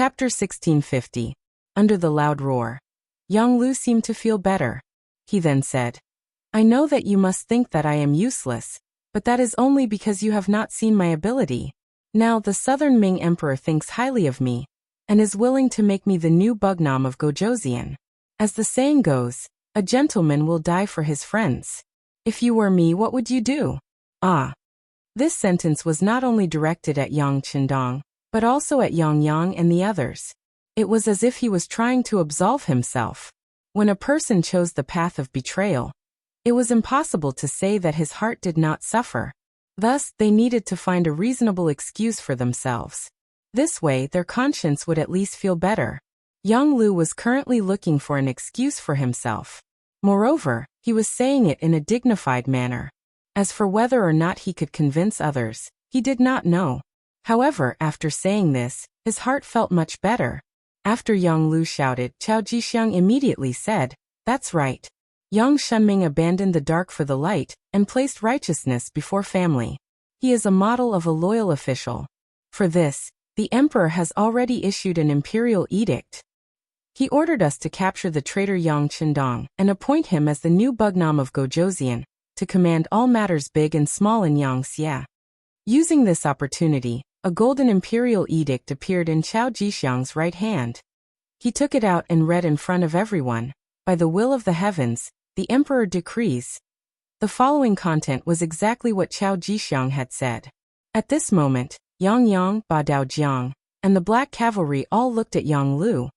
Chapter 1650. Under the loud roar. Yang Lu seemed to feel better. He then said, I know that you must think that I am useless, but that is only because you have not seen my ability. Now the Southern Ming Emperor thinks highly of me, and is willing to make me the new Bugnam of Gojoseon. As the saying goes, a gentleman will die for his friends. If you were me, what would you do? Ah. This sentence was not only directed at Yang Qindong, but also at Yang Yang and the others. It was as if he was trying to absolve himself. When a person chose the path of betrayal, it was impossible to say that his heart did not suffer. Thus, they needed to find a reasonable excuse for themselves. This way, their conscience would at least feel better. Yang Lu was currently looking for an excuse for himself. Moreover, he was saying it in a dignified manner. As for whether or not he could convince others, he did not know. However, after saying this, his heart felt much better. After Yang Lu shouted, Chao Jixiang immediately said, That's right. Yang Shunming abandoned the dark for the light, and placed righteousness before family. He is a model of a loyal official. For this, the emperor has already issued an imperial edict. He ordered us to capture the traitor Yang Qindong and appoint him as the new Bugnam of Gojoseon, to command all matters big and small in Yangxia. Using this opportunity, a golden imperial edict appeared in Chao Jixiang's right hand. He took it out and read in front of everyone, By the will of the heavens, the emperor decrees. The following content was exactly what Chao Jixiang had said. At this moment, Yang Yang, Ba Daojiang, and the black cavalry all looked at Yang Lu,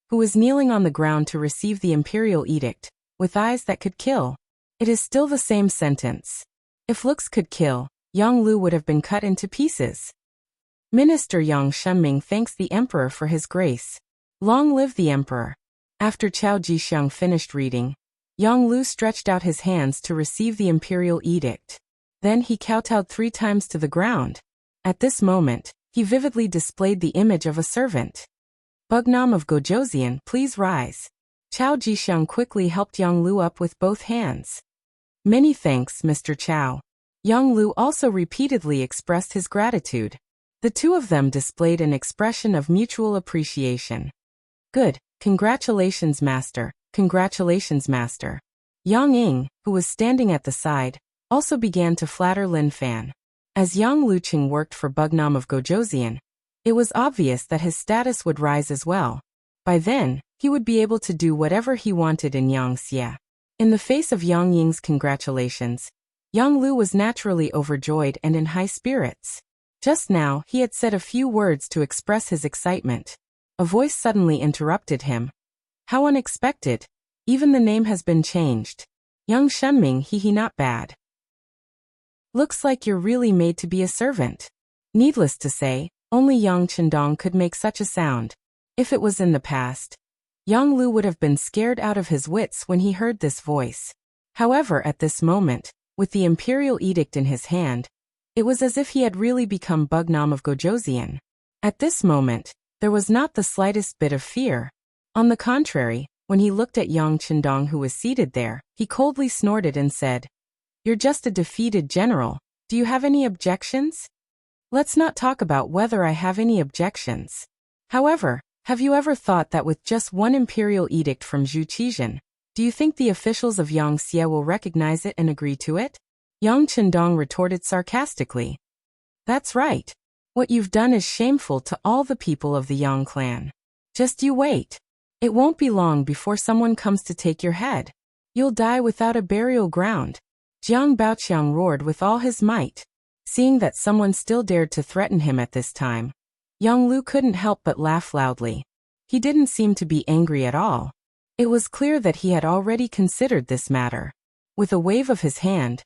who was kneeling on the ground to receive the imperial edict, with eyes that could kill. It is still the same sentence. If looks could kill, Yang Lu would have been cut into pieces. Minister Yang Shunming thanks the emperor for his grace. Long live the emperor. After Chao Jixiang finished reading, Yang Lu stretched out his hands to receive the imperial edict. Then he kowtowed 3 times to the ground. At this moment, he vividly displayed the image of a servant. Bugnam of Gojoseon, please rise. Chao Jixiang quickly helped Yang Lu up with both hands. Many thanks, Mr. Chao. Yang Lu also repeatedly expressed his gratitude. The two of them displayed an expression of mutual appreciation. Good, congratulations, master, congratulations, master. Yang Ying, who was standing at the side, also began to flatter Lin Fan. As Yang Luqing worked for Bugnam of Gojoseon, it was obvious that his status would rise as well. By then, he would be able to do whatever he wanted in Yangxia. In the face of Yang Ying's congratulations, Yang Lu was naturally overjoyed and in high spirits. Just now, he had said a few words to express his excitement. A voice suddenly interrupted him. How unexpected. Even the name has been changed. Yang Shunming, he not bad. Looks like you're really made to be a servant. Needless to say, only Yang Qindong could make such a sound. If it was in the past, Yang Lu would have been scared out of his wits when he heard this voice. However, at this moment, with the imperial edict in his hand, it was as if he had really become Bugnam of Gojoseon. At this moment, there was not the slightest bit of fear. On the contrary, when he looked at Yang Qindong who was seated there, he coldly snorted and said, You're just a defeated general. Do you have any objections? Let's not talk about whether I have any objections. However, have you ever thought that with just one imperial edict from Zhu Qizhen, do you think the officials of Yangxia will recognize it and agree to it? Yang Qindong retorted sarcastically. That's right. What you've done is shameful to all the people of the Yang clan. Just you wait. It won't be long before someone comes to take your head. You'll die without a burial ground. Jiang Baoqiang roared with all his might. Seeing that someone still dared to threaten him at this time, Yang Lu couldn't help but laugh loudly. He didn't seem to be angry at all. It was clear that he had already considered this matter. With a wave of his hand,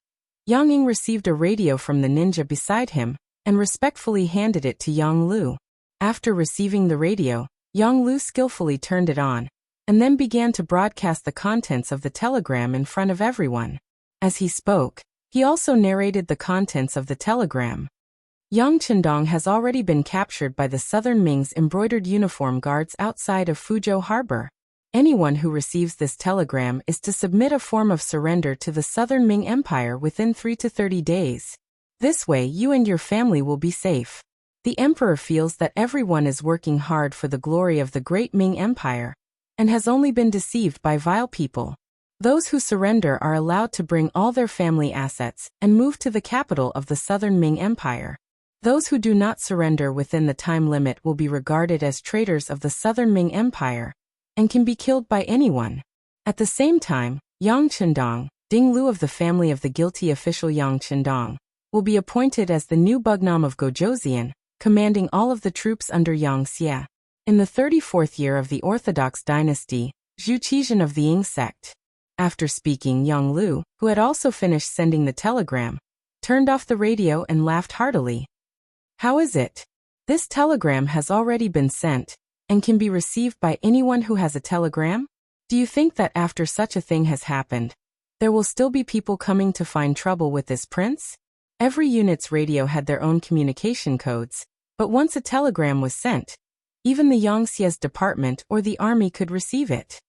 Yang Ying received a radio from the ninja beside him, and respectfully handed it to Yang Lu. After receiving the radio, Yang Lu skillfully turned it on, and then began to broadcast the contents of the telegram in front of everyone. As he spoke, he also narrated the contents of the telegram. Yang Qindong has already been captured by the Southern Ming's embroidered uniform guards outside of Fuzhou Harbor. Anyone who receives this telegram is to submit a form of surrender to the Southern Ming Empire within 3 to 30 days. This way you and your family will be safe. The emperor feels that everyone is working hard for the glory of the great Ming Empire, and has only been deceived by vile people. Those who surrender are allowed to bring all their family assets and move to the capital of the southern Ming Empire. Those who do not surrender within the time limit will be regarded as traitors of the southern Ming Empire, and can be killed by anyone. At the same time, Yang Chendong, Ding Lu of the family of the guilty official Yang Chendong, will be appointed as the new Bugnam of Gojoseon, commanding all of the troops under Yang Xie. In the 34th year of the Orthodox dynasty, Zhu Qizhen of the Ying sect. After speaking, Yang Lu, who had also finished sending the telegram, turned off the radio and laughed heartily. How is it? This telegram has already been sent, and can be received by anyone who has a telegram? Do you think that after such a thing has happened, there will still be people coming to find trouble with this prince? Every unit's radio had their own communication codes, but once a telegram was sent, even the Yangxie's department or the army could receive it.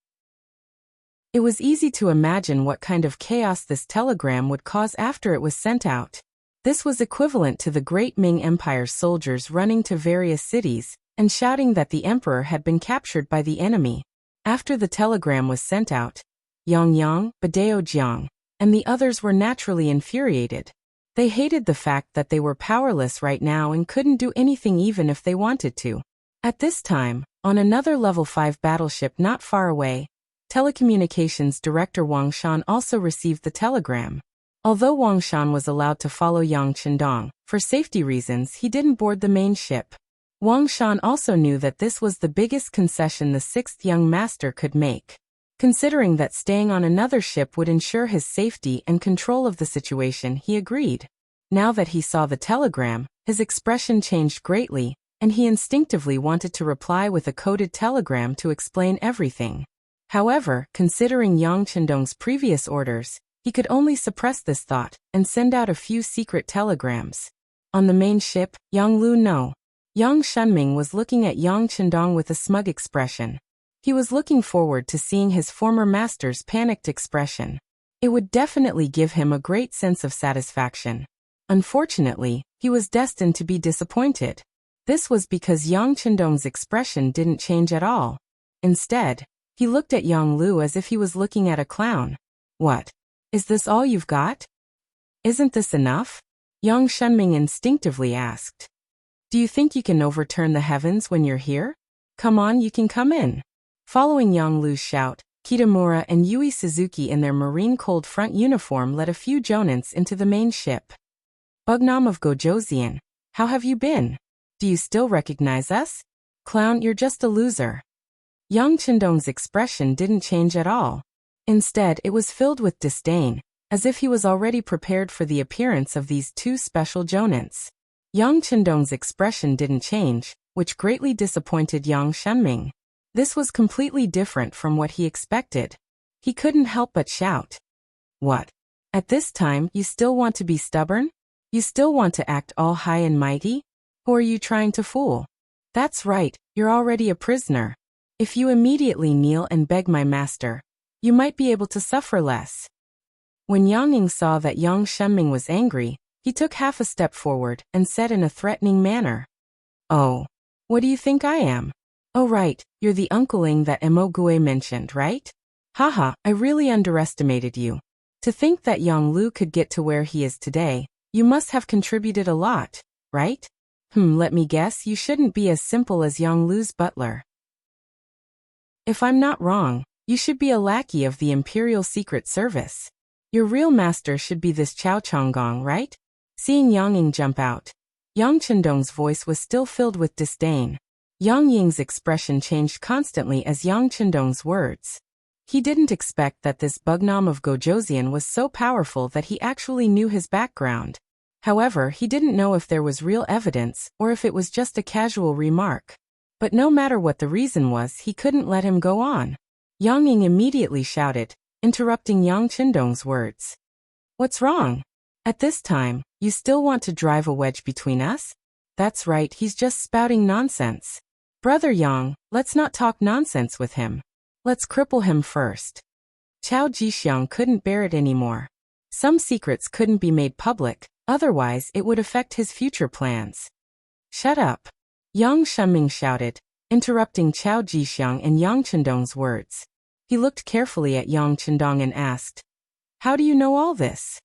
It was easy to imagine what kind of chaos this telegram would cause after it was sent out. This was equivalent to the great Ming Empire's soldiers running to various cities and shouting that the emperor had been captured by the enemy. After the telegram was sent out, Yang Yang, Badao Jiang, and the others were naturally infuriated. They hated the fact that they were powerless right now and couldn't do anything even if they wanted to. At this time, on another level 5 battleship not far away, Telecommunications Director Wang Shan also received the telegram. Although Wang Shan was allowed to follow Yang Chendong, for safety reasons he didn't board the main ship. Wang Shan also knew that this was the biggest concession the sixth young master could make. Considering that staying on another ship would ensure his safety and control of the situation, he agreed. Now that he saw the telegram, his expression changed greatly, and he instinctively wanted to reply with a coded telegram to explain everything. However, considering Yang Chendong's previous orders, he could only suppress this thought and send out a few secret telegrams. On the main ship, Yang Lu no. Yang Shunming was looking at Yang Chendong with a smug expression. He was looking forward to seeing his former master's panicked expression. It would definitely give him a great sense of satisfaction. Unfortunately, he was destined to be disappointed. This was because Yang Chendong's expression didn't change at all. Instead, he looked at Yang Lu as if he was looking at a clown. What? Is this all you've got? Isn't this enough? Yang Shunming instinctively asked. Do you think you can overturn the heavens when you're here? Come on, you can come in. Following Yang Lu's shout, Kitamura and Yui Suzuki in their marine cold front uniform led a few jonants into the main ship. Bugnam of Gojoseon, how have you been? Do you still recognize us? Clown, you're just a loser. Yang Chendong's expression didn't change at all. Instead, it was filled with disdain, as if he was already prepared for the appearance of these two special jonants. Yang Chendong's expression didn't change, which greatly disappointed Yang Shunming. This was completely different from what he expected. He couldn't help but shout. What? At this time, you still want to be stubborn? You still want to act all high and mighty? Who are you trying to fool? That's right, you're already a prisoner. If you immediately kneel and beg my master, you might be able to suffer less. When Yang Ying saw that Yang Shunming was angry, he took half a step forward and said in a threatening manner. Oh, what do you think I am? Oh right, you're the uncleing that Emogue mentioned, right? Haha, I really underestimated you. To think that Yang Lu could get to where he is today, you must have contributed a lot, right? Let me guess, you shouldn't be as simple as Yang Lu's butler. If I'm not wrong, you should be a lackey of the Imperial Secret Service. Your real master should be this Chao Chonggong, right? Seeing Yang Ying jump out, Yang Chendong's voice was still filled with disdain. Yang Ying's expression changed constantly as Yang Chendong's words. He didn't expect that this Bugnam of Gojoseon was so powerful that he actually knew his background. However, he didn't know if there was real evidence or if it was just a casual remark. But no matter what the reason was, he couldn't let him go on. Yang Ying immediately shouted, interrupting Yang Chendong's words. What's wrong? At this time, you still want to drive a wedge between us? That's right, he's just spouting nonsense. Brother Yang, let's not talk nonsense with him. Let's cripple him first. Chao Jixiang couldn't bear it anymore. Some secrets couldn't be made public, otherwise it would affect his future plans. Shut up. Yang Shuming shouted, interrupting Chao Jixiang and Yang Chendong's words. He looked carefully at Yang Chendong and asked, "How do you know all this?"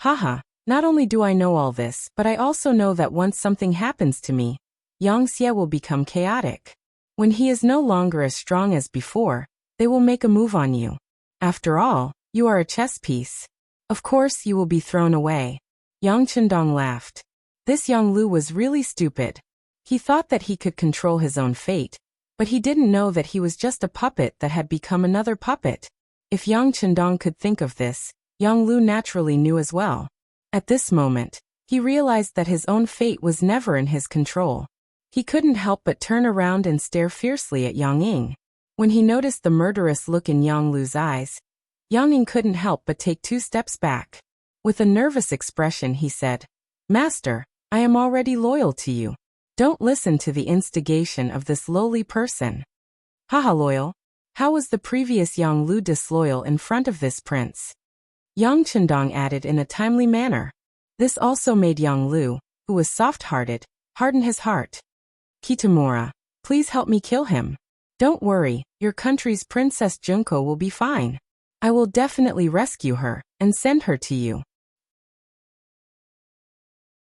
"Haha, not only do I know all this, but I also know that once something happens to me, Yang Xie will become chaotic. When he is no longer as strong as before, they will make a move on you. After all, you are a chess piece. Of course you will be thrown away." Yang Chendong laughed. This Yang Lu was really stupid. He thought that he could control his own fate, but he didn't know that he was just a puppet that had become another puppet. If Yang Chendong could think of this, Yang Lu naturally knew as well. At this moment, he realized that his own fate was never in his control. He couldn't help but turn around and stare fiercely at Yang Ying. When he noticed the murderous look in Yang Lu's eyes, Yang Ying couldn't help but take 2 steps back. With a nervous expression he said, "Master, I am already loyal to you. Don't listen to the instigation of this lowly person." "Haha, loyal? How was the previous Yang Lu disloyal in front of this prince?" Yang Chendong added in a timely manner. This also made Yang Lu, who was soft-hearted, harden his heart. "Kitamura, please help me kill him. Don't worry, your country's Princess Junko will be fine. I will definitely rescue her and send her to you."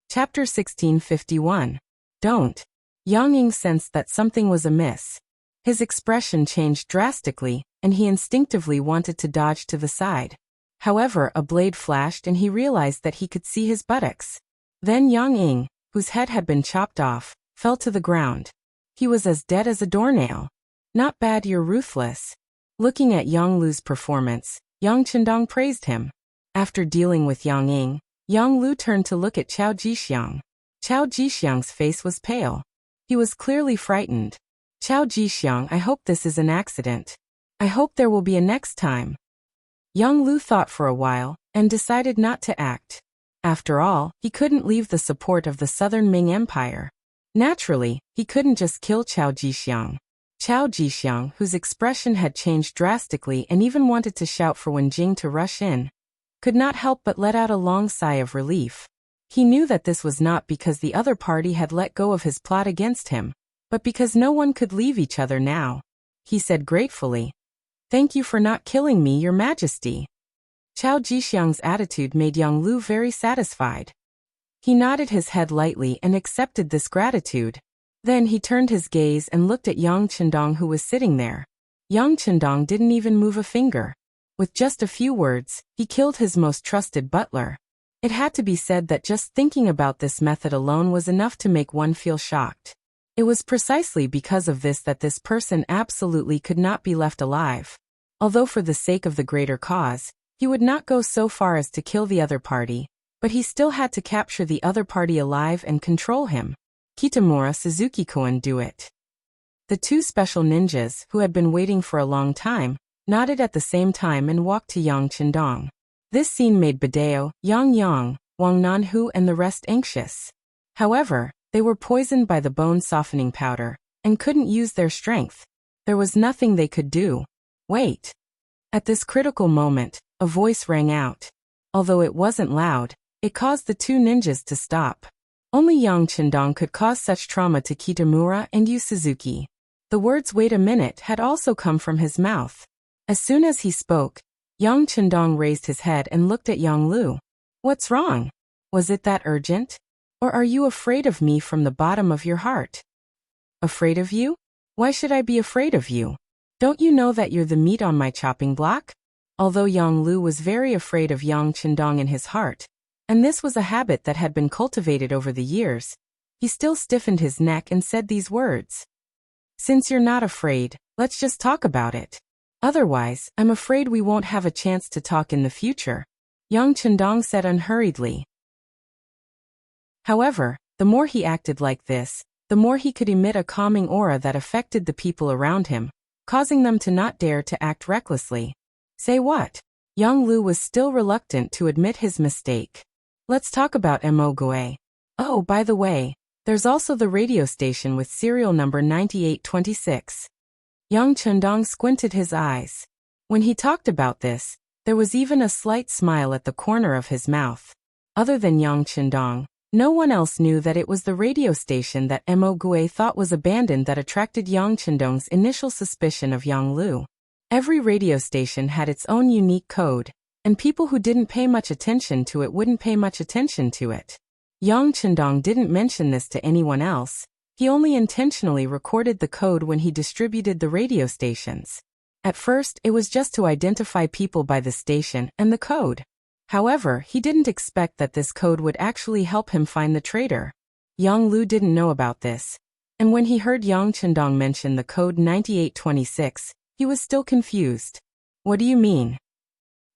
Chapter 1651. Don't. Yang Ying sensed that something was amiss. His expression changed drastically, and he instinctively wanted to dodge to the side. However, a blade flashed and he realized that he could see his buttocks. Then Yang Ying, whose head had been chopped off, fell to the ground. He was as dead as a doornail. "Not bad, you're ruthless." Looking at Yang Lu's performance, Yang Chendong praised him. After dealing with Yang Ying, Yang Lu turned to look at Chao Jixiang. Chao Jixiang's face was pale. He was clearly frightened. "Chao Jixiang, I hope this is an accident. I hope there will be a next time." Yang Lu thought for a while, and decided not to act. After all, he couldn't leave the support of the Southern Ming Empire. Naturally, he couldn't just kill Chao Jixiang. Chao Jixiang, whose expression had changed drastically and even wanted to shout for Wen Jing to rush in, could not help but let out a long sigh of relief. He knew that this was not because the other party had let go of his plot against him, but because no one could leave each other now. He said gratefully, "Thank you for not killing me, Your Majesty." Chao Jixiang's attitude made Yang Lu very satisfied. He nodded his head lightly and accepted this gratitude. Then he turned his gaze and looked at Yang Chendong, who was sitting there. Yang Chendong didn't even move a finger. With just a few words, he killed his most trusted butler. It had to be said that just thinking about this method alone was enough to make one feel shocked. It was precisely because of this that this person absolutely could not be left alive. Although for the sake of the greater cause, he would not go so far as to kill the other party, but he still had to capture the other party alive and control him. Kitamura Suzuki couldn't do it. The 2 special ninjas, who had been waiting for a long time, nodded at the same time and walked to Yang Chendong. This scene made Badeo, Yang Yang, Wang Nanhu and the rest anxious. However, they were poisoned by the bone-softening powder, and couldn't use their strength. There was nothing they could do. Wait. At this critical moment, a voice rang out. Although it wasn't loud, it caused the 2 ninjas to stop. Only Yang Chendong could cause such trauma to Kitamura and Yu Suzuki. The words "wait a minute" had also come from his mouth. As soon as he spoke, Yang Chendong raised his head and looked at Yang Lu. "What's wrong? Was it that urgent? Or are you afraid of me from the bottom of your heart?" "Afraid of you? Why should I be afraid of you? Don't you know that you're the meat on my chopping block?" Although Yang Lu was very afraid of Yang Chendong in his heart, and this was a habit that had been cultivated over the years, he still stiffened his neck and said these words. "Since you're not afraid, let's just talk about it. Otherwise, I'm afraid we won't have a chance to talk in the future," Yang Chendong said unhurriedly. However, the more he acted like this, the more he could emit a calming aura that affected the people around him, causing them to not dare to act recklessly. "Say what?" Yang Lu was still reluctant to admit his mistake. "Let's talk about Mo Gue. Oh, by the way, there's also the radio station with serial number 9826. Yang Chendong squinted his eyes. When he talked about this, there was even a slight smile at the corner of his mouth. Other than Yang Chendong, No one else knew that it was the radio station that Mo Gue thought was abandoned that attracted Yang Chendong's initial suspicion of Yang Lu. Every radio station had its own unique code, and people who didn't pay much attention to it wouldn't pay much attention to it. Yang Chendong didn't mention this to anyone else. He only intentionally recorded the code when he distributed the radio stations. At first, it was just to identify people by the station and the code. However, he didn't expect that this code would actually help him find the traitor. Yang Lu didn't know about this, and when he heard Yang Chendong mention the code 9826, he was still confused. What do you mean?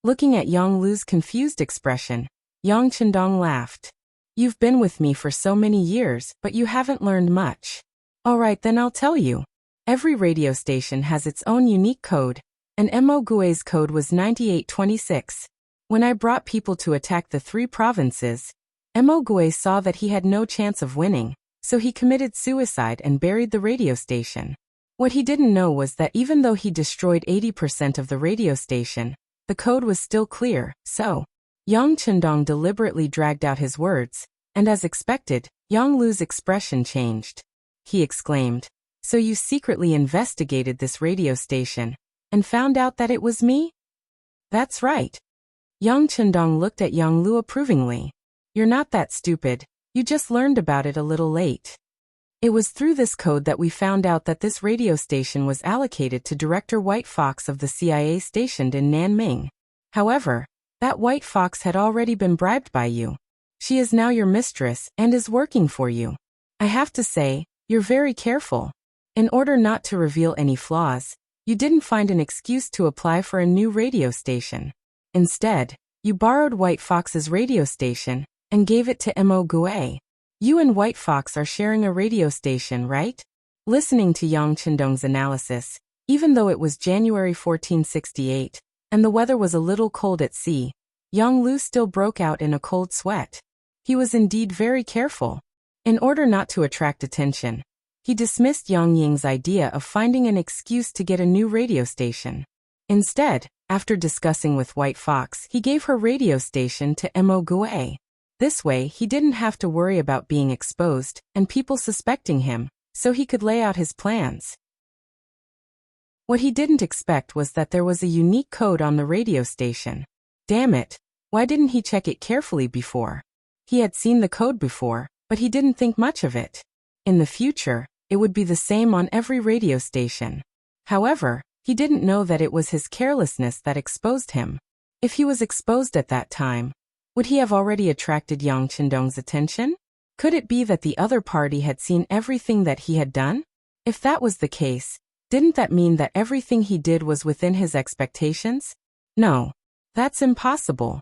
Looking at Yang Lu's confused expression, Yang Chendong laughed. You've been with me for so many years, but you haven't learned much. Alright, then I'll tell you. Every radio station has its own unique code, and Mo Gue's code was 9826. When I brought people to attack the 3 provinces, Mo Gue saw that he had no chance of winning, so he committed suicide and buried the radio station. What he didn't know was that even though he destroyed 80% of the radio station, the code was still clear, so Yang Chendong deliberately dragged out his words, and as expected, Yang Lu's expression changed. He exclaimed, "So you secretly investigated this radio station, and found out that it was me?" "That's right." Yang Chendong looked at Yang Lu approvingly. "You're not that stupid, you just learned about it a little late. It was through this code that we found out that this radio station was allocated to Director White Fox of the CIA stationed in Nanming. However, that White Fox had already been bribed by you. She is now your mistress and is working for you. I have to say, you're very careful. In order not to reveal any flaws, you didn't find an excuse to apply for a new radio station. Instead, you borrowed White Fox's radio station and gave it to Mo Gue. You and White Fox are sharing a radio station, right?" Listening to Yang Chendong's analysis, even though it was January 1468, and the weather was a little cold at sea, Yang Lu still broke out in a cold sweat. He was indeed very careful. In order not to attract attention, he dismissed Yang Ying's idea of finding an excuse to get a new radio station. Instead, after discussing with White Fox, he gave her radio station to Mo Gue. This way, he didn't have to worry about being exposed and people suspecting him, so he could lay out his plans. What he didn't expect was that there was a unique code on the radio station. Damn it, why didn't he check it carefully before? He had seen the code before, but he didn't think much of it. In the future, it would be the same on every radio station. However, he didn't know that it was his carelessness that exposed him. If he was exposed at that time, would he have already attracted Yang Chendong's attention? Could it be that the other party had seen everything that he had done? If that was the case, didn't that mean that everything he did was within his expectations? No, that's impossible.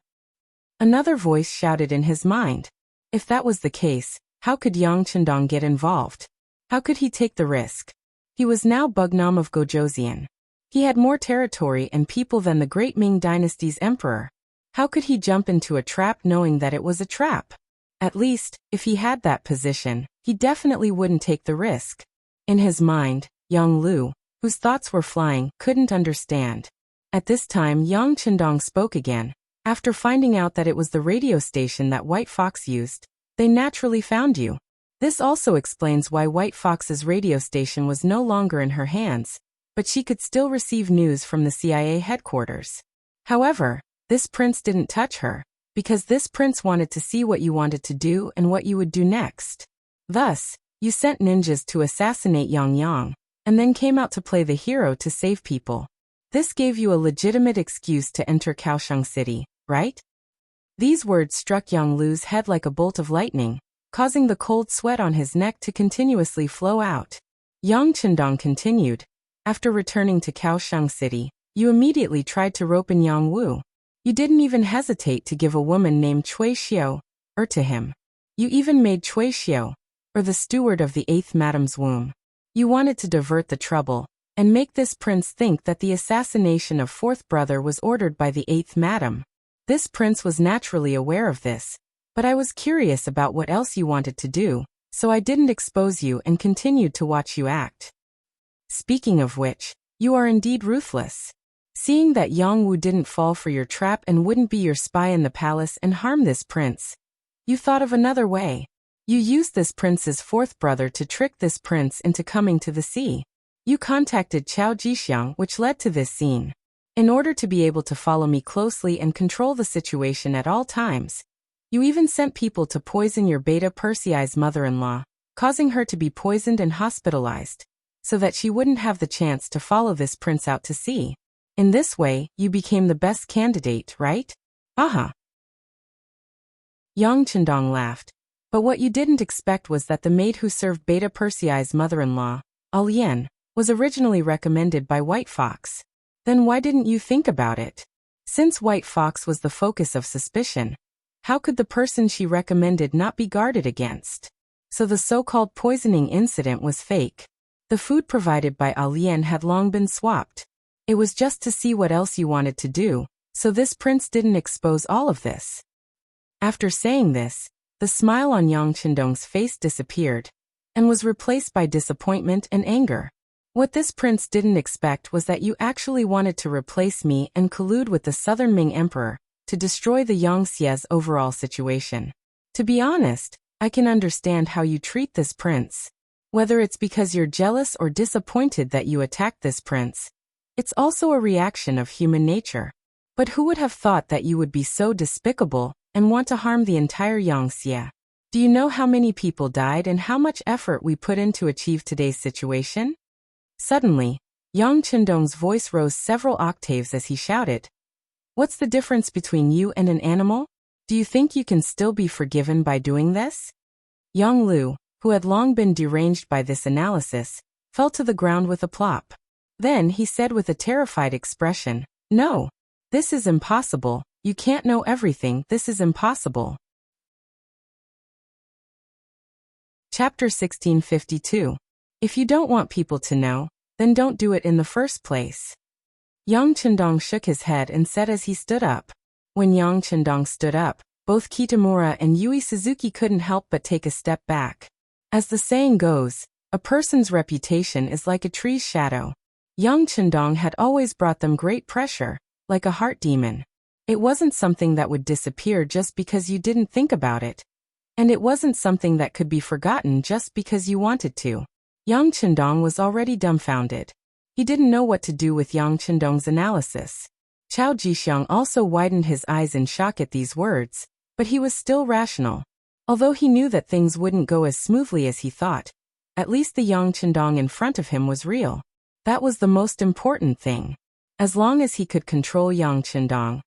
Another voice shouted in his mind. If that was the case, how could Yang Chendong get involved? How could he take the risk? He was now Bugnam of Gojoseon. He had more territory and people than the great Ming Dynasty's emperor. How could he jump into a trap knowing that it was a trap? At least, if he had that position, he definitely wouldn't take the risk. In his mind, Yang Lu, whose thoughts were flying, couldn't understand. At this time, Yang Chendong spoke again. After finding out that it was the radio station that White Fox used, they naturally found you. This also explains why White Fox's radio station was no longer in her hands, but she could still receive news from the CIA headquarters. However, this prince didn't touch her, because this prince wanted to see what you wanted to do and what you would do next. Thus, you sent ninjas to assassinate Yang Yang, and then came out to play the hero to save people. This gave you a legitimate excuse to enter Kaohsiung City, right? These words struck Yang Lu's head like a bolt of lightning, causing the cold sweat on his neck to continuously flow out. Yang Chendong continued, "After returning to Kaohsiung City, you immediately tried to rope in Yang Wu. You didn't even hesitate to give a woman named Cui Xiao, to him. You even made Cui Xiao, the steward of the 8th Madam's womb. You wanted to divert the trouble, and make this prince think that the assassination of 4th brother was ordered by the 8th Madam. This prince was naturally aware of this, but I was curious about what else you wanted to do, so I didn't expose you and continued to watch you act. Speaking of which, you are indeed ruthless. Seeing that Yang Wu didn't fall for your trap and wouldn't be your spy in the palace and harm this prince, You thought of another way. You used this prince's fourth brother to trick this prince into coming to the sea. You contacted Chao Jixiang, which led to this scene. In order to be able to follow me closely and control the situation at all times, you even sent people to poison your Beta Persei's mother-in-law, causing her to be poisoned and hospitalized, so that she wouldn't have the chance to follow this prince out to sea. In this way, you became the best candidate, right? Aha. Yang Chendong laughed. But what you didn't expect was that the maid who served Beta Persei's mother-in-law, Alian, was originally recommended by White Fox. Then why didn't you think about it? Since White Fox was the focus of suspicion, how could the person she recommended not be guarded against? So the so-called poisoning incident was fake. The food provided by Alian had long been swapped. It was just to see what else you wanted to do, so this prince didn't expose all of this. After saying this, the smile on Yang Chendong's face disappeared and was replaced by disappointment and anger. What this prince didn't expect was that you actually wanted to replace me and collude with the Southern Ming Emperor to destroy the Yangtze's overall situation. To be honest, I can understand how you treat this prince. Whether it's because you're jealous or disappointed that you attacked this prince, it's also a reaction of human nature. But who would have thought that you would be so despicable and want to harm the entire Yangtze? Do you know how many people died and how much effort we put in to achieve today's situation? Suddenly, Yang Chendong's voice rose several octaves as he shouted, "What's the difference between you and an animal? Do you think you can still be forgiven by doing this?" Yang Lu, who had long been deranged by this analysis, fell to the ground with a plop. Then he said with a terrified expression, "No. This is impossible. You can't know everything. This is impossible." Chapter 1652. If you don't want people to know, then don't do it in the first place. Yang Chendong shook his head and said as he stood up. When Yang Chendong stood up, both Kitamura and Yui Suzuki couldn't help but take a step back. As the saying goes, a person's reputation is like a tree's shadow. Yang Chendong had always brought them great pressure, like a heart demon. It wasn't something that would disappear just because you didn't think about it. And it wasn't something that could be forgotten just because you wanted to. Yang Chendong was already dumbfounded. He didn't know what to do with Yang Chendong's analysis. Chao Jixiang also widened his eyes in shock at these words, but he was still rational. Although he knew that things wouldn't go as smoothly as he thought, at least the Yang Chendong in front of him was real. That was the most important thing. As long as he could control Yang Chendong,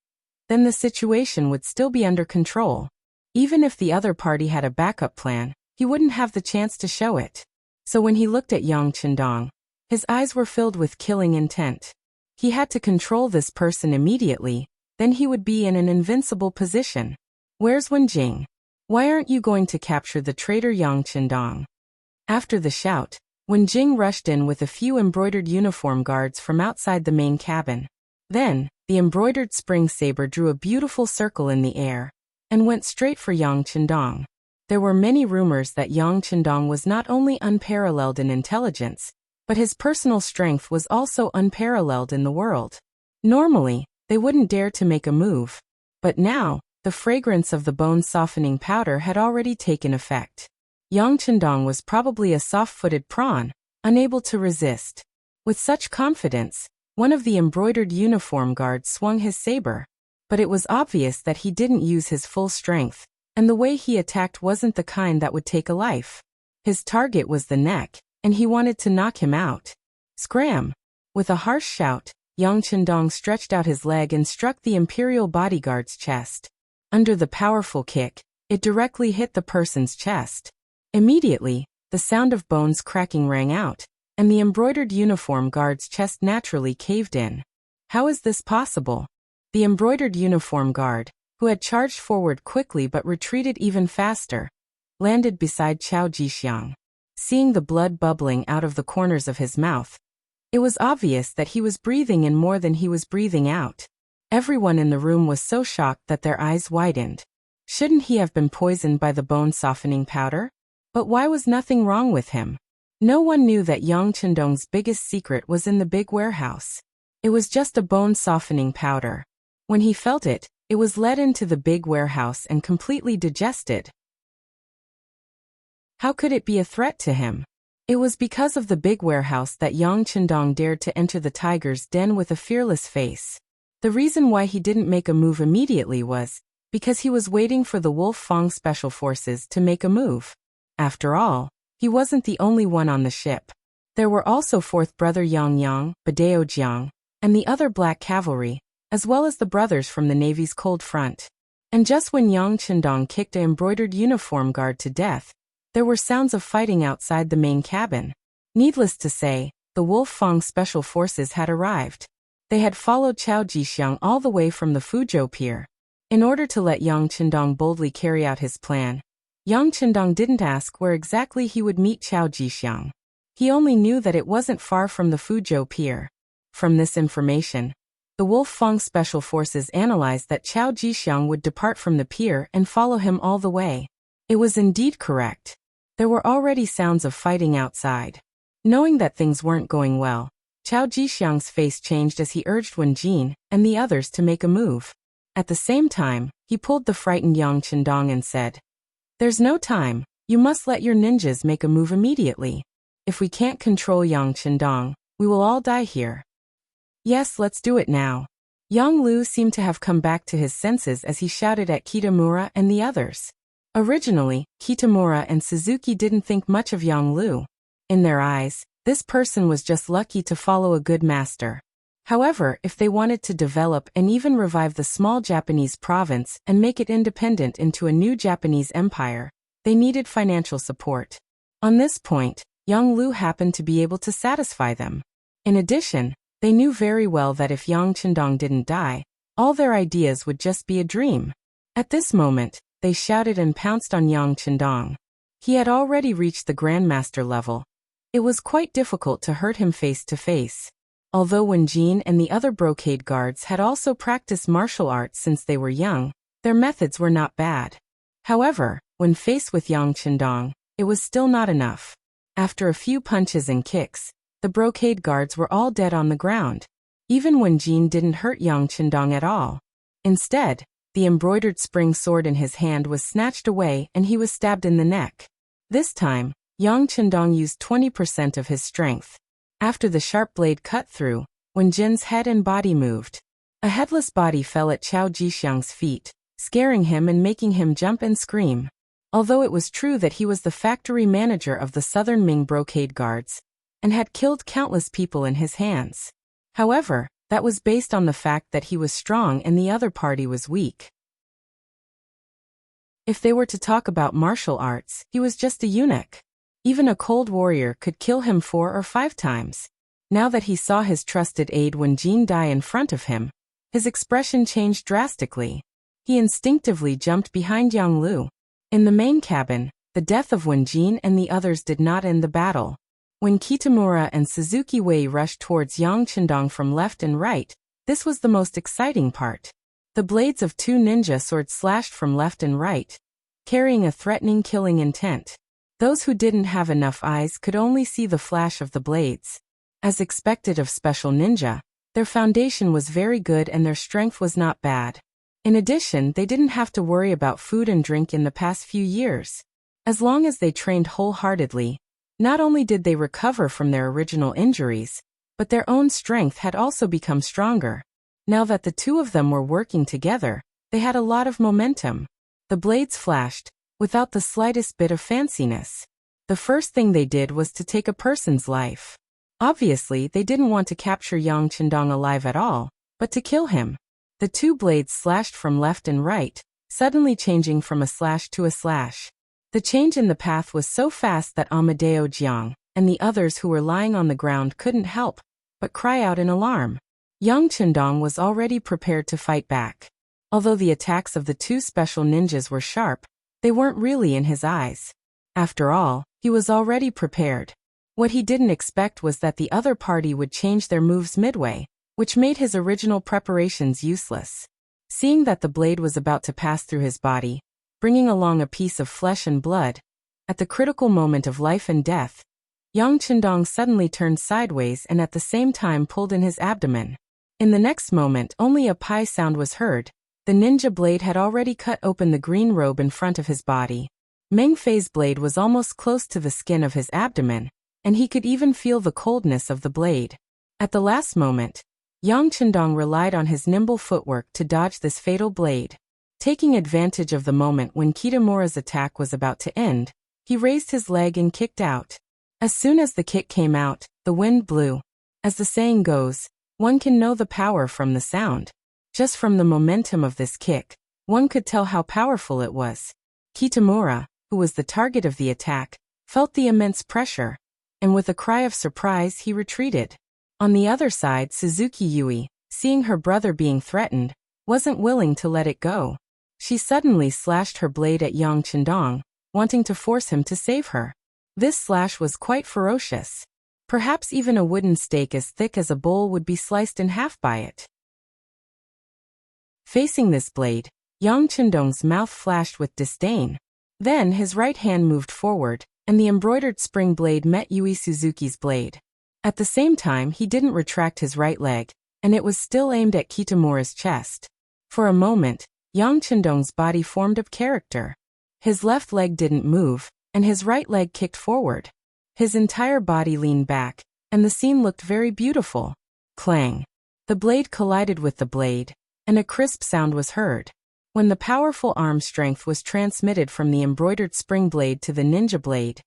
then the situation would still be under control. Even if the other party had a backup plan, he wouldn't have the chance to show it. So when he looked at Yang Chendong, his eyes were filled with killing intent. He had to control this person immediately, then he would be in an invincible position. "Where's Wenjing? Why aren't you going to capture the traitor Yang Chendong?" After the shout, Wenjing rushed in with a few embroidered uniform guards from outside the main cabin. Then, the embroidered spring saber drew a beautiful circle in the air and went straight for Yang Chendong. There were many rumors that Yang Chendong was not only unparalleled in intelligence, but his personal strength was also unparalleled in the world. Normally, they wouldn't dare to make a move. But now, the fragrance of the bone-softening powder had already taken effect. Yang Chendong was probably a soft-footed prawn, unable to resist. With such confidence, one of the embroidered uniform guards swung his saber. But it was obvious that he didn't use his full strength, and the way he attacked wasn't the kind that would take a life. His target was the neck, and he wanted to knock him out. Scram! With a harsh shout, Yang Chendong stretched out his leg and struck the imperial bodyguard's chest. Under the powerful kick, it directly hit the person's chest. Immediately, the sound of bones cracking rang out, and the embroidered uniform guard's chest naturally caved in. How is this possible? The embroidered uniform guard, who had charged forward quickly but retreated even faster, landed beside Chao Jixiang. Seeing the blood bubbling out of the corners of his mouth, it was obvious that he was breathing in more than he was breathing out. Everyone in the room was so shocked that their eyes widened. Shouldn't he have been poisoned by the bone-softening powder? But why was nothing wrong with him? No one knew that Yang Chendong's biggest secret was in the big warehouse. It was just a bone-softening powder. When he felt it, It was led into the big warehouse and completely digested. How could it be a threat to him? It was because of the big warehouse that Yang Qindong dared to enter the tiger's den with a fearless face. The reason why he didn't make a move immediately was because he was waiting for the Wolf Fang Special Forces to make a move. After all, he wasn't the only one on the ship. There were also fourth brother Yang Yang, Badao Jiang, and the other black cavalry, as well as the brothers from the Navy's cold front. And just when Yang Qindong kicked an embroidered uniform guard to death, there were sounds of fighting outside the main cabin. Needless to say, the Wolf Fang Special Forces had arrived. They had followed Chao Jixiang all the way from the Fuzhou Pier. In order to let Yang Qindong boldly carry out his plan, Yang Qindong didn't ask where exactly he would meet Chao Jixiang. He only knew that it wasn't far from the Fuzhou Pier. From this information, the Wolf Fang Special Forces analyzed that Chao Jixiang would depart from the pier and follow him all the way. It was indeed correct. There were already sounds of fighting outside. Knowing that things weren't going well, Chao Jixiang's face changed as he urged Wen Jin and the others to make a move. At the same time, he pulled the frightened Yang Qindong and said, "There's no time, you must let your ninjas make a move immediately. If we can't control Yang Qindong, we will all die here." "Yes, let's do it now." Yang Lu seemed to have come back to his senses as he shouted at Kitamura and the others. Originally, Kitamura and Suzuki didn't think much of Yang Lu. In their eyes, this person was just lucky to follow a good master. However, if they wanted to develop and even revive the small Japanese province and make it independent into a new Japanese empire, they needed financial support. On this point, Yang Lu happened to be able to satisfy them. In addition, they knew very well that if Yang Qindong didn't die, all their ideas would just be a dream. At this moment, they shouted and pounced on Yang Qindong. He had already reached the Grandmaster level. It was quite difficult to hurt him face to face. Although Wen Jin and the other brocade guards had also practiced martial arts since they were young, their methods were not bad. However, when faced with Yang Qindong, it was still not enough. After a few punches and kicks, the brocade guards were all dead on the ground. Even Wen Jin didn't hurt Yang Qindong at all. Instead, the embroidered spring sword in his hand was snatched away and he was stabbed in the neck. This time, Yang Qindong used 20% of his strength. After the sharp blade cut through, Wen Jin's head and body moved. A headless body fell at Chao Jixiang's feet, scaring him and making him jump and scream. Although it was true that he was the factory manager of the Southern Ming Brocade Guards, and had killed countless people in his hands. However, that was based on the fact that he was strong and the other party was weak. If they were to talk about martial arts, he was just a eunuch. Even a cold warrior could kill him 4 or 5 times. Now that he saw his trusted aide Wen Jin die in front of him, his expression changed drastically. He instinctively jumped behind Yang Lu. In the main cabin, the death of Wen Jin and the others did not end the battle. When Kitamura and Suzuki Wei rushed towards Yang Qindong from left and right, this was the most exciting part. The blades of 2 ninja swords slashed from left and right, carrying a threatening killing intent. Those who didn't have enough eyes could only see the flash of the blades. As expected of special ninja, their foundation was very good and their strength was not bad. In addition, they didn't have to worry about food and drink in the past few years. As long as they trained wholeheartedly, not only did they recover from their original injuries, but their own strength had also become stronger. Now that the two of them were working together, they had a lot of momentum. The blades flashed, without the slightest bit of fanciness. The first thing they did was to take a person's life. Obviously, they didn't want to capture Yang Qindong alive at all, but to kill him. The 2 blades slashed from left and right, suddenly changing from a slash to a slash. The change in the path was so fast that Amadeo Jiang and the others who were lying on the ground couldn't help but cry out in alarm. Yang Qindong was already prepared to fight back. Although the attacks of the 2 special ninjas were sharp, they weren't really in his eyes. After all, he was already prepared. What he didn't expect was that the other party would change their moves midway, which made his original preparations useless. Seeing that the blade was about to pass through his body, bringing along a piece of flesh and blood, at the critical moment of life and death, Yang Qindong suddenly turned sideways and at the same time pulled in his abdomen. In the next moment, only a pie sound was heard, The ninja blade had already cut open the green robe in front of his body. Meng Fei's blade was almost close to the skin of his abdomen, and he could even feel the coldness of the blade. At the last moment, Yang Chendong relied on his nimble footwork to dodge this fatal blade. Taking advantage of the moment when Kitamura's attack was about to end, he raised his leg and kicked out. As soon as the kick came out, the wind blew. As the saying goes, one can know the power from the sound. Just from the momentum of this kick, one could tell how powerful it was. Kitamura, who was the target of the attack, felt the immense pressure, and with a cry of surprise he retreated. On the other side, Suzuki Yui, seeing her brother being threatened, wasn't willing to let it go. She suddenly slashed her blade at Yang Chendong, wanting to force him to save her. This slash was quite ferocious. Perhaps even a wooden stake as thick as a bowl would be sliced in half by it. Facing this blade, Yang Chendong's mouth flashed with disdain. Then his right hand moved forward, and the embroidered spring blade met Yui Suzuki's blade. At the same time, he didn't retract his right leg, and it was still aimed at Kitamura's chest. For a moment, Yang Chendong's body formed a character. His left leg didn't move, and his right leg kicked forward. His entire body leaned back, and the scene looked very beautiful. Clang! The blade collided with the blade, and a crisp sound was heard. When the powerful arm strength was transmitted from the embroidered spring blade to the ninja blade,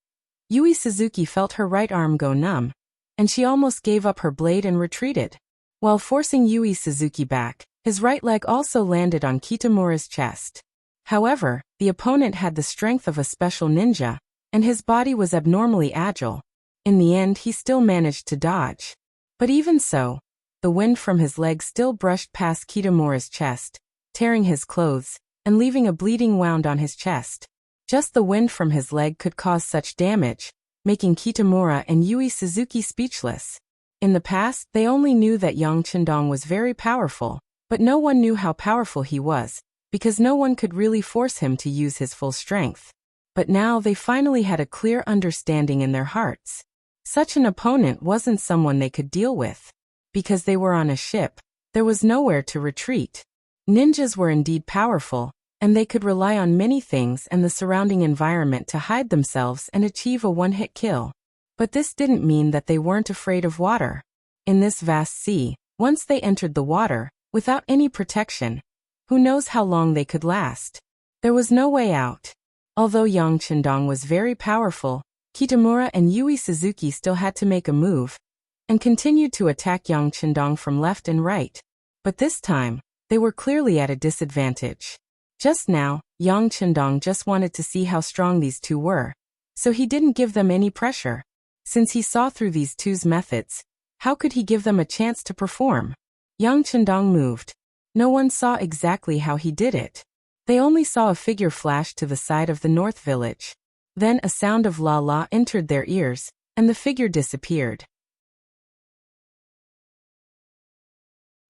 Yui Suzuki felt her right arm go numb, and she almost gave up her blade and retreated. While forcing Yui Suzuki back, his right leg also landed on Kitamura's chest. However, the opponent had the strength of a special ninja, and his body was abnormally agile. In the end, he still managed to dodge. But even so, the wind from his leg still brushed past Kitamura's chest, tearing his clothes, and leaving a bleeding wound on his chest. Just the wind from his leg could cause such damage, making Kitamura and Yui Suzuki speechless. In the past, they only knew that Yang Chendong was very powerful, but no one knew how powerful he was, because no one could really force him to use his full strength. But now they finally had a clear understanding in their hearts. Such an opponent wasn't someone they could deal with. Because they were on a ship, there was nowhere to retreat. Ninjas were indeed powerful, and they could rely on many things and the surrounding environment to hide themselves and achieve a one-hit kill. But this didn't mean that they weren't afraid of water. In this vast sea, once they entered the water, without any protection, who knows how long they could last? There was no way out. Although Yang Chendong was very powerful, Kitamura and Yui Suzuki still had to make a move, and continued to attack Yang Chendong from left and right. But this time, they were clearly at a disadvantage. Just now, Yang Chendong just wanted to see how strong these two were, so he didn't give them any pressure. Since he saw through these two's methods, how could he give them a chance to perform? Yang Chendong moved. No one saw exactly how he did it. They only saw a figure flash to the side of the north village. Then a sound of la la entered their ears, and the figure disappeared.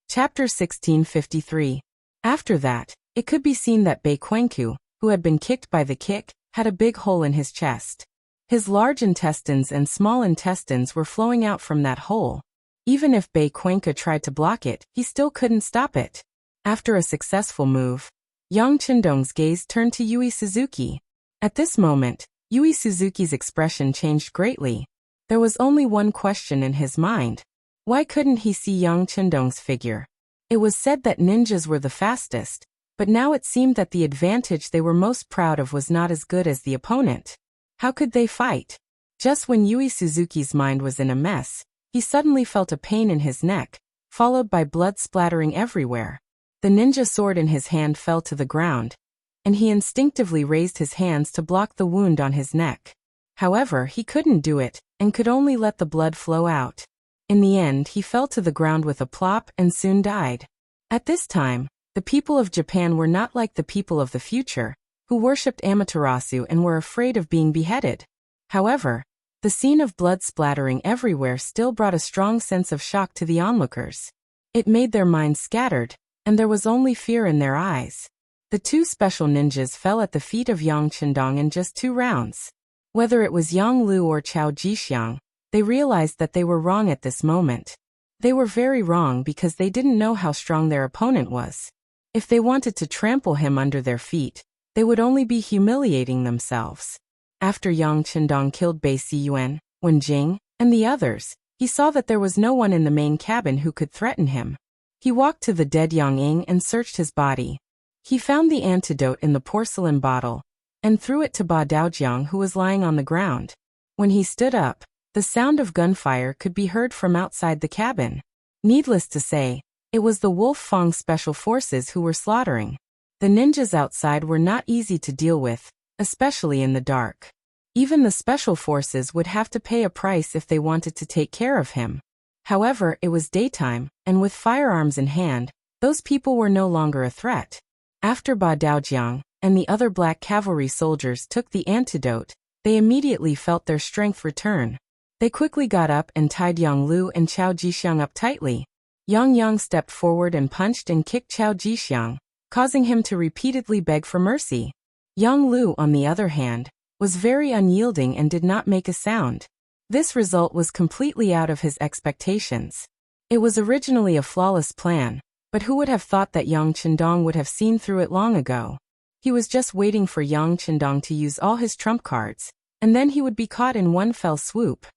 Chapter 1653. After that, it could be seen that Bei Quenku, who had been kicked by the kick, had a big hole in his chest. His large intestines and small intestines were flowing out from that hole. Even if Bei Quenku tried to block it, he still couldn't stop it. After a successful move, Yang Chendong's gaze turned to Yui Suzuki. At this moment, Yui Suzuki's expression changed greatly. There was only one question in his mind. Why couldn't he see Yang Chendong's figure? It was said that ninjas were the fastest, but now it seemed that the advantage they were most proud of was not as good as the opponent. How could they fight? Just when Yui Suzuki's mind was in a mess, he suddenly felt a pain in his neck, followed by blood splattering everywhere. The ninja sword in his hand fell to the ground, and he instinctively raised his hands to block the wound on his neck. However, he couldn't do it, and could only let the blood flow out. In the end, he fell to the ground with a plop and soon died. At this time, the people of Japan were not like the people of the future, who worshipped Amaterasu and were afraid of being beheaded. However, the scene of blood splattering everywhere still brought a strong sense of shock to the onlookers. It made their minds scattered, and there was only fear in their eyes. The two special ninjas fell at the feet of Yang Chendong in just 2 rounds. Whether it was Yang Lu or Chao Jixiang, they realized that they were wrong at this moment. They were very wrong because they didn't know how strong their opponent was. If they wanted to trample him under their feet, they would only be humiliating themselves. After Yang Chendong killed Bei Siyuan, Wen Jing, and the others, he saw that there was no one in the main cabin who could threaten him. He walked to the dead Yang Ying and searched his body. He found the antidote in the porcelain bottle, and threw it to Ba Daojiang, who was lying on the ground. When he stood up, the sound of gunfire could be heard from outside the cabin. Needless to say, it was the Wolf Fong Special Forces who were slaughtering. The ninjas outside were not easy to deal with, especially in the dark. Even the special forces would have to pay a price if they wanted to take care of him. However, it was daytime, and with firearms in hand, those people were no longer a threat. After Ba Daojiang and the other black cavalry soldiers took the antidote, they immediately felt their strength return. They quickly got up and tied Yang Lu and Chao Jixiang up tightly. Yang stepped forward and punched and kicked Chao Jixiang, causing him to repeatedly beg for mercy. Yang Lu, on the other hand, was very unyielding and did not make a sound. This result was completely out of his expectations. It was originally a flawless plan, but who would have thought that Yang Chendong would have seen through it long ago? He was just waiting for Yang Chendong to use all his trump cards, and then he would be caught in one fell swoop.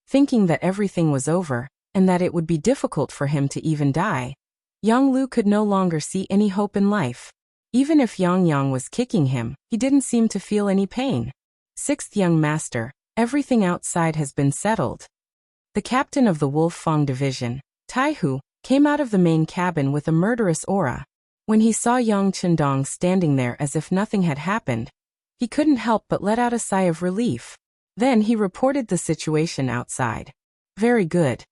Thinking that everything was over, and that it would be difficult for him to even die, Yang Lu could no longer see any hope in life. Even if Yang was kicking him, he didn't seem to feel any pain. Sixth young master, everything outside has been settled. The captain of the Wolf Fong division, Tai Hu, came out of the main cabin with a murderous aura. When he saw Yang Chendong standing there as if nothing had happened, he couldn't help but let out a sigh of relief. Then he reported the situation outside. Very good.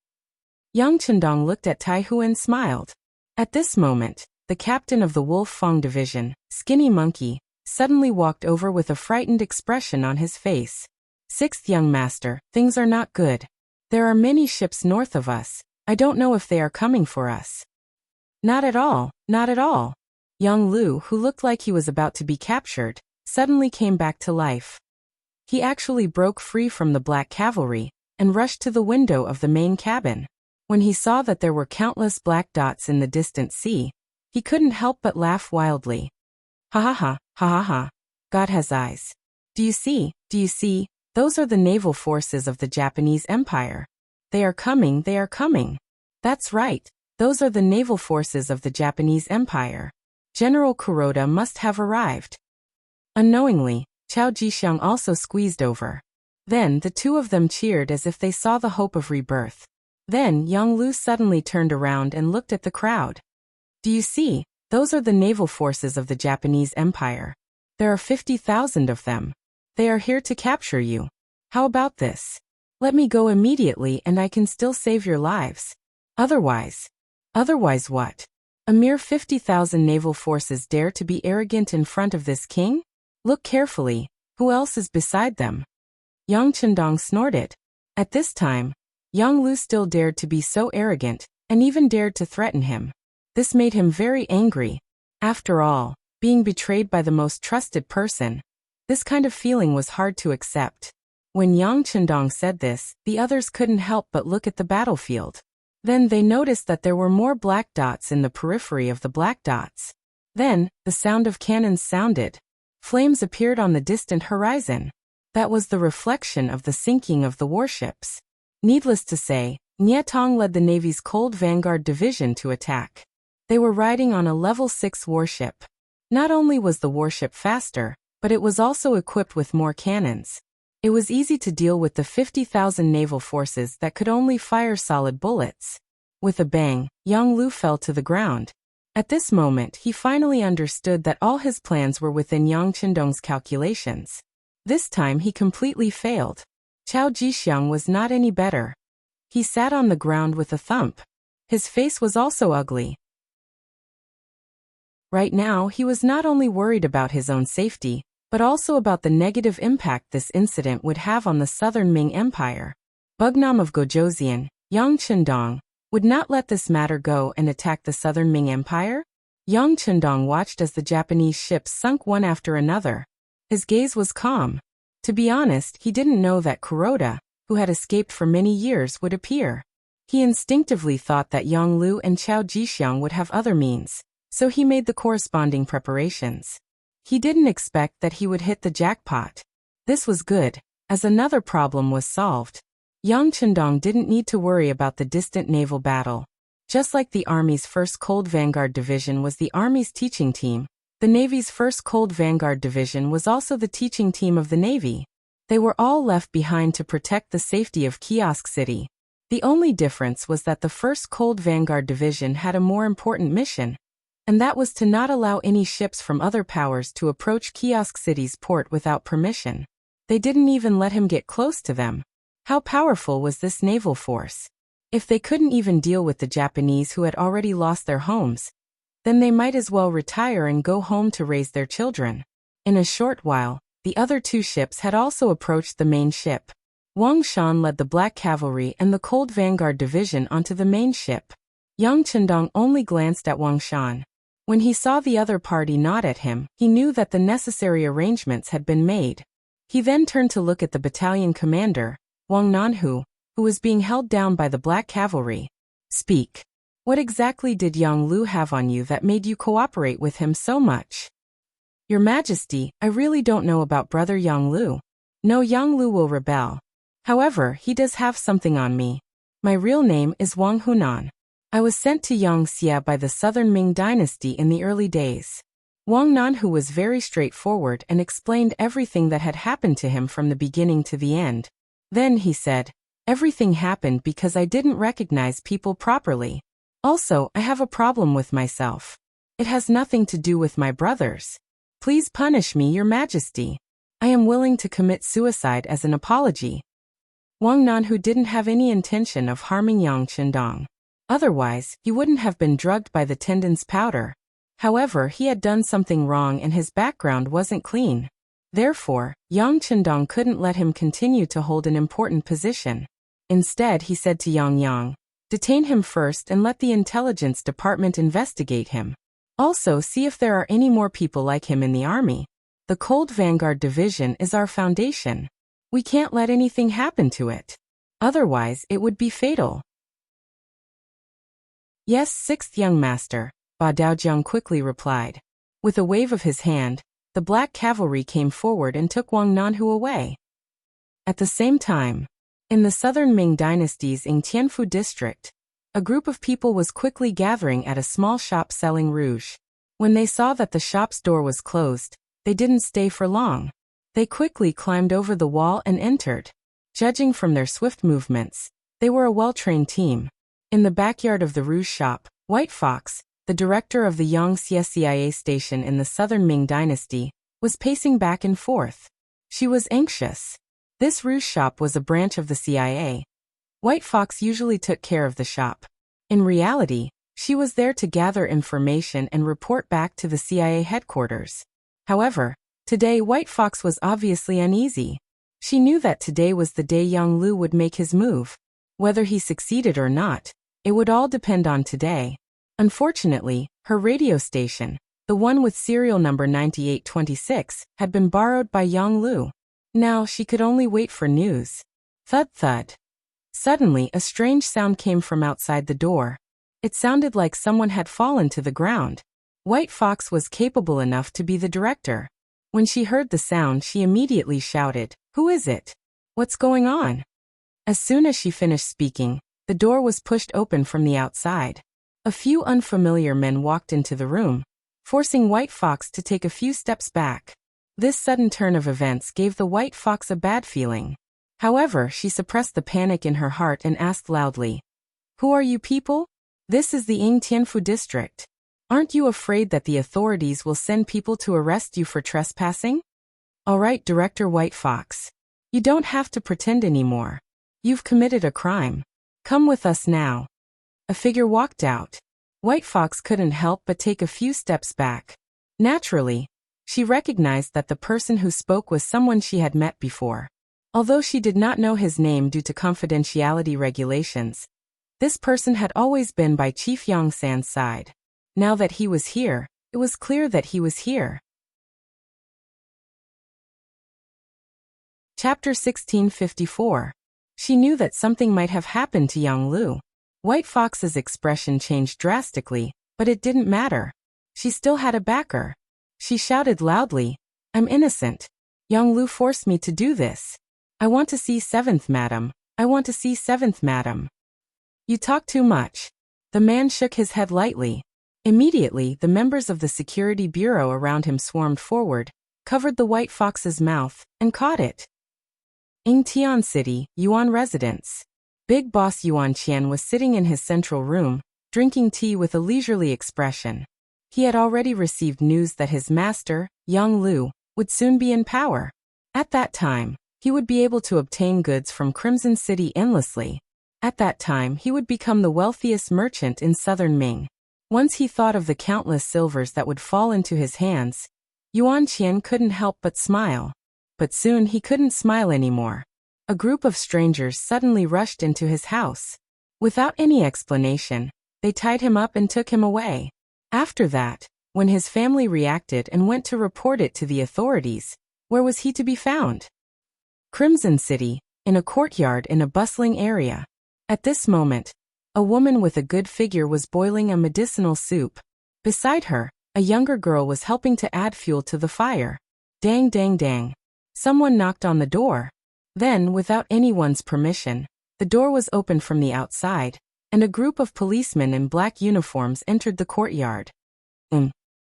Yang Chendong looked at Tai Hu and smiled. At this moment, the captain of the Wolf Fong division, Skinny Monkey, suddenly walked over with a frightened expression on his face. Sixth young master, things are not good. There are many ships north of us. I don't know if they are coming for us. Not at all, not at all. Yang Lu, who looked like he was about to be captured, suddenly came back to life. He actually broke free from the black cavalry and rushed to the window of the main cabin. When he saw that there were countless black dots in the distant sea, he couldn't help but laugh wildly. Ha ha ha, ha ha ha. God has eyes. Do you see, those are the naval forces of the Japanese Empire. They are coming, they are coming. That's right, those are the naval forces of the Japanese Empire. General Kuroda must have arrived. Unknowingly, Chao Jixiang also squeezed over. Then the two of them cheered as if they saw the hope of rebirth. Then Yang Lu suddenly turned around and looked at the crowd. Do you see, those are the naval forces of the Japanese Empire. There are 50,000 of them. They are here to capture you. How about this? Let me go immediately and I can still save your lives. Otherwise what? A mere 50,000 naval forces dare to be arrogant in front of this king? Look carefully, who else is beside them? Yang Chendong snorted. At this time, Yang Lu still dared to be so arrogant, and even dared to threaten him. This made him very angry. After all, being betrayed by the most trusted person, this kind of feeling was hard to accept. When Yang Chendong said this, the others couldn't help but look at the battlefield. Then they noticed that there were more black dots in the periphery of the black dots. Then, the sound of cannons sounded. Flames appeared on the distant horizon. That was the reflection of the sinking of the warships. Needless to say, Nie Tong led the Navy's Cold Vanguard Division to attack. They were riding on a level 6 warship. Not only was the warship faster, but it was also equipped with more cannons. It was easy to deal with the 50,000 naval forces that could only fire solid bullets. With a bang, Yang Lu fell to the ground. At this moment he finally understood that all his plans were within Yang Chendong's calculations. This time he completely failed. Chao Jixiang was not any better. He sat on the ground with a thump. His face was also ugly. Right now he was not only worried about his own safety, but also about the negative impact this incident would have on the southern Ming Empire. Bugnam of Gojoseon, Yang Chendong, would not let this matter go and attack the southern Ming Empire? Yang Chendong watched as the Japanese ships sunk one after another. His gaze was calm. To be honest, he didn't know that Kuroda, who had escaped for many years, would appear. He instinctively thought that Yang Lu and Qiao Jixiang would have other means, so he made the corresponding preparations. He didn't expect that he would hit the jackpot. This was good, as another problem was solved. Yang Chendong didn't need to worry about the distant naval battle. Just like the Army's 1st Cold Vanguard Division was the Army's teaching team, the Navy's 1st Cold Vanguard Division was also the teaching team of the Navy. They were all left behind to protect the safety of Kiosk City. The only difference was that the 1st Cold Vanguard Division had a more important mission, and that was to not allow any ships from other powers to approach Kiosk City's port without permission. They didn't even let him get close to them. How powerful was this naval force? If they couldn't even deal with the Japanese who had already lost their homes, then they might as well retire and go home to raise their children. In a short while, the other 2 ships had also approached the main ship. Wang Shan led the Black Cavalry and the Cold Vanguard Division onto the main ship. Yang Chendong only glanced at Wang Shan. When he saw the other party nod at him, he knew that the necessary arrangements had been made. He then turned to look at the battalion commander, Wang Nanhu, who was being held down by the Black Cavalry. Speak. What exactly did Yang Lu have on you that made you cooperate with him so much? Your Majesty, I really don't know about brother Yang Lu. No, Yang Lu will rebel. However, he does have something on me. My real name is Wang Hunan. I was sent to Yangxia by the Southern Ming Dynasty in the early days. Wang Nanhu was very straightforward and explained everything that had happened to him from the beginning to the end. Then he said, everything happened because I didn't recognize people properly. Also, I have a problem with myself. It has nothing to do with my brothers. Please punish me, Your Majesty. I am willing to commit suicide as an apology. Wang Nanhu didn't have any intention of harming Yang Chendong. Otherwise, he wouldn't have been drugged by the Tendon's powder. However, he had done something wrong and his background wasn't clean. Therefore, Yang Chendong couldn't let him continue to hold an important position. Instead, he said to Yang Yang, detain him first and let the intelligence department investigate him. Also, see if there are any more people like him in the army. The Cold Vanguard Division is our foundation. We can't let anything happen to it. Otherwise, it would be fatal. Yes, 6th young master, Ba Daojiang quickly replied. With a wave of his hand, the Black Cavalry came forward and took Wang Nanhu away. At the same time, in the Southern Ming Dynasty's Yingtianfu district, a group of people was quickly gathering at a small shop selling rouge. When they saw that the shop's door was closed, they didn't stay for long. They quickly climbed over the wall and entered. Judging from their swift movements, they were a well-trained team. In the backyard of the rouge shop, White Fox, the director of the Yangxia CIA station in the Southern Ming Dynasty, was pacing back and forth. She was anxious. This rouge shop was a branch of the CIA. White Fox usually took care of the shop. In reality, she was there to gather information and report back to the CIA headquarters. However, today White Fox was obviously uneasy. She knew that today was the day Yang Lu would make his move. Whether he succeeded or not, it would all depend on today. Unfortunately, her radio station, the one with serial number 9826, had been borrowed by Yang Lu. Now she could only wait for news. Thud thud. Suddenly, a strange sound came from outside the door. It sounded like someone had fallen to the ground. White Fox was capable enough to be the director. When she heard the sound, she immediately shouted, "Who is it? What's going on?" As soon as she finished speaking, the door was pushed open from the outside. A few unfamiliar men walked into the room, forcing White Fox to take a few steps back. This sudden turn of events gave the White Fox a bad feeling. However, she suppressed the panic in her heart and asked loudly, "Who are you people? This is the Yingtianfu district. Aren't you afraid that the authorities will send people to arrest you for trespassing?" "All right, Director White Fox. You don't have to pretend anymore. You've committed a crime. Come with us now." A figure walked out. White Fox couldn't help but take a few steps back. Naturally, she recognized that the person who spoke was someone she had met before. Although she did not know his name due to confidentiality regulations, this person had always been by Chief Yongsan's side. Now that he was here, it was clear that he was here. Chapter 1654. She knew that something might have happened to Yang Lu. White Fox's expression changed drastically, but it didn't matter. She still had a backer. She shouted loudly, "I'm innocent. Yang Lu forced me to do this. I want to see 7th madam. I want to see 7th madam." "You talk too much." The man shook his head lightly. Immediately, the members of the security bureau around him swarmed forward, covered the White Fox's mouth, and caught it. Yingtian City, Yuan residence. Big boss Yuan Qian was sitting in his central room, drinking tea with a leisurely expression. He had already received news that his master, Yang Lu, would soon be in power. At that time, he would be able to obtain goods from Crimson City endlessly. At that time, he would become the wealthiest merchant in southern Ming. Once he thought of the countless silvers that would fall into his hands, Yuan Qian couldn't help but smile. But soon he couldn't smile anymore. A group of strangers suddenly rushed into his house. Without any explanation, they tied him up and took him away. After that, when his family reacted and went to report it to the authorities, where was he to be found? Crimson City, in a courtyard in a bustling area. At this moment, a woman with a good figure was boiling a medicinal soup. Beside her, a younger girl was helping to add fuel to the fire. Dang dang dang. Someone knocked on the door. Then, without anyone's permission, the door was opened from the outside, and a group of policemen in black uniforms entered the courtyard.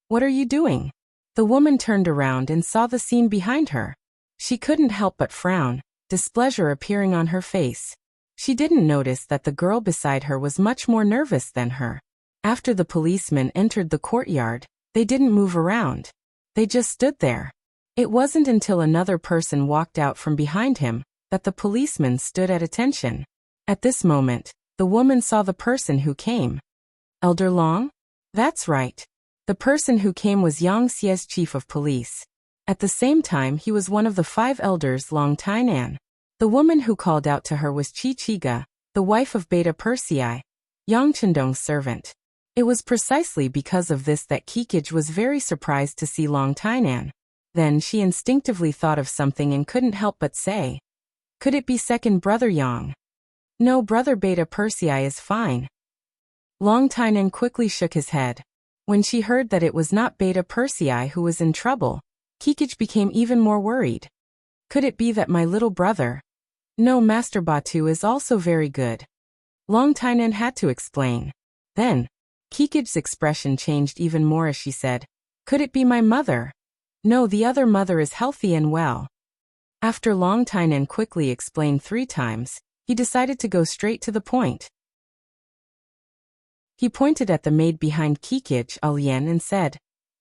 What are you doing?" The woman turned around and saw the scene behind her. She couldn't help but frown, displeasure appearing on her face. She didn't notice that the girl beside her was much more nervous than her. After the policemen entered the courtyard, they didn't move around. They just stood there. It wasn't until another person walked out from behind him that the policeman stood at attention. At this moment, the woman saw the person who came. Elder Long? That's right. The person who came was Yang Xie's chief of police. At the same time, he was one of the 5 elders Long Tainan. The woman who called out to her was Qi Qiga, the wife of Beta Persei, Yang Chendong's servant. It was precisely because of this that Kikij was very surprised to see Long Tainan. Then she instinctively thought of something and couldn't help but say, "Could it be second brother Yang?" "No, brother Beta Persei is fine." Long Tainan quickly shook his head. When she heard that it was not Beta Persei who was in trouble, Kikij became even more worried. "Could it be that my little brother?" "No, Master Batu is also very good." Long Tainan had to explain. Then, Kikij's expression changed even more as she said, "Could it be my mother?" "No, the other mother is healthy and well." After Long Tainan quickly explained 3 times, he decided to go straight to the point. He pointed at the maid behind Kikij, Alian, and said,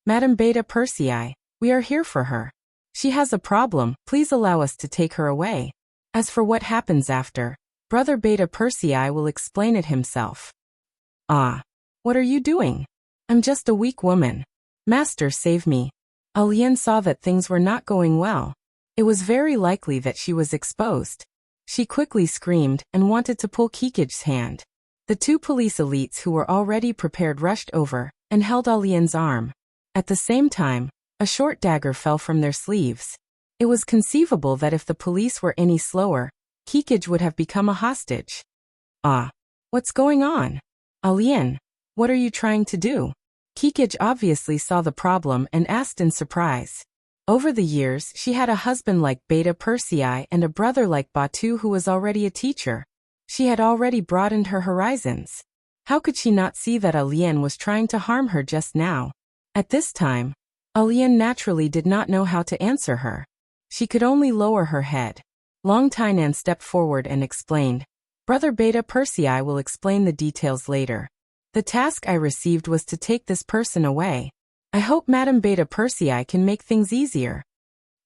"Madam Beta Persei, we are here for her. She has a problem, please allow us to take her away. As for what happens after, brother Beta Persei will explain it himself." "Ah. What are you doing?" "I'm just a weak woman. Master, save me." Alian saw that things were not going well. It was very likely that she was exposed. She quickly screamed and wanted to pull Kikij's hand. The 2 police elites who were already prepared rushed over and held Alian's arm. At the same time, a short dagger fell from their sleeves. It was conceivable that if the police were any slower, Kikij would have become a hostage. "Ah. What's going on?" "Alian, what are you trying to do?" Kikij obviously saw the problem and asked in surprise. Over the years, she had a husband like Beta Persei and a brother like Batu who was already a teacher. She had already broadened her horizons. How could she not see that Alian was trying to harm her just now? At this time, Alian naturally did not know how to answer her. She could only lower her head. Long Tainan stepped forward and explained, "Brother Beta Persei will explain the details later. The task I received was to take this person away. I hope Madam Beta Persei can make things easier."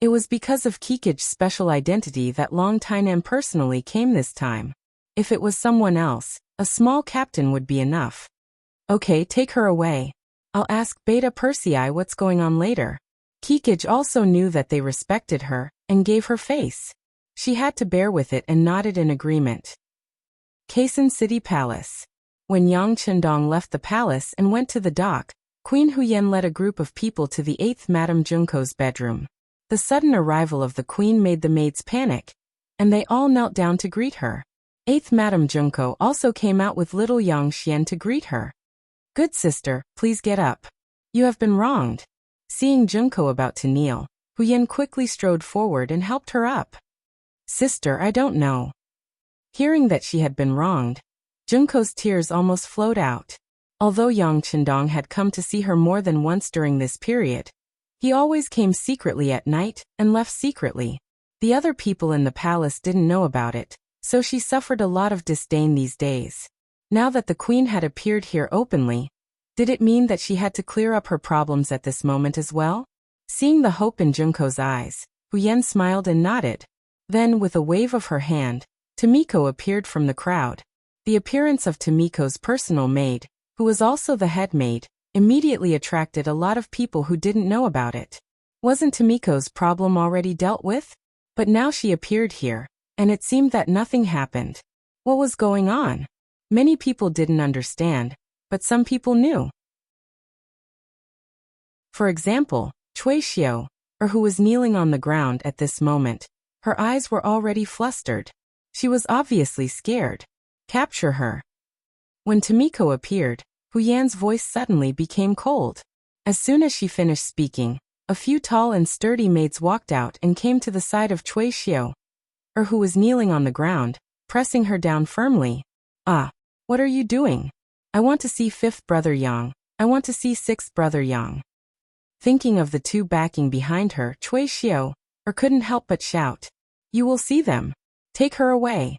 It was because of Kikij's special identity that Long Tainan personally came this time. If it was someone else, a small captain would be enough. "Okay, take her away. I'll ask Beta Persei what's going on later." Kikij also knew that they respected her and gave her face. She had to bear with it and nodded in agreement. Kaisen City Palace. When Yang Chendong left the palace and went to the dock, Queen Huyen led a group of people to the 8th Madame Junko's bedroom. The sudden arrival of the queen made the maids panic, and they all knelt down to greet her. 8th Madame Junko also came out with little Yang Xian to greet her. Good sister, please get up. You have been wronged. Seeing Junko about to kneel, Hu Yan quickly strode forward and helped her up. Sister, I don't know. Hearing that she had been wronged, Junko's tears almost flowed out. Although Yang Chendong had come to see her more than once during this period, he always came secretly at night and left secretly. The other people in the palace didn't know about it, so she suffered a lot of disdain these days. Now that the queen had appeared here openly, did it mean that she had to clear up her problems at this moment as well? Seeing the hope in Junko's eyes, Hu Yan smiled and nodded. Then, with a wave of her hand, Tomiko appeared from the crowd. The appearance of Tomiko's personal maid, who was also the head maid, immediately attracted a lot of people who didn't know about it. Wasn't Tomiko's problem already dealt with? But now she appeared here, and it seemed that nothing happened. What was going on? Many people didn't understand, but some people knew. For example, Cui Xiao, who was kneeling on the ground at this moment. Her eyes were already flustered. She was obviously scared. Capture her. When Tomiko appeared, Hu Yan's voice suddenly became cold. As soon as she finished speaking, a few tall and sturdy maids walked out and came to the side of Cui Xiao, who was kneeling on the ground, pressing her down firmly. Ah, what are you doing? I want to see 5th brother Yang. I want to see 6th brother Yang. Thinking of the two backing behind her, Cui Xiao, couldn't help but shout. You will see them. Take her away.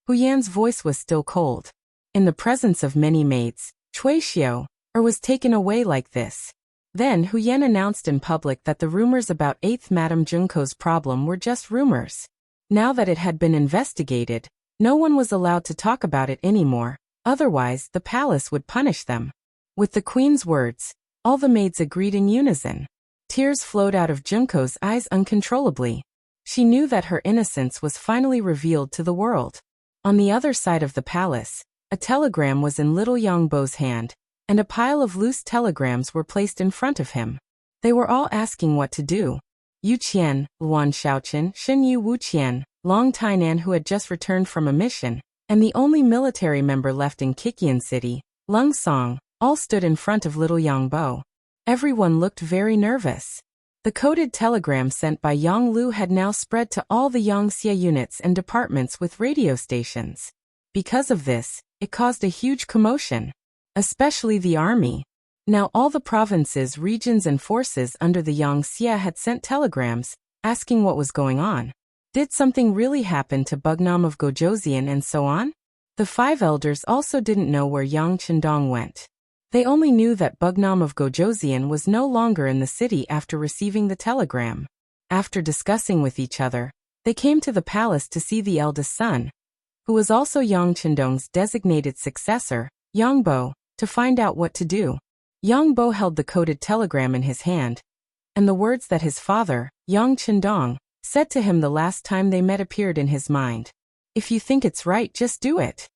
Hu Yan's voice was still cold. In the presence of many maids, Cui Xiao, was taken away like this. Then Hu Yan announced in public that the rumors about 8th Madame Junko's problem were just rumors. Now that it had been investigated, no one was allowed to talk about it anymore, otherwise the palace would punish them. With the queen's words, all the maids agreed in unison. Tears flowed out of Junko's eyes uncontrollably. She knew that her innocence was finally revealed to the world. On the other side of the palace, a telegram was in little Yang Bo's hand, and a pile of loose telegrams were placed in front of him. They were all asking what to do. Yu Qian, Luan Xiaoqin, Shen Yu Wu Qian, Long Tainan, who had just returned from a mission, and the only military member left in Kikian City, Lung Song, all stood in front of little Yang Bo. Everyone looked very nervous. The coded telegram sent by Yang Lu had now spread to all the Yangxia units and departments with radio stations. Because of this, it caused a huge commotion, especially the army. Now all the provinces, regions and forces under the Yangxia had sent telegrams, asking what was going on. Did something really happen to Bugnam of Gojoseon and so on? The 5 elders also didn't know where Yang Chendong went. They only knew that Bugnam of Gojoseon was no longer in the city after receiving the telegram. After discussing with each other, they came to the palace to see the eldest son, who was also Yang Chendong's designated successor, Yang Bo, to find out what to do. Yang Bo held the coded telegram in his hand, and the words that his father, Yang Chendong, said to him the last time they met appeared in his mind. If you think it's right, just do it.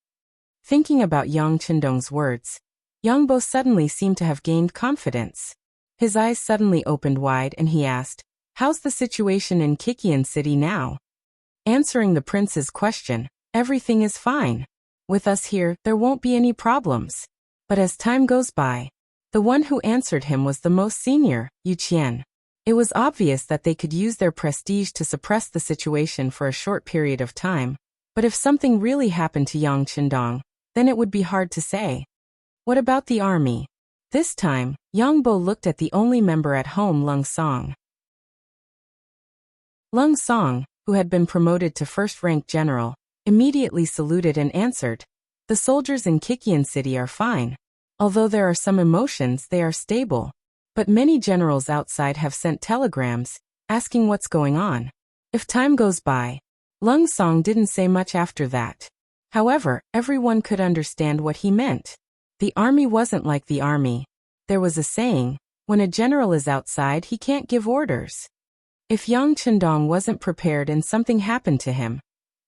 Thinking about Yang Chendong's words, Yang Bo suddenly seemed to have gained confidence. His eyes suddenly opened wide and he asked, How's the situation in Kikian City now? Answering the prince's question, everything is fine. With us here, there won't be any problems. But as time goes by, the one who answered him was the most senior, Yu Qian. It was obvious that they could use their prestige to suppress the situation for a short period of time, but if something really happened to Yang Chendong, then it would be hard to say. What about the army? This time, Yang Bo looked at the only member at home, Lung Song. Lung Song, who had been promoted to first-rank general, immediately saluted and answered, The soldiers in Kikian City are fine. Although there are some emotions, they are stable. But many generals outside have sent telegrams, asking what's going on. If time goes by, Lung Song didn't say much after that. However, everyone could understand what he meant. The army wasn't like the army. There was a saying, when a general is outside he can't give orders. If Yang Chendong wasn't prepared and something happened to him,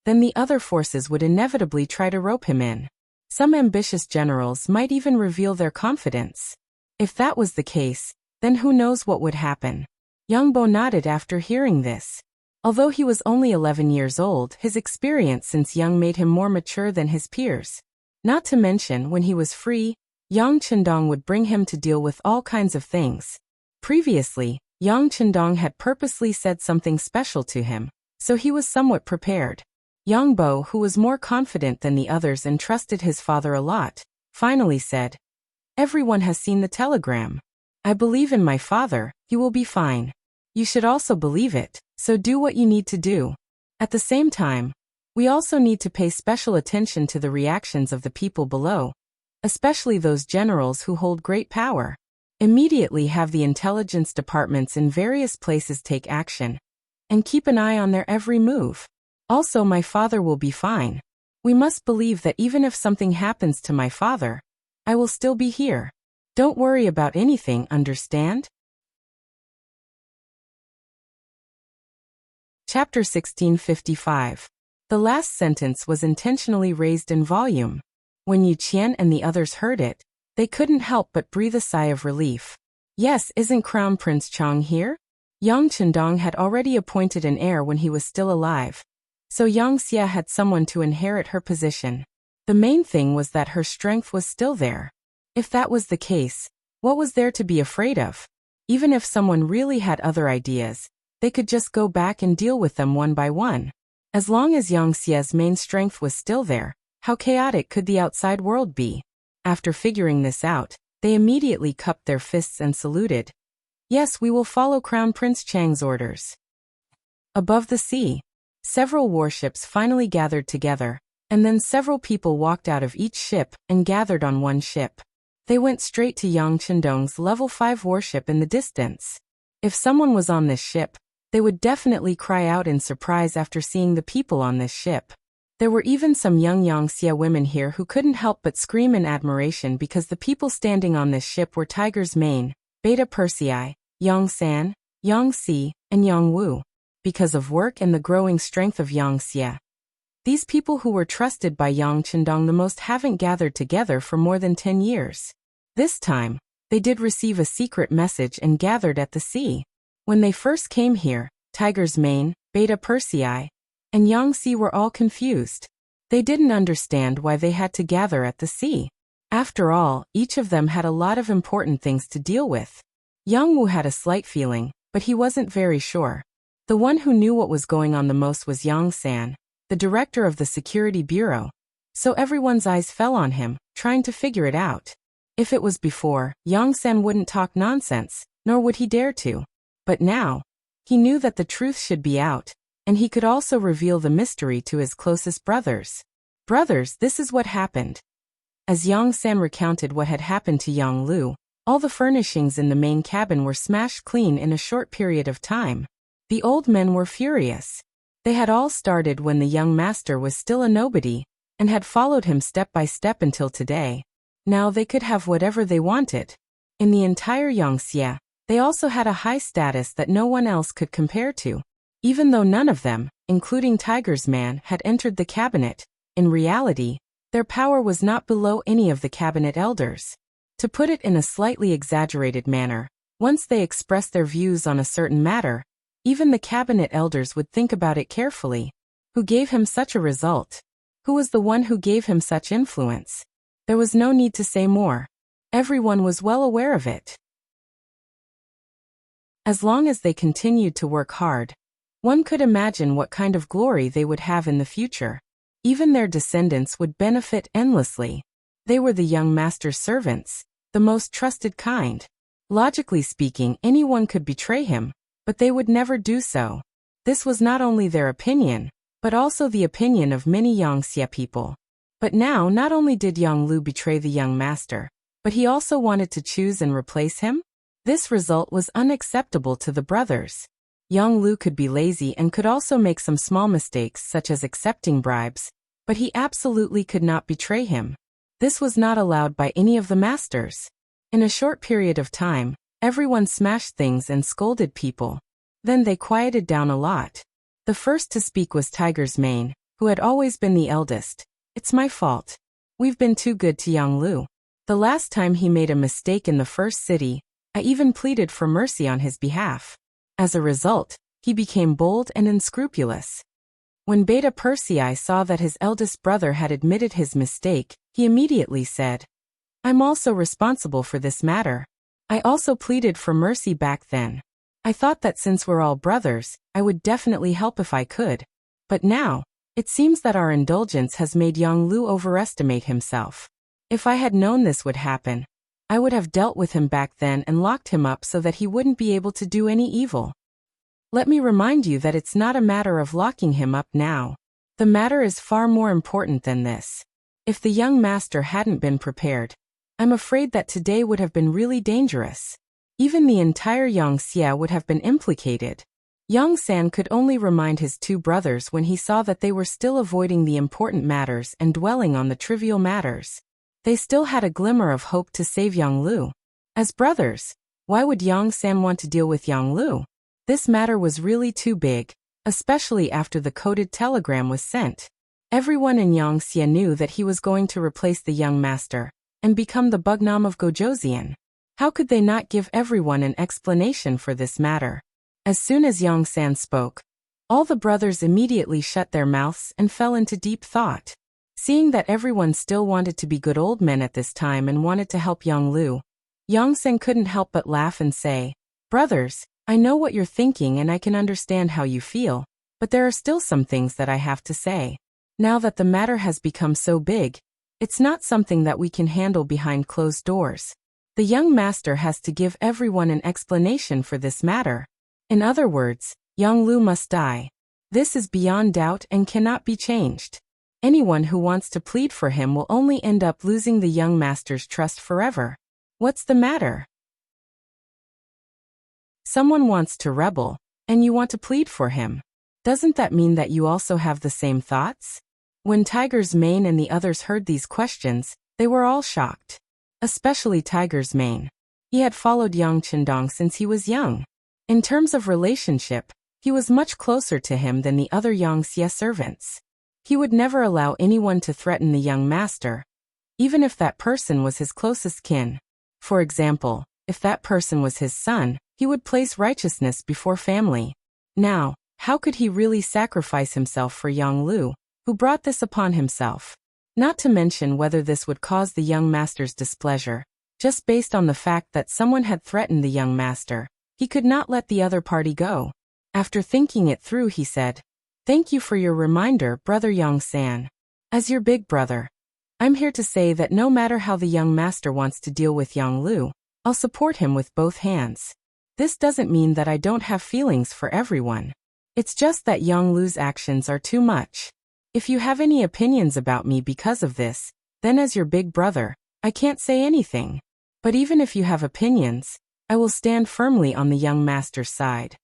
then the other forces would inevitably try to rope him in. Some ambitious generals might even reveal their confidence. If that was the case, then who knows what would happen. Yang Bo nodded after hearing this. Although he was only 11 years old, his experience since young made him more mature than his peers. Not to mention, when he was free, Yang Chendong would bring him to deal with all kinds of things. Previously, Yang Chendong had purposely said something special to him, so he was somewhat prepared. Yang Bo, who was more confident than the others and trusted his father a lot, finally said, "Everyone has seen the telegram. I believe in my father, you will be fine. You should also believe it, so do what you need to do. At the same time, we also need to pay special attention to the reactions of the people below, especially those generals who hold great power. Immediately have the intelligence departments in various places take action, and keep an eye on their every move. Also, my father will be fine. We must believe that even if something happens to my father, I will still be here. Don't worry about anything, understand?" Chapter 1655. The last sentence was intentionally raised in volume. When Yu Qian and the others heard it, they couldn't help but breathe a sigh of relief. Yes, isn't Crown Prince Chang here? Yang Chendong had already appointed an heir when he was still alive, so Yang Xia had someone to inherit her position. The main thing was that her strength was still there. If that was the case, what was there to be afraid of? Even if someone really had other ideas, they could just go back and deal with them one by one. As long as Yang Xia's main strength was still there, how chaotic could the outside world be? After figuring this out, they immediately cupped their fists and saluted. Yes, we will follow Crown Prince Chang's orders. Above the sea, several warships finally gathered together, and then several people walked out of each ship and gathered on one ship. They went straight to Yang Chendong's level 5 warship in the distance. If someone was on this ship, they would definitely cry out in surprise after seeing the people on this ship. There were even some young Yangxia women here who couldn't help but scream in admiration because the people standing on this ship were Tiger's Mane, Beta Persei, Yang San, Yang Si, and Yang Wu. Because of work and the growing strength of Yangxia, these people who were trusted by Yang Chendong the most haven't gathered together for more than 10 years. This time, they did receive a secret message and gathered at the sea. When they first came here, Tiger's Mane, Beta Persei, and Yang Si were all confused. They didn't understand why they had to gather at the sea. After all, each of them had a lot of important things to deal with. Yang Wu had a slight feeling, but he wasn't very sure. The one who knew what was going on the most was Yang San, the director of the security bureau. So everyone's eyes fell on him, trying to figure it out. If it was before, Yang San wouldn't talk nonsense, nor would he dare to. But now, he knew that the truth should be out, and he could also reveal the mystery to his closest brothers. Brothers, this is what happened. As Yang San recounted what had happened to Yang Lu, all the furnishings in the main cabin were smashed clean in a short period of time. The old men were furious. They had all started when the young master was still a nobody, and had followed him step by step until today. Now they could have whatever they wanted. In the entire Yangxia, they also had a high status that no one else could compare to. Even though none of them, including Tiger's Man, had entered the cabinet, in reality, their power was not below any of the cabinet elders. To put it in a slightly exaggerated manner, once they expressed their views on a certain matter, even the cabinet elders would think about it carefully. Who gave him such a result? Who was the one who gave him such influence? There was no need to say more. Everyone was well aware of it. As long as they continued to work hard, one could imagine what kind of glory they would have in the future. Even their descendants would benefit endlessly. They were the young master's servants, the most trusted kind. Logically speaking, anyone could betray him, but they would never do so. This was not only their opinion, but also the opinion of many Yangxia people. But now, not only did Yang Lu betray the young master, but he also wanted to choose and replace him? This result was unacceptable to the brothers. Yang Lu could be lazy and could also make some small mistakes such as accepting bribes, but he absolutely could not betray him. This was not allowed by any of the masters. In a short period of time, everyone smashed things and scolded people. Then they quieted down a lot. The first to speak was Tiger's Mane, who had always been the eldest. It's my fault. We've been too good to Yang Lu. The last time he made a mistake in the first city, I even pleaded for mercy on his behalf. As a result, he became bold and unscrupulous. When Beta Persei saw that his eldest brother had admitted his mistake, he immediately said, "I'm also responsible for this matter. I also pleaded for mercy back then. I thought that since we're all brothers, I would definitely help if I could. But now, it seems that our indulgence has made young Lu overestimate himself. If I had known this would happen, I would have dealt with him back then and locked him up so that he wouldn't be able to do any evil. Let me remind you that it's not a matter of locking him up now. The matter is far more important than this. If the young master hadn't been prepared, I'm afraid that today would have been really dangerous. Even the entire Yangxia would have been implicated." Yang San could only remind his two brothers when he saw that they were still avoiding the important matters and dwelling on the trivial matters. They still had a glimmer of hope to save Yang Lu. As brothers, why would Yang San want to deal with Yang Lu? This matter was really too big, especially after the coded telegram was sent. Everyone in Yangxia knew that he was going to replace the young master and become the Bugnam of Gojoseon. How could they not give everyone an explanation for this matter? As soon as Yang San spoke, all the brothers immediately shut their mouths and fell into deep thought. Seeing that everyone still wanted to be good old men at this time and wanted to help Yang Lu, Yang San couldn't help but laugh and say, "Brothers, I know what you're thinking and I can understand how you feel, but there are still some things that I have to say. Now that the matter has become so big, it's not something that we can handle behind closed doors. The young master has to give everyone an explanation for this matter. In other words, Yang Lu must die. This is beyond doubt and cannot be changed. Anyone who wants to plead for him will only end up losing the young master's trust forever. What's the matter? Someone wants to rebel, and you want to plead for him. Doesn't that mean that you also have the same thoughts?" When Tiger's Mane and the others heard these questions, they were all shocked. Especially Tiger's Mane. He had followed Yang Chendong since he was young. In terms of relationship, he was much closer to him than the other Yangxia servants. He would never allow anyone to threaten the young master, even if that person was his closest kin. For example, if that person was his son, he would place righteousness before family. Now, how could he really sacrifice himself for Yang Lu, who brought this upon himself? Not to mention whether this would cause the young master's displeasure. Just based on the fact that someone had threatened the young master, he could not let the other party go. After thinking it through, he said, "Thank you for your reminder, Brother Yang San. As your big brother, I'm here to say that no matter how the young master wants to deal with Yang Lu, I'll support him with both hands. This doesn't mean that I don't have feelings for everyone. It's just that Yang Lu's actions are too much. If you have any opinions about me because of this, then as your big brother, I can't say anything. But even if you have opinions, I will stand firmly on the young master's side."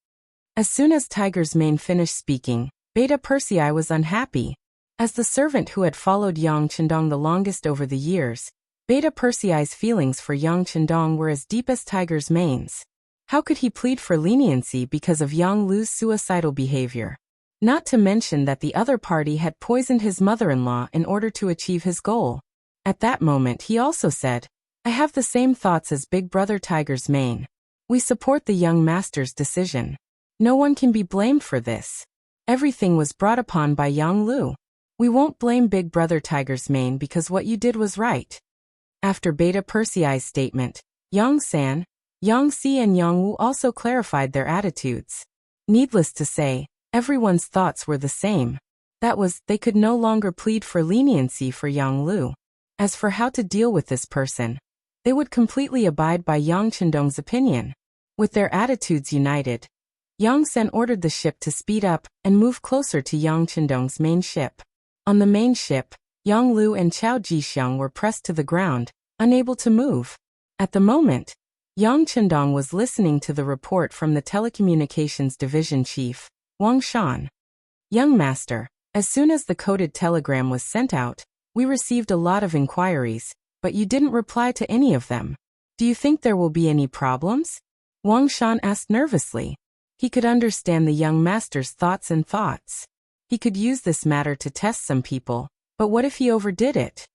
As soon as Tiger's Mane finished speaking, Beta Persei was unhappy. As the servant who had followed Yang Chendong the longest over the years, Beta Persei's feelings for Yang Chendong were as deep as Tiger's Mane's. How could he plead for leniency because of Yang Lu's suicidal behavior? Not to mention that the other party had poisoned his mother-in-law in order to achieve his goal. At that moment he also said, "I have the same thoughts as Big Brother Tiger's Mane. We support the young master's decision. No one can be blamed for this. Everything was brought upon by Yang Lu. We won't blame Big Brother Tiger's Mane because what you did was right." After Beta Persei's statement, Yang San, Yang Si and Yang Wu also clarified their attitudes. Needless to say, everyone's thoughts were the same. That was, they could no longer plead for leniency for Yang Lu. As for how to deal with this person, they would completely abide by Yang Chendong's opinion. With their attitudes united, Yang Sen ordered the ship to speed up and move closer to Yang Chendong's main ship. On the main ship, Yang Lu and Chao Jixiang were pressed to the ground, unable to move. At the moment, Yang Chendong was listening to the report from the telecommunications division chief, Wang Shan. "Young master, as soon as the coded telegram was sent out, we received a lot of inquiries, but you didn't reply to any of them. Do you think there will be any problems?" Wang Shan asked nervously. He could understand the young master's thoughts. He could use this matter to test some people, but what if he overdid it?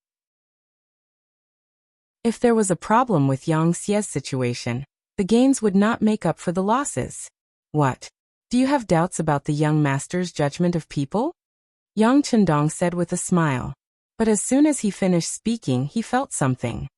If there was a problem with Yang Xie's situation, the gains would not make up for the losses. What? Do you have doubts about the young master's judgment of people? Yang Chendong said with a smile. But as soon as he finished speaking, he felt something.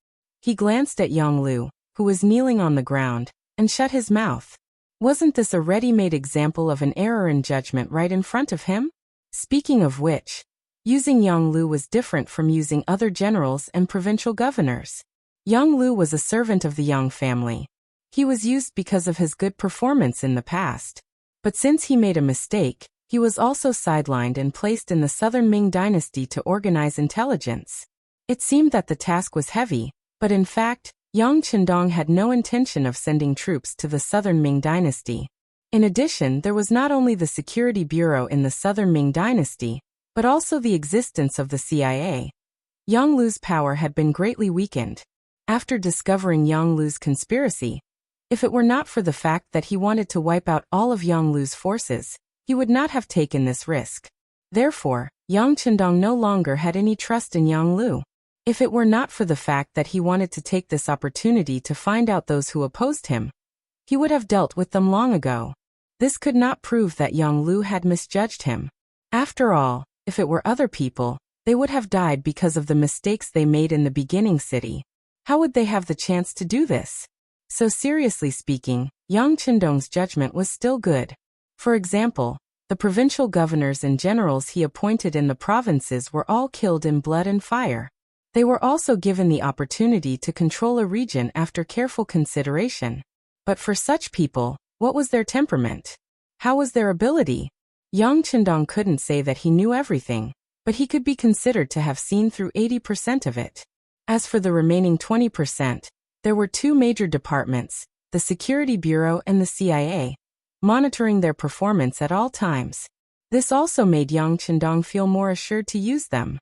He glanced at Yang Lu, who was kneeling on the ground, and shut his mouth. Wasn't this a ready-made example of an error in judgment right in front of him? Speaking of which, using Yang Lu was different from using other generals and provincial governors. Yang Lu was a servant of the Yang family. He was used because of his good performance in the past. But since he made a mistake, he was also sidelined and placed in the Southern Ming Dynasty to organize intelligence. It seemed that the task was heavy, but in fact, Yang Chendong had no intention of sending troops to the Southern Ming Dynasty. In addition, there was not only the Security Bureau in the Southern Ming Dynasty, but also the existence of the CIA. Yang Lu's power had been greatly weakened. After discovering Yang Lu's conspiracy, if it were not for the fact that he wanted to wipe out all of Yang Lu's forces, he would not have taken this risk. Therefore, Yang Chendong no longer had any trust in Yang Lu. If it were not for the fact that he wanted to take this opportunity to find out those who opposed him, he would have dealt with them long ago. This could not prove that Yang Lu had misjudged him. After all, if it were other people, they would have died because of the mistakes they made in the beginning city. How would they have the chance to do this? So seriously speaking, Yang Chendong's judgment was still good. For example, the provincial governors and generals he appointed in the provinces were all killed in blood and fire. They were also given the opportunity to control a region after careful consideration. But for such people, what was their temperament? How was their ability? Yang Chendong couldn't say that he knew everything, but he could be considered to have seen through 80% of it. As for the remaining 20%, there were two major departments, the Security Bureau and the CIA, monitoring their performance at all times. This also made Yang Chendong feel more assured to use them.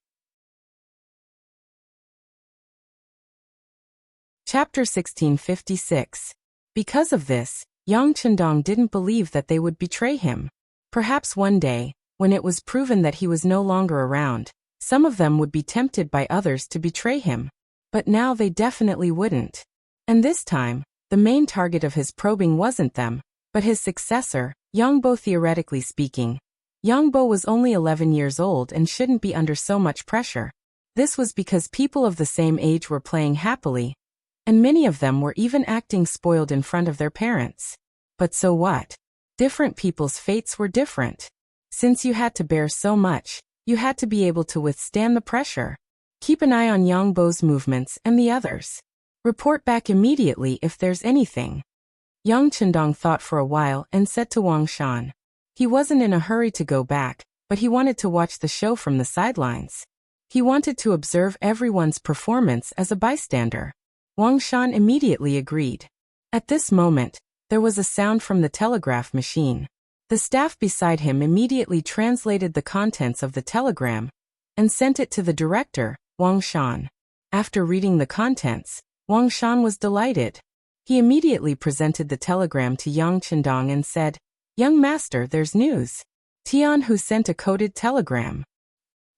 Chapter 1656. Because of this, Yang Chendong didn't believe that they would betray him. Perhaps one day, when it was proven that he was no longer around, some of them would be tempted by others to betray him. But now they definitely wouldn't. And this time, the main target of his probing wasn't them, but his successor, Yang Bo. Theoretically speaking, Yang Bo was only 11 years old and shouldn't be under so much pressure. This was because people of the same age were playing happily, and many of them were even acting spoiled in front of their parents. But so what? Different people's fates were different. Since you had to bear so much, you had to be able to withstand the pressure. Keep an eye on Yang Bo's movements and the others. Report back immediately if there's anything. Yang Chendong thought for a while and said to Wang Shan. He wasn't in a hurry to go back, but he wanted to watch the show from the sidelines. He wanted to observe everyone's performance as a bystander. Wang Shan immediately agreed. At this moment, there was a sound from the telegraph machine. The staff beside him immediately translated the contents of the telegram and sent it to the director, Wang Shan. After reading the contents, Wang Shan was delighted. He immediately presented the telegram to Yang Chendong and said, "Young master, there's news. Tian Hu sent a coded telegram."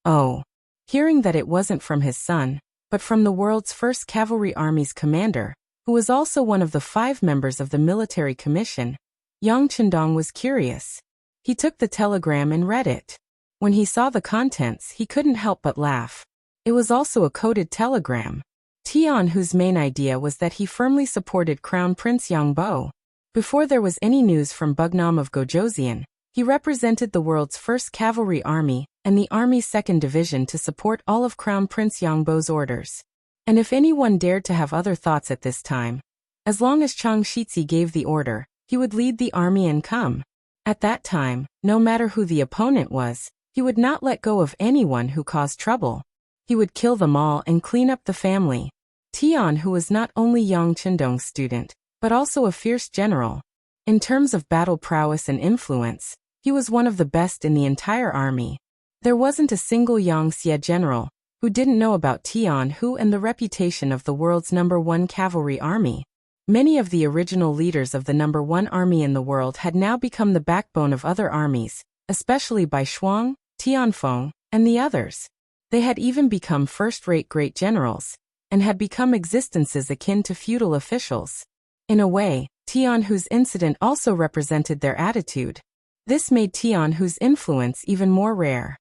Oh. Hearing that it wasn't from his son, but from the world's first cavalry army's commander, who was also one of the 5 members of the military commission, Yang Chendong was curious. He took the telegram and read it. When he saw the contents, he couldn't help but laugh. It was also a coded telegram. Tian Hu's main idea was that he firmly supported Crown Prince Yang Bo. Before there was any news from Bugnam of Gojoseon, he represented the world's first cavalry army and the Army's 2nd Division to support all of Crown Prince Yang Bo's orders. And if anyone dared to have other thoughts at this time, as long as Chang Shitzi gave the order, he would lead the army and come. At that time, no matter who the opponent was, he would not let go of anyone who caused trouble. He would kill them all and clean up the family. Tian Hu was not only Yang Chendong's student, but also a fierce general. In terms of battle prowess and influence, he was one of the best in the entire army. There wasn't a single Yangxia general who didn't know about Tian Hu and the reputation of the world's #1 cavalry army. Many of the original leaders of the #1 army in the world had now become the backbone of other armies, especially Bai Shuang, Tianfeng, and the others. They had even become first-rate great generals, and had become existences akin to feudal officials. In a way, Tian Hu's incident also represented their attitude. This made Tian Hu's influence even more rare.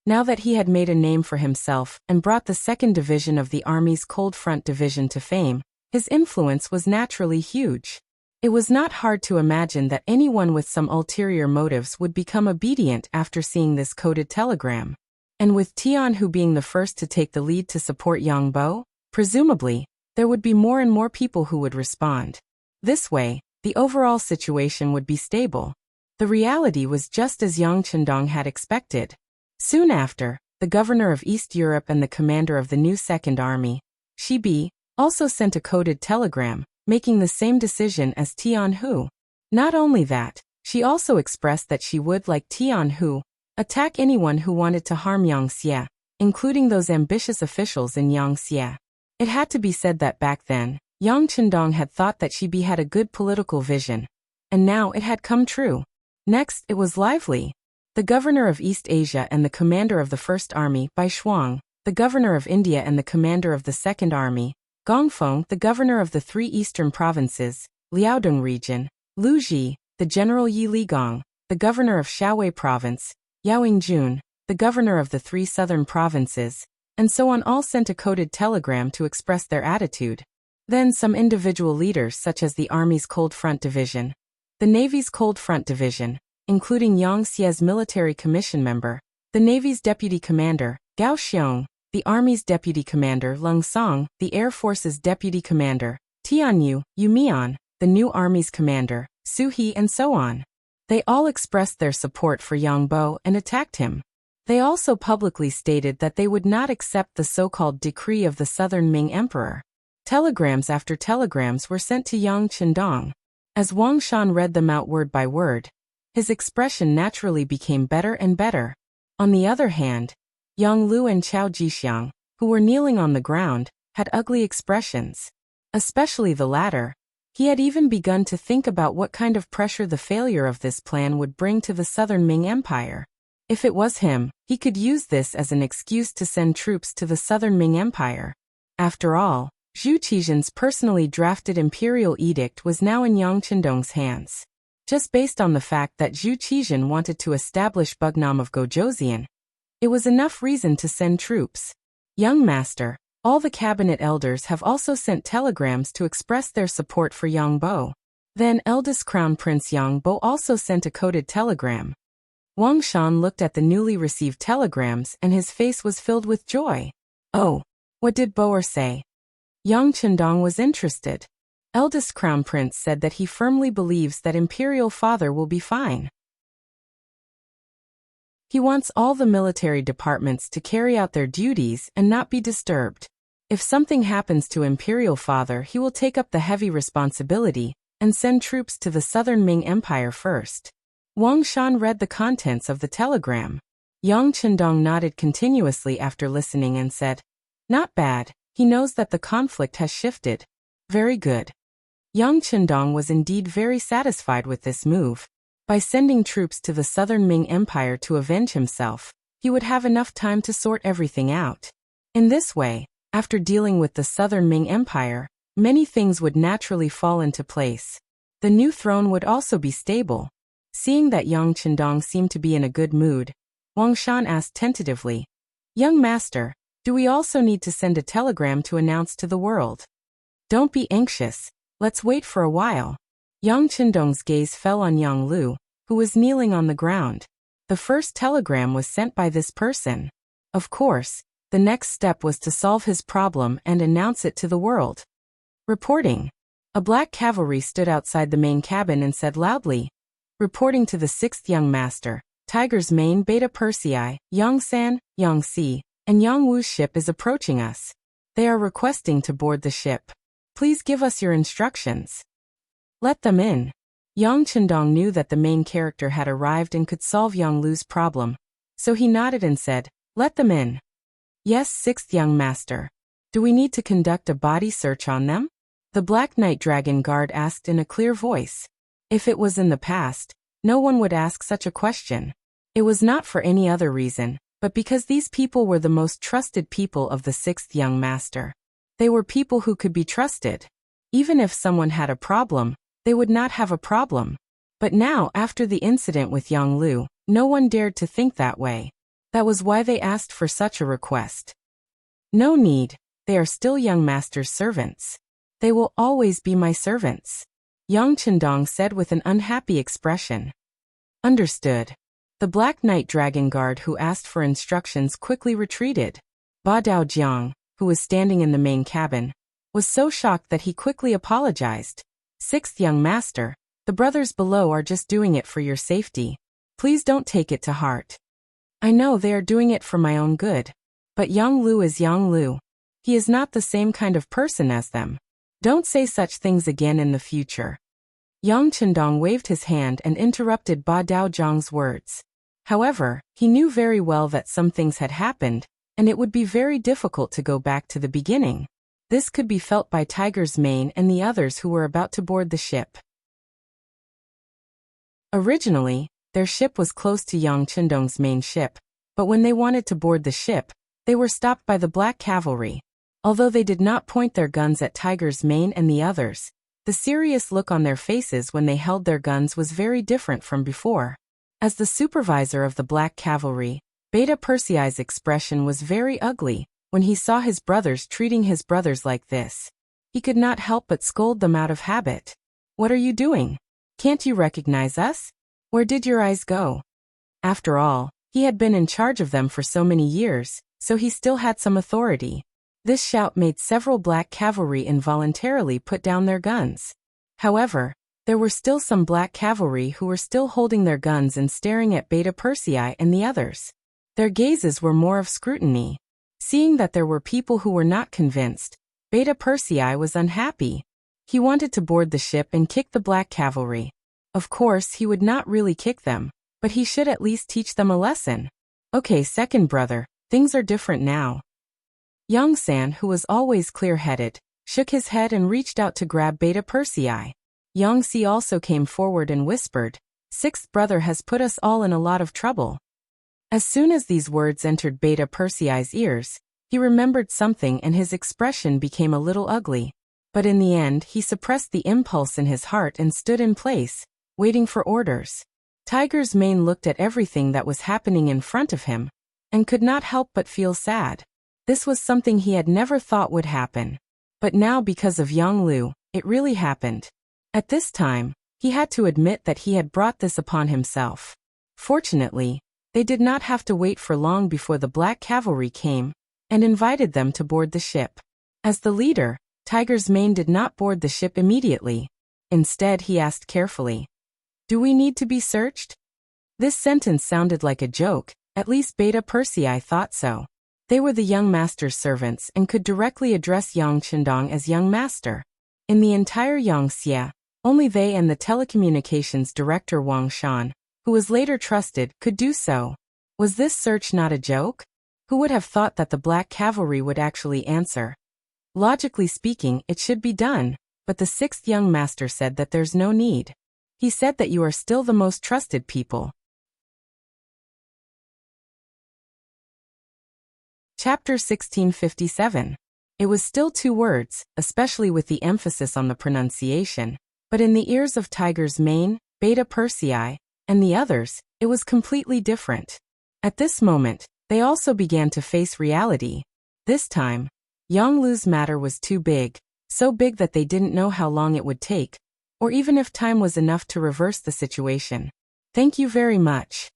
Now that he had made a name for himself and brought the 2nd Division of the Army's Cold Front Division to fame, his influence was naturally huge. It was not hard to imagine that anyone with some ulterior motives would become obedient after seeing this coded telegram. And with Tian Hu being the first to take the lead to support Yang Bo, presumably, there would be more and more people who would respond. This way, the overall situation would be stable. The reality was just as Yang Chendong had expected. Soon after, the governor of East Europe and the commander of the new 2nd Army, Shi Bi, also sent a coded telegram, making the same decision as Tian Hu. Not only that, she also expressed that she would, like Tian Hu, attack anyone who wanted to harm Yang Xie, including those ambitious officials in Yang Xie. It had to be said that back then, Yang Chendong had thought that Shi Bi had a good political vision. And now it had come true. Next, it was lively. The governor of East Asia and the commander of the 1st Army, Bai Shuang, the governor of India and the commander of the 2nd Army, Gongfeng, the governor of the 3 eastern provinces, Liaodong region, Lu Ji, the general Yi Ligong, the governor of Shaowei province, Yao Yingjun, the governor of the 3 southern provinces, and so on all sent a coded telegram to express their attitude. Then some individual leaders such as the Army's Cold Front Division, the Navy's Cold Front Division, including Yang Xie's military commission member, the Navy's deputy commander, Gao Xiong, the Army's deputy commander Leng Song, the Air Force's deputy commander, Tianyu, Yu Mian, the new Army's commander, Su He and so on. They all expressed their support for Yang Bo and attacked him. They also publicly stated that they would not accept the so-called decree of the Southern Ming Emperor. Telegrams after telegrams were sent to Yang Chendong. As Wang Shan read them out word by word, his expression naturally became better and better. On the other hand, Yang Lu and Chao Jixiang, who were kneeling on the ground, had ugly expressions. Especially the latter. He had even begun to think about what kind of pressure the failure of this plan would bring to the Southern Ming Empire. If it was him, he could use this as an excuse to send troops to the Southern Ming Empire. After all, Zhu Qizhen's personally drafted imperial edict was now in Yang Chendong's hands. Just based on the fact that Zhu Qizhen wanted to establish Bugnam of Gojoseon, it was enough reason to send troops. Young Master, all the cabinet elders have also sent telegrams to express their support for Yang Bo. Then eldest Crown Prince Yang Bo also sent a coded telegram. Wang Shan looked at the newly received telegrams and his face was filled with joy. Oh, what did Boer say? Yang Chendong was interested. Eldest Crown Prince said that he firmly believes that Imperial Father will be fine. He wants all the military departments to carry out their duties and not be disturbed. If something happens to Imperial Father, he will take up the heavy responsibility and send troops to the Southern Ming Empire first. Wang Shan read the contents of the telegram. Yang Chendong nodded continuously after listening and said, "Not bad, he knows that the conflict has shifted. Very good." Yang Chendong was indeed very satisfied with this move. By sending troops to the Southern Ming Empire to avenge himself, he would have enough time to sort everything out. In this way, after dealing with the Southern Ming Empire, many things would naturally fall into place. The new throne would also be stable. Seeing that Yang Chendong seemed to be in a good mood, Wang Shan asked tentatively, "Young Master, do we also need to send a telegram to announce to the world?" "Don't be anxious. Let's wait for a while." Yang Chendong's gaze fell on Yang Lu, who was kneeling on the ground. The first telegram was sent by this person. Of course, the next step was to solve his problem and announce it to the world. Reporting. A black cavalry stood outside the main cabin and said loudly, "Reporting to the 6th Young Master, Tiger's Mane Beta Persei, Yang San, Yang Si, and Yang Wu's ship is approaching us. They are requesting to board the ship. Please give us your instructions." "Let them in." Yang Chendong knew that the main character had arrived and could solve Yang Lu's problem, so he nodded and said, "Let them in." "Yes, 6th Young Master. Do we need to conduct a body search on them?" The Black Knight Dragon Guard asked in a clear voice. If it was in the past, no one would ask such a question. It was not for any other reason, but because these people were the most trusted people of the 6th Young Master. They were people who could be trusted. Even if someone had a problem, they would not have a problem. But now, after the incident with Yang Lu, no one dared to think that way. That was why they asked for such a request. No need, they are still young master's servants. They will always be my servants, Yang Chendong said with an unhappy expression. Understood. The Black Knight Dragon Guard who asked for instructions quickly retreated. Ba Daojiang, who was standing in the main cabin, was so shocked that he quickly apologized. Sixth young master, the brothers below are just doing it for your safety. Please don't take it to heart. I know they are doing it for my own good. But Yang Lu is Yang Lu. He is not the same kind of person as them. Don't say such things again in the future. Yang Chendong waved his hand and interrupted Ba Daojiang's words. However, he knew very well that some things had happened, and it would be very difficult to go back to the beginning. This could be felt by Tiger's Mane and the others who were about to board the ship. Originally, their ship was close to Yang Chendong's main ship, but when they wanted to board the ship, they were stopped by the Black Cavalry. Although they did not point their guns at Tiger's Mane and the others, the serious look on their faces when they held their guns was very different from before. As the supervisor of the Black Cavalry, Beta Persei's expression was very ugly when he saw his brothers treating his brothers like this. He could not help but scold them out of habit. What are you doing? Can't you recognize us? Where did your eyes go? After all, he had been in charge of them for so many years, so he still had some authority. This shout made several Black Cavalry involuntarily put down their guns. However, there were still some Black Cavalry who were still holding their guns and staring at Beta Persei and the others. Their gazes were more of scrutiny. Seeing that there were people who were not convinced, Beta Persei was unhappy. He wanted to board the ship and kick the Black Cavalry. Of course, he would not really kick them, but he should at least teach them a lesson. Okay, second brother, things are different now. Yang San, who was always clear-headed, shook his head and reached out to grab Beta Persei. Yang Si also came forward and whispered, "Sixth brother has put us all in a lot of trouble." As soon as these words entered Beta Persei's ears, he remembered something and his expression became a little ugly. But in the end, he suppressed the impulse in his heart and stood in place, waiting for orders. Tiger's Mane looked at everything that was happening in front of him, and could not help but feel sad. This was something he had never thought would happen. But now because of Yang Lu, it really happened. At this time, he had to admit that he had brought this upon himself. Fortunately, they did not have to wait for long before the Black Cavalry came and invited them to board the ship. As the leader, Tiger's Mane did not board the ship immediately. Instead, he asked carefully, "Do we need to be searched?" This sentence sounded like a joke, at least Beta Persei thought so. They were the young master's servants and could directly address Yang Chendong as young master. In the entire Yangxia, only they and the telecommunications director Wang Shan, who was later trusted, could do so. Was this search not a joke? Who would have thought that the Black Cavalry would actually answer? Logically speaking, it should be done, but the sixth young master said that there's no need. He said that you are still the most trusted people. Chapter 1657. It was still 2 words, especially with the emphasis on the pronunciation, but in the ears of Tiger's Mane, Beta Persei, and the others, it was completely different. At this moment, they also began to face reality. This time, Yang Lu's matter was too big, so big that they didn't know how long it would take, or even if time was enough to reverse the situation. Thank you very much.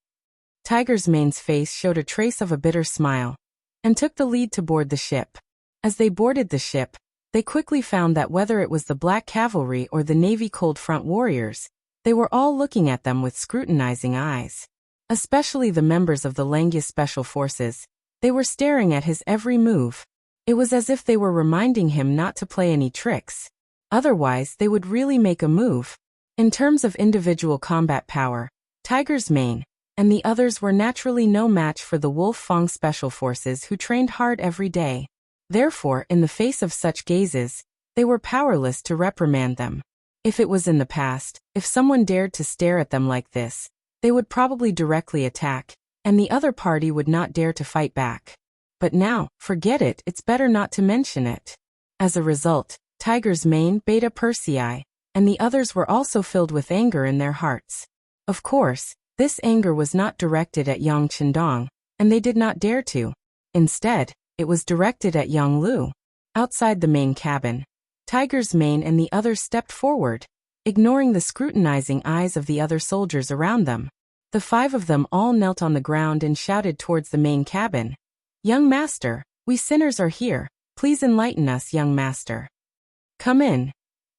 Tiger's Mane's face showed a trace of a bitter smile, and took the lead to board the ship. As they boarded the ship, they quickly found that whether it was the Black Cavalry or the Navy Cold Front warriors, they were all looking at them with scrutinizing eyes. Especially the members of the Langia Special Forces, they were staring at his every move. It was as if they were reminding him not to play any tricks. Otherwise, they would really make a move. In terms of individual combat power, Tiger's Mane and the others were naturally no match for the Wolf Fang Special Forces who trained hard every day. Therefore, in the face of such gazes, they were powerless to reprimand them. If it was in the past, if someone dared to stare at them like this, they would probably directly attack, and the other party would not dare to fight back. But now, forget it, it's better not to mention it. As a result, Tiger's Mane, Beta Persei, and the others were also filled with anger in their hearts. Of course, this anger was not directed at Yang Qindong, and they did not dare to. Instead, it was directed at Yang Lu. Outside the main cabin, Tiger's Mane and the others stepped forward, ignoring the scrutinizing eyes of the other soldiers around them. The 5 of them all knelt on the ground and shouted towards the main cabin. "Young master, we sinners are here. Please enlighten us, young master. Come in."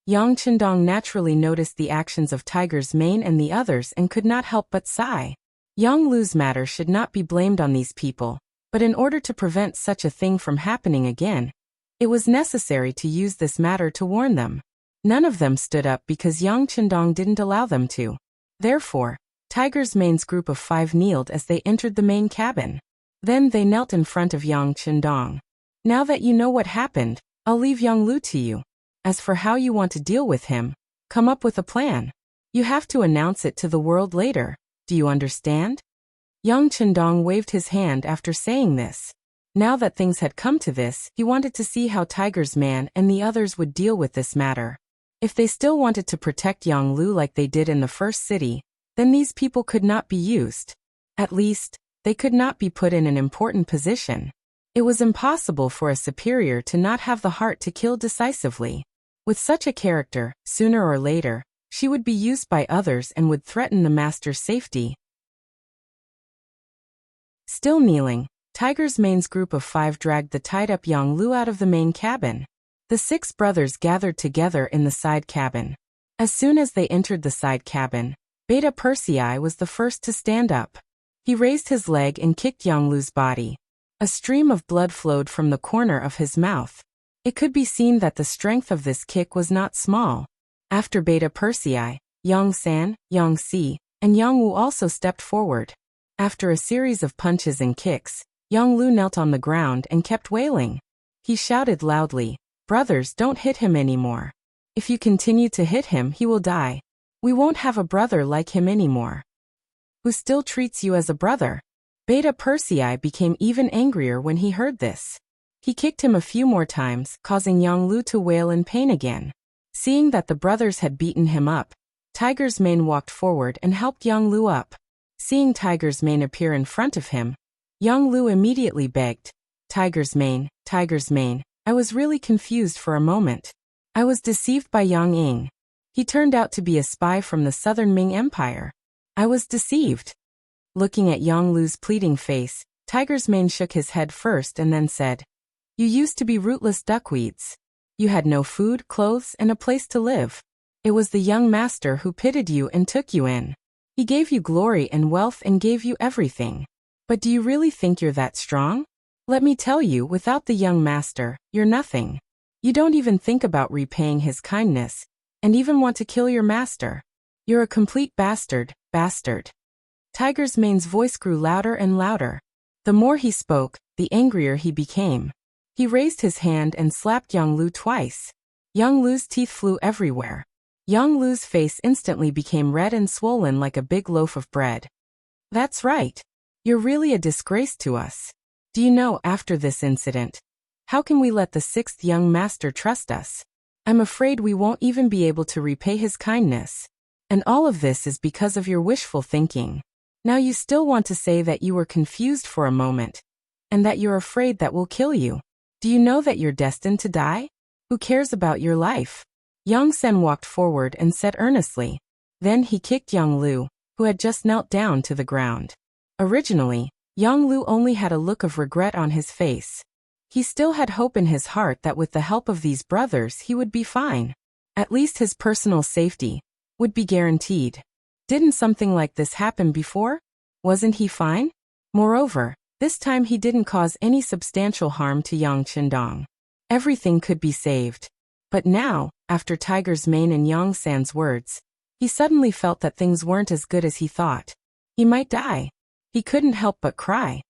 Yang Qindong naturally noticed the actions of Tiger's Mane and the others and could not help but sigh. Yang Lu's matter should not be blamed on these people, but in order to prevent such a thing from happening again, it was necessary to use this matter to warn them. None of them stood up because Yang Qindong didn't allow them to. Therefore, Tiger's Mane's group of 5 kneeled as they entered the main cabin. Then they knelt in front of Yang Qindong. "Now that you know what happened, I'll leave Yang Lu to you. As for how you want to deal with him, come up with a plan. You have to announce it to the world later. Do you understand?" Yang Qindong waved his hand after saying this. Now that things had come to this, he wanted to see how Tiger's Man and the others would deal with this matter. If they still wanted to protect Yang Lu like they did in the first city, then these people could not be used. At least, they could not be put in an important position. It was impossible for a superior to not have the heart to kill decisively. With such a character, sooner or later, she would be used by others and would threaten the master's safety. Still kneeling, Tiger's Mane's group of 5 dragged the tied-up Yang Lu out of the main cabin. The 6 brothers gathered together in the side cabin. As soon as they entered the side cabin, Beta Persei was the first to stand up. He raised his leg and kicked Yang Lu's body. A stream of blood flowed from the corner of his mouth. It could be seen that the strength of this kick was not small. After Beta Persei, Yang San, Yang Si, and Yang Wu also stepped forward. After a series of punches and kicks, Yang Lu knelt on the ground and kept wailing. He shouted loudly, "Brothers, don't hit him anymore. If you continue to hit him, he will die. We won't have a brother like him anymore. Who still treats you as a brother?" Beta Persei became even angrier when he heard this. He kicked him a few more times, causing Yang Lu to wail in pain again. Seeing that the brothers had beaten him up, Tiger's Mane walked forward and helped Yang Lu up. Seeing Tiger's Mane appear in front of him, Yang Lu immediately begged, Tiger's Mane, I was really confused for a moment. I was deceived by Yang Ying. He turned out to be a spy from the Southern Ming Empire. I was deceived." Looking at Yang Lu's pleading face, Tiger's Mane shook his head first and then said, "You used to be rootless duckweeds. You had no food, clothes, and a place to live. It was the young master who pitied you and took you in. He gave you glory and wealth and gave you everything. But do you really think you're that strong? Let me tell you, without the young master, you're nothing. You don't even think about repaying his kindness, and even want to kill your master. You're a complete bastard." Tiger's Mane's voice grew louder and louder. The more he spoke, the angrier he became. He raised his hand and slapped Yang Lu twice. Yang Lu's teeth flew everywhere. Yang Lu's face instantly became red and swollen like a big loaf of bread. "That's right. You're really a disgrace to us. Do you know, after this incident, how can we let the 6th young master trust us? I'm afraid we won't even be able to repay his kindness. And all of this is because of your wishful thinking. Now you still want to say that you were confused for a moment, and that you're afraid that we'll kill you. Do you know that you're destined to die? Who cares about your life?" Yang Sen walked forward and said earnestly. Then he kicked Yang Lu, who had just knelt down, to the ground. Originally, Yang Lu only had a look of regret on his face. He still had hope in his heart that with the help of these brothers he would be fine. At least his personal safety would be guaranteed. Didn't something like this happen before? Wasn't he fine? Moreover, this time he didn't cause any substantial harm to Yang Qindong. Everything could be saved. But now, after Tiger's Mane and Yang San's words, he suddenly felt that things weren't as good as he thought. He might die. He couldn't help but cry.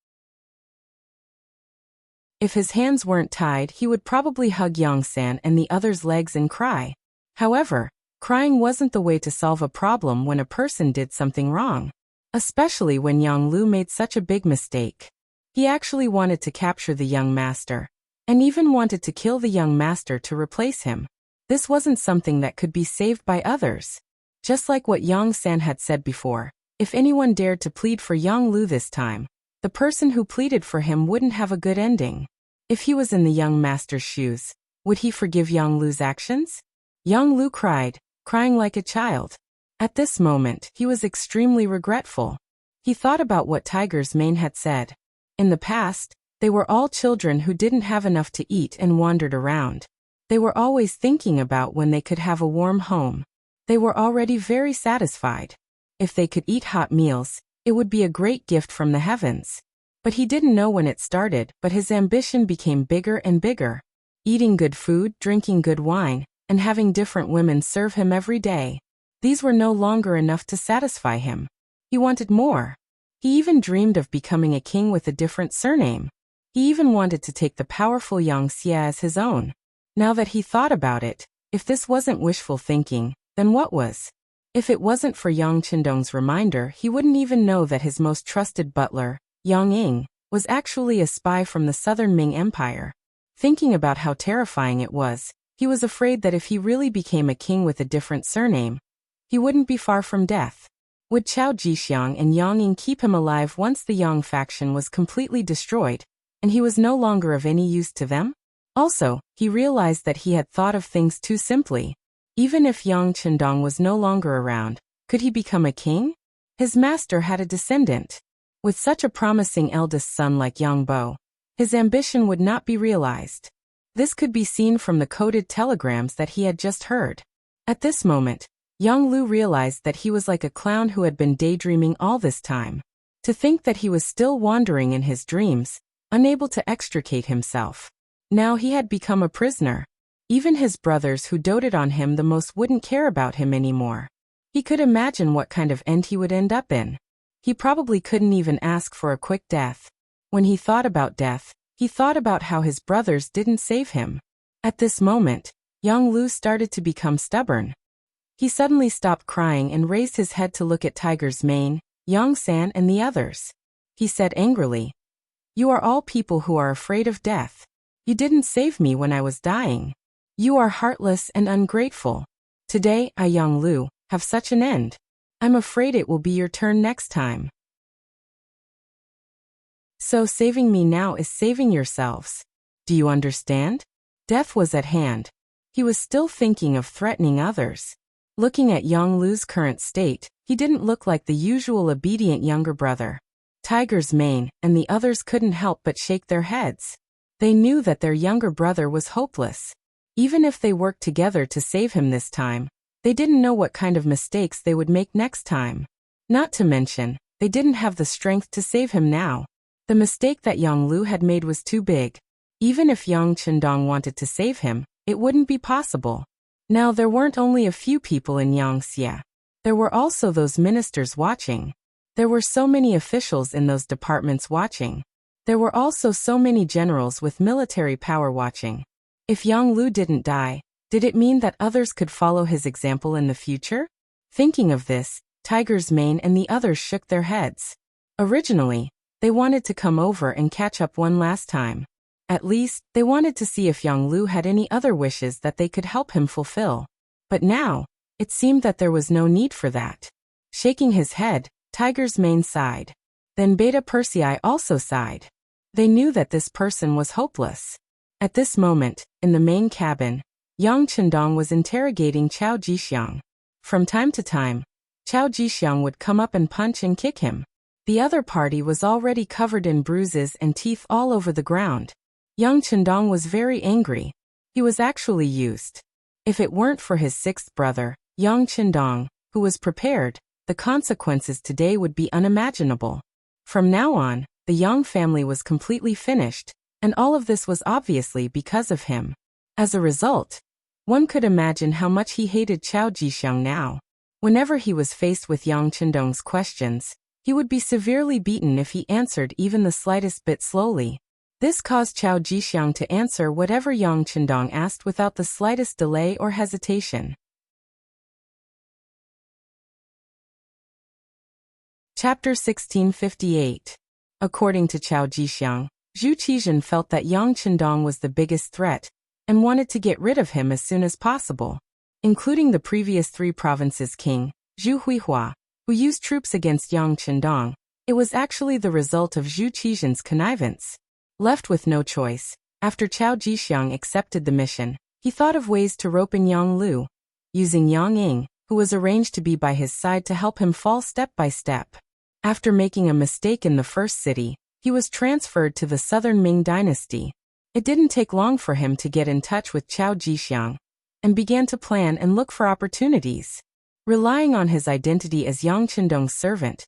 If his hands weren't tied, he would probably hug Yang San and the others' legs and cry. However, crying wasn't the way to solve a problem when a person did something wrong. Especially when Yang Lu made such a big mistake. He actually wanted to capture the young master, and even wanted to kill the young master to replace him. This wasn't something that could be saved by others. Just like what Yang San had said before, if anyone dared to plead for Yang Lu this time, the person who pleaded for him wouldn't have a good ending. If he was in the young master's shoes, would he forgive Yang Lu's actions? Yang Lu cried, crying like a child. At this moment, he was extremely regretful. He thought about what Tiger's mane had said. In the past, they were all children who didn't have enough to eat and wandered around. They were always thinking about when they could have a warm home. They were already very satisfied. If they could eat hot meals, it would be a great gift from the heavens. But he didn't know when it started, but his ambition became bigger and bigger. Eating good food, drinking good wine, and having different women serve him every day. These were no longer enough to satisfy him. He wanted more. He even dreamed of becoming a king with a different surname. He even wanted to take the powerful Yang Xia as his own. Now that he thought about it, if this wasn't wishful thinking, then what was? If it wasn't for Yang Qindong's reminder, he wouldn't even know that his most trusted butler, Yang Ying, was actually a spy from the southern Ming Empire. Thinking about how terrifying it was, he was afraid that if he really became a king with a different surname, he wouldn't be far from death. Would Chao Jixiang and Yang Ying keep him alive once the Yang faction was completely destroyed, and he was no longer of any use to them? Also, he realized that he had thought of things too simply. Even if Yang Qindong was no longer around, could he become a king? His master had a descendant. With such a promising eldest son like Yang Bo, his ambition would not be realized. This could be seen from the coded telegrams that he had just heard. At this moment, Yang Lu realized that he was like a clown who had been daydreaming all this time. To think that he was still wandering in his dreams, unable to extricate himself. Now he had become a prisoner. Even his brothers who doted on him the most wouldn't care about him anymore. He could imagine what kind of end he would end up in. He probably couldn't even ask for a quick death. When he thought about death, he thought about how his brothers didn't save him. At this moment, Yang Lu started to become stubborn. He suddenly stopped crying and raised his head to look at Tiger's mane, Yang San and the others. He said angrily, "You are all people who are afraid of death. You didn't save me when I was dying. You are heartless and ungrateful. Today, I, Yang Lu, have such an end. I'm afraid it will be your turn next time. So saving me now is saving yourselves. Do you understand?" Death was at hand. He was still thinking of threatening others. Looking at Yang Lu's current state, he didn't look like the usual obedient younger brother. Tiger's mane and the others couldn't help but shake their heads. They knew that their younger brother was hopeless. Even if they worked together to save him this time, they didn't know what kind of mistakes they would make next time. Not to mention, they didn't have the strength to save him now. The mistake that Yang Lu had made was too big. Even if Yang Qindong wanted to save him, it wouldn't be possible. Now there weren't only a few people in Yangxia. There were also those ministers watching. There were so many officials in those departments watching. There were also so many generals with military power watching. If Yang Lu didn't die, did it mean that others could follow his example in the future? Thinking of this, Tiger's mane and the others shook their heads. Originally, they wanted to come over and catch up one last time. At least, they wanted to see if Yang Lu had any other wishes that they could help him fulfill. But now, it seemed that there was no need for that. Shaking his head, Tiger's mane sighed. Then Beta Persei also sighed. They knew that this person was hopeless. At this moment, in the main cabin, Yang Qindong was interrogating Chao Jixiang. From time to time, Chao Jixiang would come up and punch and kick him. The other party was already covered in bruises and teeth all over the ground. Yang Qindong was very angry. He was actually used. If it weren't for his sixth brother, Yang Qindong, who was prepared, the consequences today would be unimaginable. From now on, the Yang family was completely finished, and all of this was obviously because of him. As a result, one could imagine how much he hated Chao Jixiang now. Whenever he was faced with Yang Qindong's questions, he would be severely beaten if he answered even the slightest bit slowly. This caused Chao Jixiang to answer whatever Yang Qindong asked without the slightest delay or hesitation. Chapter 1658. According to Chao Jixiang, Zhu Qizhen felt that Yang Qindong was the biggest threat, and wanted to get rid of him as soon as possible, including the previous 3 provinces' king, Zhu Huihua, who used troops against Yang Chendong. It was actually the result of Zhu Qizhan's connivance. Left with no choice, after Chao Jixiang accepted the mission, he thought of ways to rope in Yang Lu, using Yang Ying, who was arranged to be by his side to help him fall step by step. After making a mistake in the first city, he was transferred to the Southern Ming Dynasty. It didn't take long for him to get in touch with Chao Jixiang, and began to plan and look for opportunities. Relying on his identity as Yang Chendong's servant,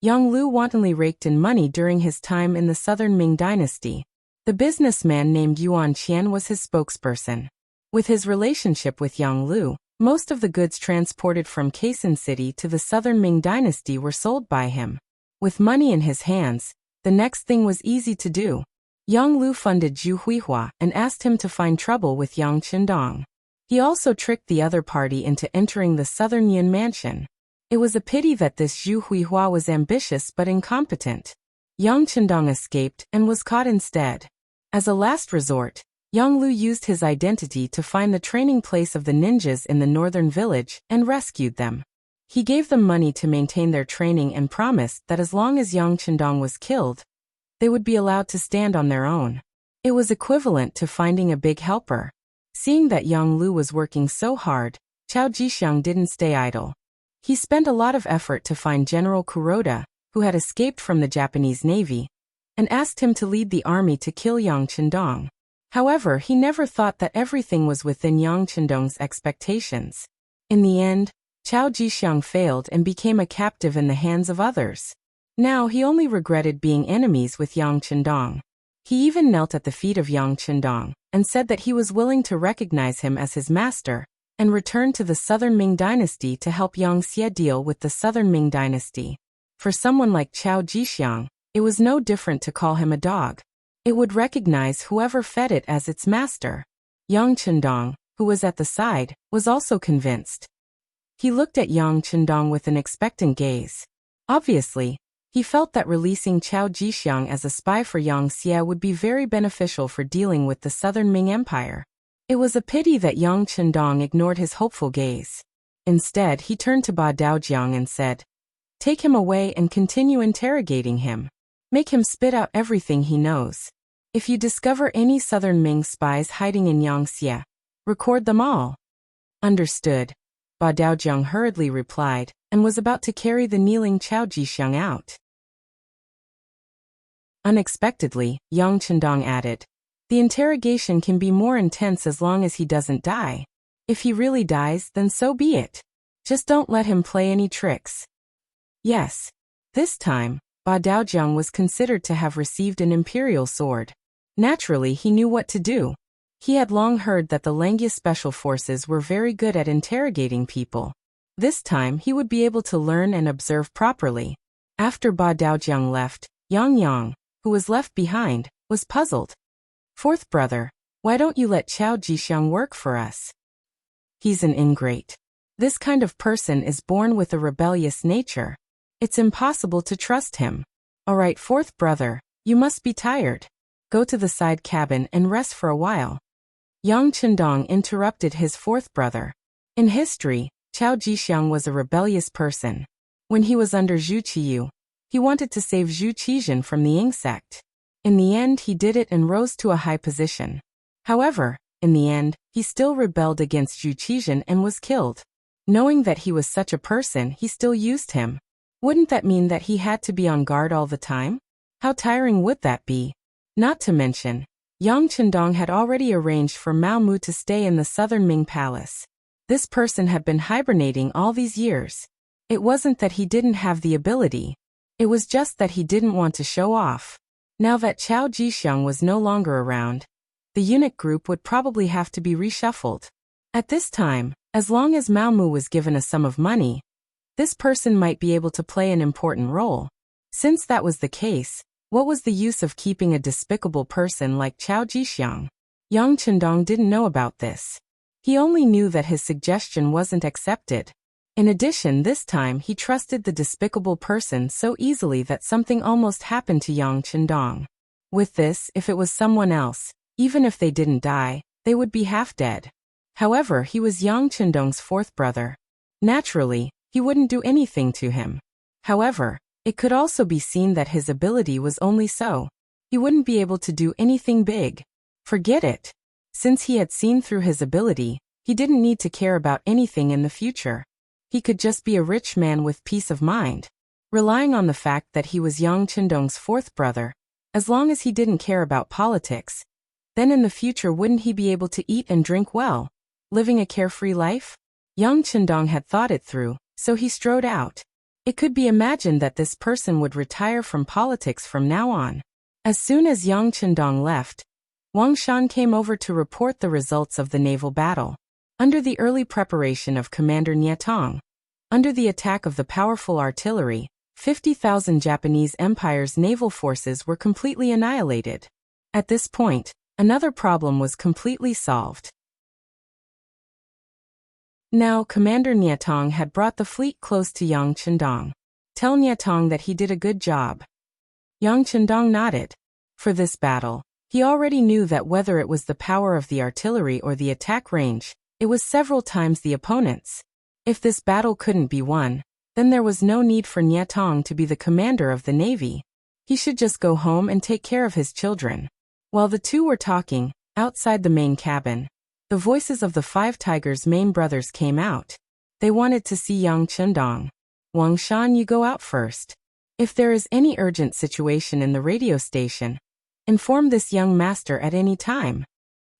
Yang Lu wantonly raked in money during his time in the Southern Ming Dynasty. The businessman named Yuan Qian was his spokesperson. With his relationship with Yang Lu, most of the goods transported from Kaisan City to the Southern Ming Dynasty were sold by him. With money in his hands, the next thing was easy to do. Yang Lu funded Zhu Huihua and asked him to find trouble with Yang Chendong. He also tricked the other party into entering the Southern Yun mansion. It was a pity that this Zhu Huihua was ambitious but incompetent. Yang Chendong escaped and was caught instead. As a last resort, Yang Lu used his identity to find the training place of the ninjas in the northern village and rescued them. He gave them money to maintain their training and promised that as long as Yang Chendong was killed, they would be allowed to stand on their own. It was equivalent to finding a big helper. Seeing that Yang Lu was working so hard, Chao Jixiang didn't stay idle. He spent a lot of effort to find General Kuroda, who had escaped from the Japanese Navy, and asked him to lead the army to kill Yang Chendong. However, he never thought that everything was within Yang Chendong's expectations. In the end, Chao Jixiang failed and became a captive in the hands of others. Now he only regretted being enemies with Yang Chendong. He even knelt at the feet of Yang Chendong and said that he was willing to recognize him as his master and return to the Southern Ming Dynasty to help Yang Xie deal with the Southern Ming Dynasty. For someone like Chao Jixiang, it was no different to call him a dog. It would recognize whoever fed it as its master. Yang Chendong, who was at the side, was also convinced. He looked at Yang Chendong with an expectant gaze. Obviously, he felt that releasing Chao Jixiang as a spy for Yang Xie would be very beneficial for dealing with the Southern Ming Empire. It was a pity that Yang Chendong ignored his hopeful gaze. Instead, he turned to Ba Daojiang and said, "Take him away and continue interrogating him. Make him spit out everything he knows. If you discover any Southern Ming spies hiding in Yangxie, record them all." "Understood," Ba Daojiang hurriedly replied, and was about to carry the kneeling Chao Jixiang out. Unexpectedly, Yang Chendong added, "The interrogation can be more intense as long as he doesn't die. If he really dies, then so be it. Just don't let him play any tricks." Yes. This time, Ba Daojiang was considered to have received an imperial sword. Naturally, he knew what to do. He had long heard that the Langia Special Forces were very good at interrogating people. This time, he would be able to learn and observe properly. After Ba Daojiang left, Yang Yang, who was left behind, was puzzled. "Fourth brother, why don't you let Chao Jixiang work for us? He's an ingrate. This kind of person is born with a rebellious nature. It's impossible to trust him. All right, fourth brother, you must be tired. Go to the side cabin and rest for a while." Yang Chendong interrupted his fourth brother. In history, Chao Jixiang was a rebellious person. When he was under Zhu Qiyu, he wanted to save Zhu Qizhan from the Ying sect. In the end, he did it and rose to a high position. However, in the end, he still rebelled against Zhu Qizhan and was killed. Knowing that he was such a person, he still used him. Wouldn't that mean that he had to be on guard all the time? How tiring would that be? Not to mention, Yang Chendong had already arranged for Mao Mu to stay in the Southern Ming Palace. This person had been hibernating all these years. It wasn't that he didn't have the ability. It was just that he didn't want to show off. Now that Chao Jixiang was no longer around, the eunuch group would probably have to be reshuffled. At this time, as long as Mao Mu was given a sum of money, this person might be able to play an important role. Since that was the case, what was the use of keeping a despicable person like Chao Jixiang? Yang Chendong didn't know about this. He only knew that his suggestion wasn't accepted. In addition, this time he trusted the despicable person so easily that something almost happened to Yang Chendong. With this, if it was someone else, even if they didn't die, they would be half dead. However, he was Yang Chendong's fourth brother. Naturally, he wouldn't do anything to him. However, it could also be seen that his ability was only so. He wouldn't be able to do anything big. Forget it. Since he had seen through his ability, he didn't need to care about anything in the future. He could just be a rich man with peace of mind, relying on the fact that he was Yang Chendong's fourth brother. As long as he didn't care about politics, then in the future wouldn't he be able to eat and drink well, living a carefree life? Yang Chendong had thought it through, so he strode out. It could be imagined that this person would retire from politics from now on. As soon as Yang Chendong left, Wang Shan came over to report the results of the naval battle. Under the early preparation of Commander Nietong, under the attack of the powerful artillery, 50,000 Japanese Empire's naval forces were completely annihilated. At this point, another problem was completely solved. Now, Commander Nietong had brought the fleet close to Yang Chendong. Tell Nietong that he did a good job. Yang Chendong nodded. For this battle, he already knew that whether it was the power of the artillery or the attack range, it was several times the opponent's. If this battle couldn't be won, then there was no need for Nietong to be the commander of the navy. He should just go home and take care of his children. While the two were talking, outside the main cabin, the voices of the 5 Tigers' main brothers came out. They wanted to see Yang Chendong. Wang Shan, you go out first. If there is any urgent situation in the radio station, inform this young master at any time.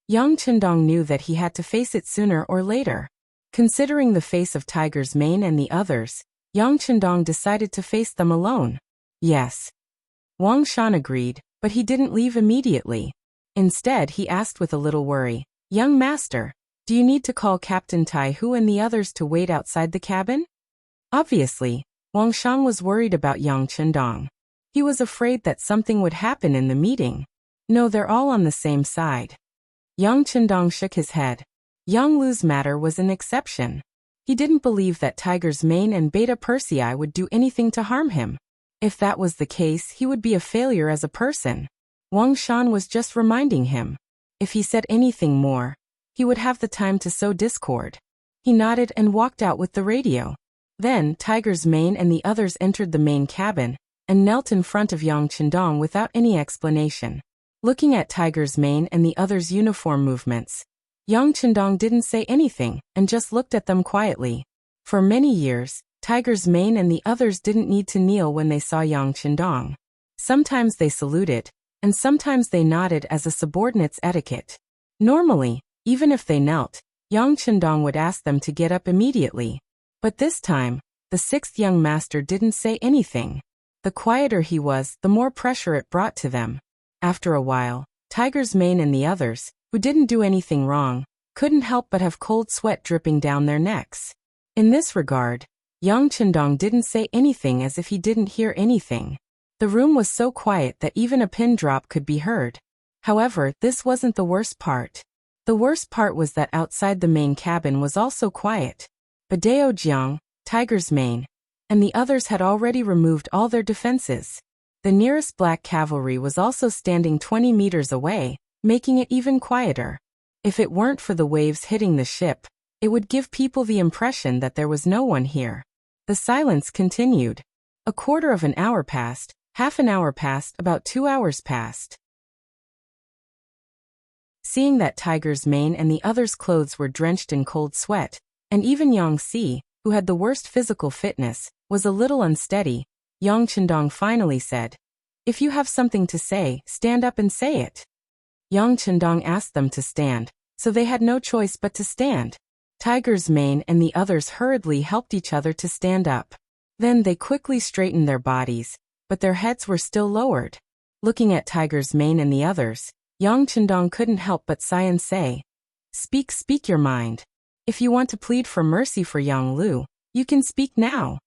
Yang Chendong knew that he had to face it sooner or later. Considering the face of Tiger's Mane and the others, Yang Chendong decided to face them alone. Yes. Wang Shan agreed, but he didn't leave immediately. Instead, he asked with a little worry, Young master, do you need to call Captain Tai Hu and the others to wait outside the cabin? Obviously, Wang Shan was worried about Yang Chendong. He was afraid that something would happen in the meeting. No, they're all on the same side. Yang Chendong shook his head. Yang Lu's matter was an exception. He didn't believe that Tiger's Mane and Beta Persei would do anything to harm him. If that was the case, he would be a failure as a person. Wang Shan was just reminding him. If he said anything more, he would have the time to sow discord. He nodded and walked out with the radio. Then, Tiger's Mane and the others entered the main cabin and knelt in front of Yang Chendong without any explanation. Looking at Tiger's Mane and the others' uniform movements, Yang Chendong didn't say anything and just looked at them quietly. For many years, Tiger's Mane and the others didn't need to kneel when they saw Yang Chendong. Sometimes they saluted, and sometimes they nodded as a subordinate's etiquette. Normally, even if they knelt, Yang Chendong would ask them to get up immediately. But this time, the 6th young master didn't say anything. The quieter he was, the more pressure it brought to them. After a while, Tiger's Mane and the others, who didn't do anything wrong, couldn't help but have cold sweat dripping down their necks. In this regard, Yang Chendong didn't say anything as if he didn't hear anything. The room was so quiet that even a pin drop could be heard. However, this wasn't the worst part. The worst part was that outside the main cabin was also quiet. Badeo Jiang, Tiger's Mane, and the others had already removed all their defenses. The nearest black cavalry was also standing 20 meters away, making it even quieter. If it weren't for the waves hitting the ship, it would give people the impression that there was no one here. The silence continued. A quarter of an hour passed, half an hour passed, about 2 hours passed. Seeing that Tiger's Mane and the others' clothes were drenched in cold sweat, and even Yang Si, who had the worst physical fitness, was a little unsteady, Yang Chendong finally said, "If you have something to say, stand up and say it." Yang Chendong asked them to stand, so they had no choice but to stand. Tiger's Mane and the others hurriedly helped each other to stand up. Then they quickly straightened their bodies, but their heads were still lowered. Looking at Tiger's Mane and the others, Yang Chendong couldn't help but sigh and say, Speak your mind. If you want to plead for mercy for Yang Lu, you can speak now."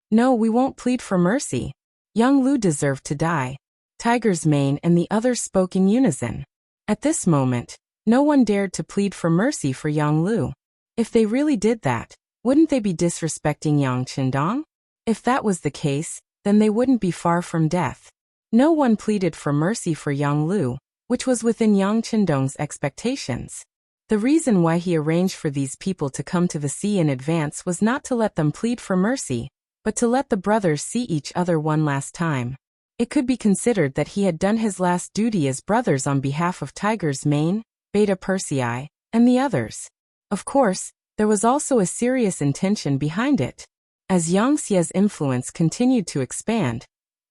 "No, we won't plead for mercy. Yang Lu deserved to die." Tiger's Mane and the others spoke in unison. At this moment, no one dared to plead for mercy for Yang Lu. If they really did that, wouldn't they be disrespecting Yang Chendong? If that was the case, then they wouldn't be far from death. No one pleaded for mercy for Yang Lu, which was within Yang Chendong's expectations. The reason why he arranged for these people to come to the sea in advance was not to let them plead for mercy, but to let the brothers see each other one last time. It could be considered that he had done his last duty as brothers on behalf of Tiger's Mane, Beta Persei, and the others. Of course, there was also a serious intention behind it. As Yang Xie's influence continued to expand,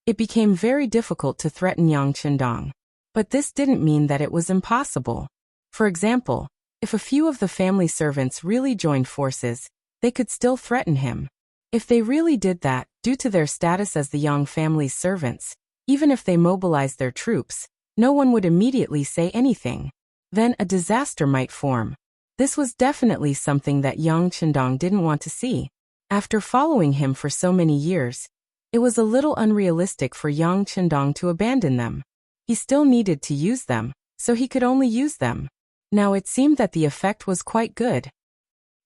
it became very difficult to threaten Yang Qindong. But this didn't mean that it was impossible. For example, if a few of the family servants really joined forces, they could still threaten him. If they really did that, due to their status as the Yang family's servants, even if they mobilized their troops, no one would immediately say anything. Then a disaster might form. This was definitely something that Yang Qindong didn't want to see. After following him for so many years, it was a little unrealistic for Yang Qindong to abandon them. He still needed to use them, so he could only use them. Now it seemed that the effect was quite good.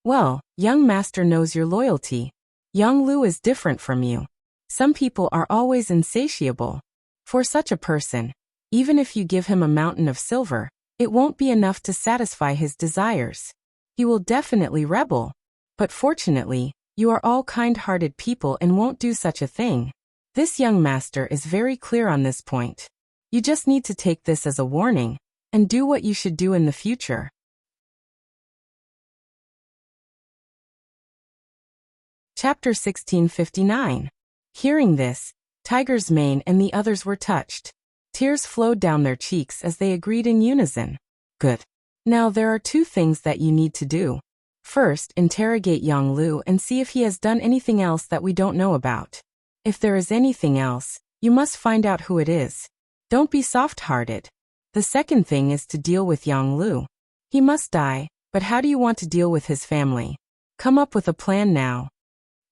Well, young master knows your loyalty. Yang Lu is different from you. Some people are always insatiable. For such a person, even if you give him a mountain of silver, it won't be enough to satisfy his desires. He will definitely rebel. But fortunately, you are all kind-hearted people and won't do such a thing. This young master is very clear on this point. You just need to take this as a warning, and do what you should do in the future. Chapter 1659. Hearing this, Tiger's Mane and the others were touched. Tears flowed down their cheeks as they agreed in unison. Good. Now there are two things that you need to do. First, interrogate Yang Lu and see if he has done anything else that we don't know about. If there is anything else, you must find out who it is. Don't be soft-hearted. The second thing is to deal with Yang Lu. He must die, but how do you want to deal with his family? Come up with a plan now.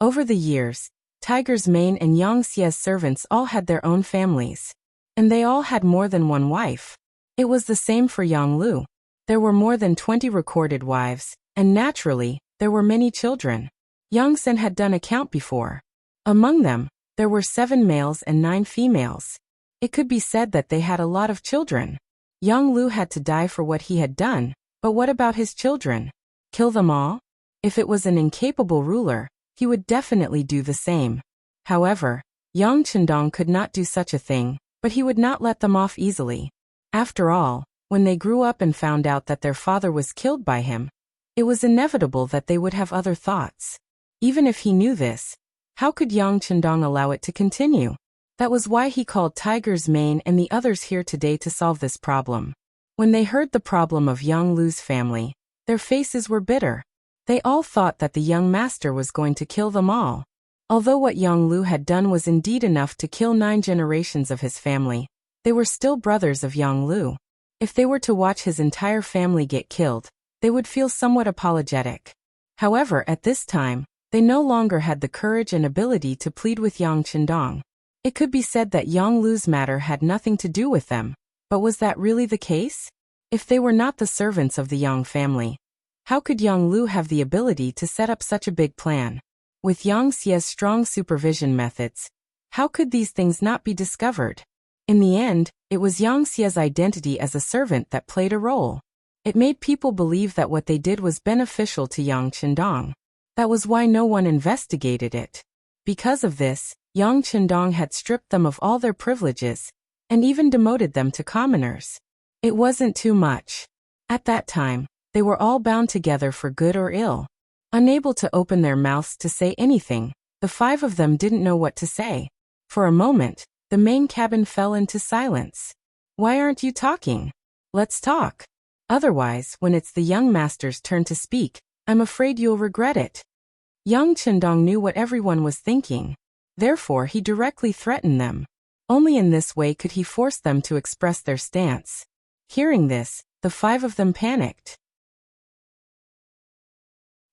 Over the years, Tiger's Mane and Yang Xie's servants all had their own families. And they all had more than one wife. It was the same for Yang Lu. There were more than 20 recorded wives, and naturally, there were many children. Yang Sen had done a count before. Among them, there were 7 males and 9 females. It could be said that they had a lot of children. Yang Lu had to die for what he had done, but what about his children? Kill them all? If it was an incapable ruler, he would definitely do the same. However, Yang Qindong could not do such a thing, but he would not let them off easily. After all, when they grew up and found out that their father was killed by him, it was inevitable that they would have other thoughts. Even if he knew this, how could Yang Qindong allow it to continue? That was why he called Tiger's Mane and the others here today to solve this problem. When they heard the problem of Yang Lu's family, their faces were bitter. They all thought that the young master was going to kill them all. Although what Yang Lu had done was indeed enough to kill 9 generations of his family, they were still brothers of Yang Lu. If they were to watch his entire family get killed, they would feel somewhat apologetic. However, at this time, they no longer had the courage and ability to plead with Yang Qindong. It could be said that Yang Lu's matter had nothing to do with them, but was that really the case? If they were not the servants of the Yang family, how could Yang Lu have the ability to set up such a big plan? With Yang Xie's strong supervision methods, how could these things not be discovered? In the end, it was Yang Xie's identity as a servant that played a role. It made people believe that what they did was beneficial to Yang Qindong. That was why no one investigated it. Because of this, Yang Qindong had stripped them of all their privileges, and even demoted them to commoners. It wasn't too much. At that time, they were all bound together for good or ill. Unable to open their mouths to say anything, the 5 of them didn't know what to say. For a moment, the main cabin fell into silence. Why aren't you talking? Let's talk. Otherwise, when it's the young master's turn to speak, I'm afraid you'll regret it. Yang Qindong knew what everyone was thinking. Therefore, he directly threatened them. Only in this way could he force them to express their stance. Hearing this, the 5 of them panicked.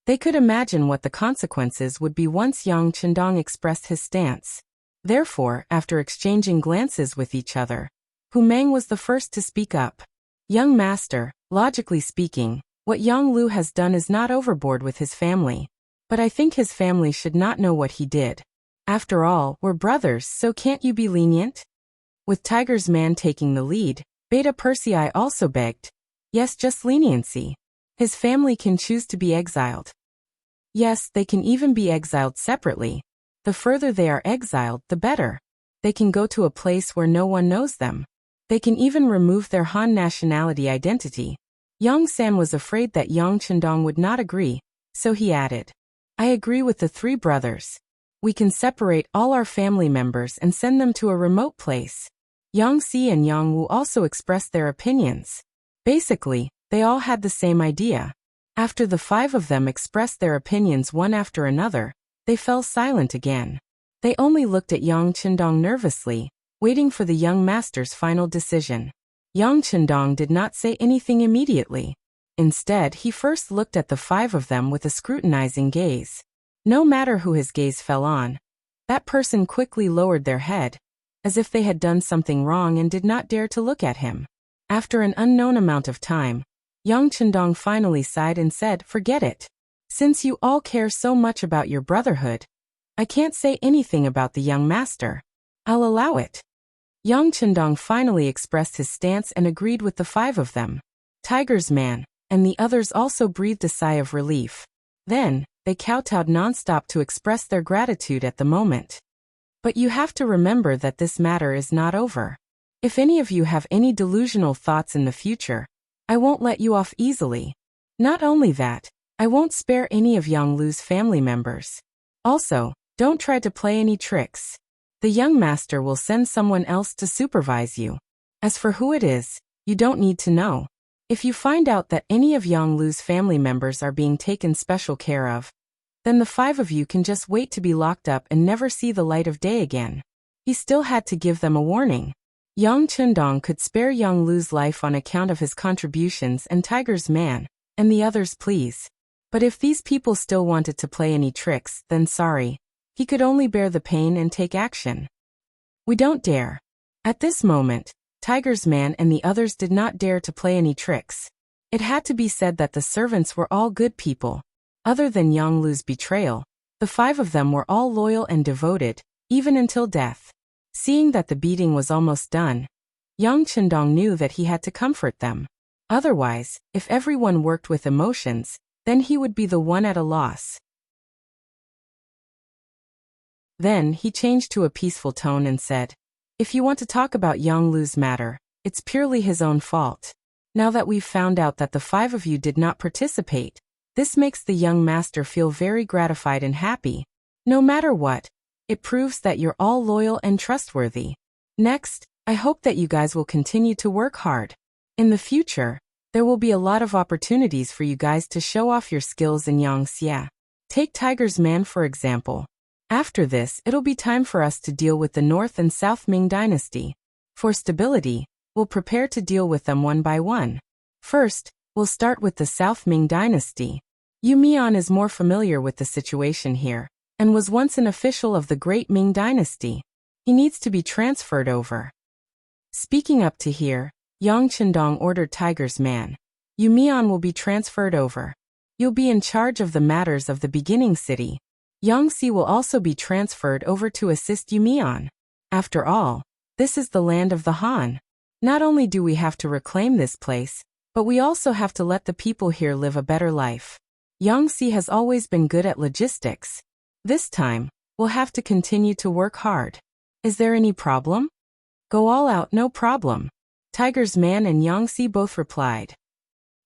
They could imagine what the consequences would be once Yang Qindong expressed his stance. Therefore, after exchanging glances with each other, Hu Meng was the first to speak up. Young master, logically speaking, what Yang Lu has done is not overboard with his family. But I think his family should not know what he did. After all, we're brothers, so can't you be lenient? With Tiger's Man taking the lead, Beta Persei also begged. Yes, just leniency. His family can choose to be exiled. Yes, they can even be exiled separately. The further they are exiled, the better. They can go to a place where no one knows them. They can even remove their Han nationality identity. Yang San was afraid that Yang Chendong would not agree, so he added, I agree with the three brothers. We can separate all our family members and send them to a remote place. Yang Si and Yang Wu also expressed their opinions. Basically, they all had the same idea. After the five of them expressed their opinions one after another, they fell silent again. They only looked at Yang Chendong nervously, waiting for the young master's final decision. Yang Chendong did not say anything immediately. Instead, he first looked at the five of them with a scrutinizing gaze. No matter who his gaze fell on, that person quickly lowered their head, as if they had done something wrong and did not dare to look at him. After an unknown amount of time, Yang Chendong finally sighed and said, Forget it. Since you all care so much about your brotherhood, I can't say anything about the young master. I'll allow it. Yang Chendong finally expressed his stance and agreed with the five of them. Tiger's man and the others also breathed a sigh of relief. Then, they kowtowed nonstop to express their gratitude at the moment. But you have to remember that this matter is not over. If any of you have any delusional thoughts in the future, I won't let you off easily. Not only that, I won't spare any of Yang Lu's family members. Also, don't try to play any tricks. The young master will send someone else to supervise you. As for who it is, you don't need to know. If you find out that any of Yang Lu's family members are being taken special care of, then the five of you can just wait to be locked up and never see the light of day again. He still had to give them a warning. Yang Chendong could spare Yang Lu's life on account of his contributions and Tiger's man, and the others please. But if these people still wanted to play any tricks, then sorry. He could only bear the pain and take action. We don't dare. At this moment, Tiger's man and the others did not dare to play any tricks. It had to be said that the servants were all good people. Other than Yang Lu's betrayal, the five of them were all loyal and devoted, even until death. Seeing that the beating was almost done, Yang Chendong knew that he had to comfort them. Otherwise, if everyone worked with emotions, then he would be the one at a loss. Then he changed to a peaceful tone and said, If you want to talk about Yang Lu's matter, it's purely his own fault. Now that we've found out that the five of you did not participate, this makes the young master feel very gratified and happy. No matter what, it proves that you're all loyal and trustworthy. Next, I hope that you guys will continue to work hard. In the future, there will be a lot of opportunities for you guys to show off your skills in Yangxia. Take Tiger's man for example. After this, it'll be time for us to deal with the North and South Ming Dynasty. For stability, we'll prepare to deal with them one by one. First, we'll start with the South Ming Dynasty. Yu Mian is more familiar with the situation here, and was once an official of the Great Ming Dynasty. He needs to be transferred over. Speaking up to here, Yang Chendong ordered Tiger's man. Yu Mian will be transferred over. You'll be in charge of the matters of the beginning city. Yang Si will also be transferred over to assist Yu Mian. After all, this is the land of the Han. Not only do we have to reclaim this place, but we also have to let the people here live a better life. Yang Si has always been good at logistics. This time, we'll have to continue to work hard. Is there any problem? Go all out, no problem. Tiger's man and Yang Si both replied.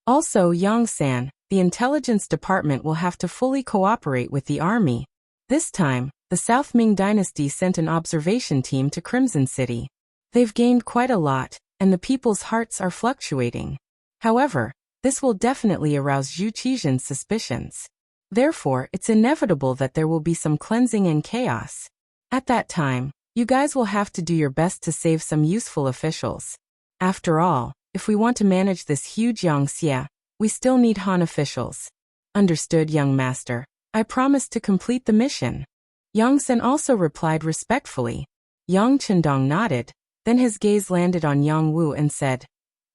Also, Yang San, the intelligence department will have to fully cooperate with the army. This time, the South Ming Dynasty sent an observation team to Crimson City. They've gained quite a lot, and the people's hearts are fluctuating. However, this will definitely arouse Zhu Qizhen's suspicions. Therefore, it's inevitable that there will be some cleansing and chaos. At that time, you guys will have to do your best to save some useful officials. After all, if we want to manage this huge Yangxia, we still need Han officials. Understood, young master. I promise to complete the mission. Yang Sen also replied respectfully. Yang Chendong nodded, then his gaze landed on Yang Wu and said,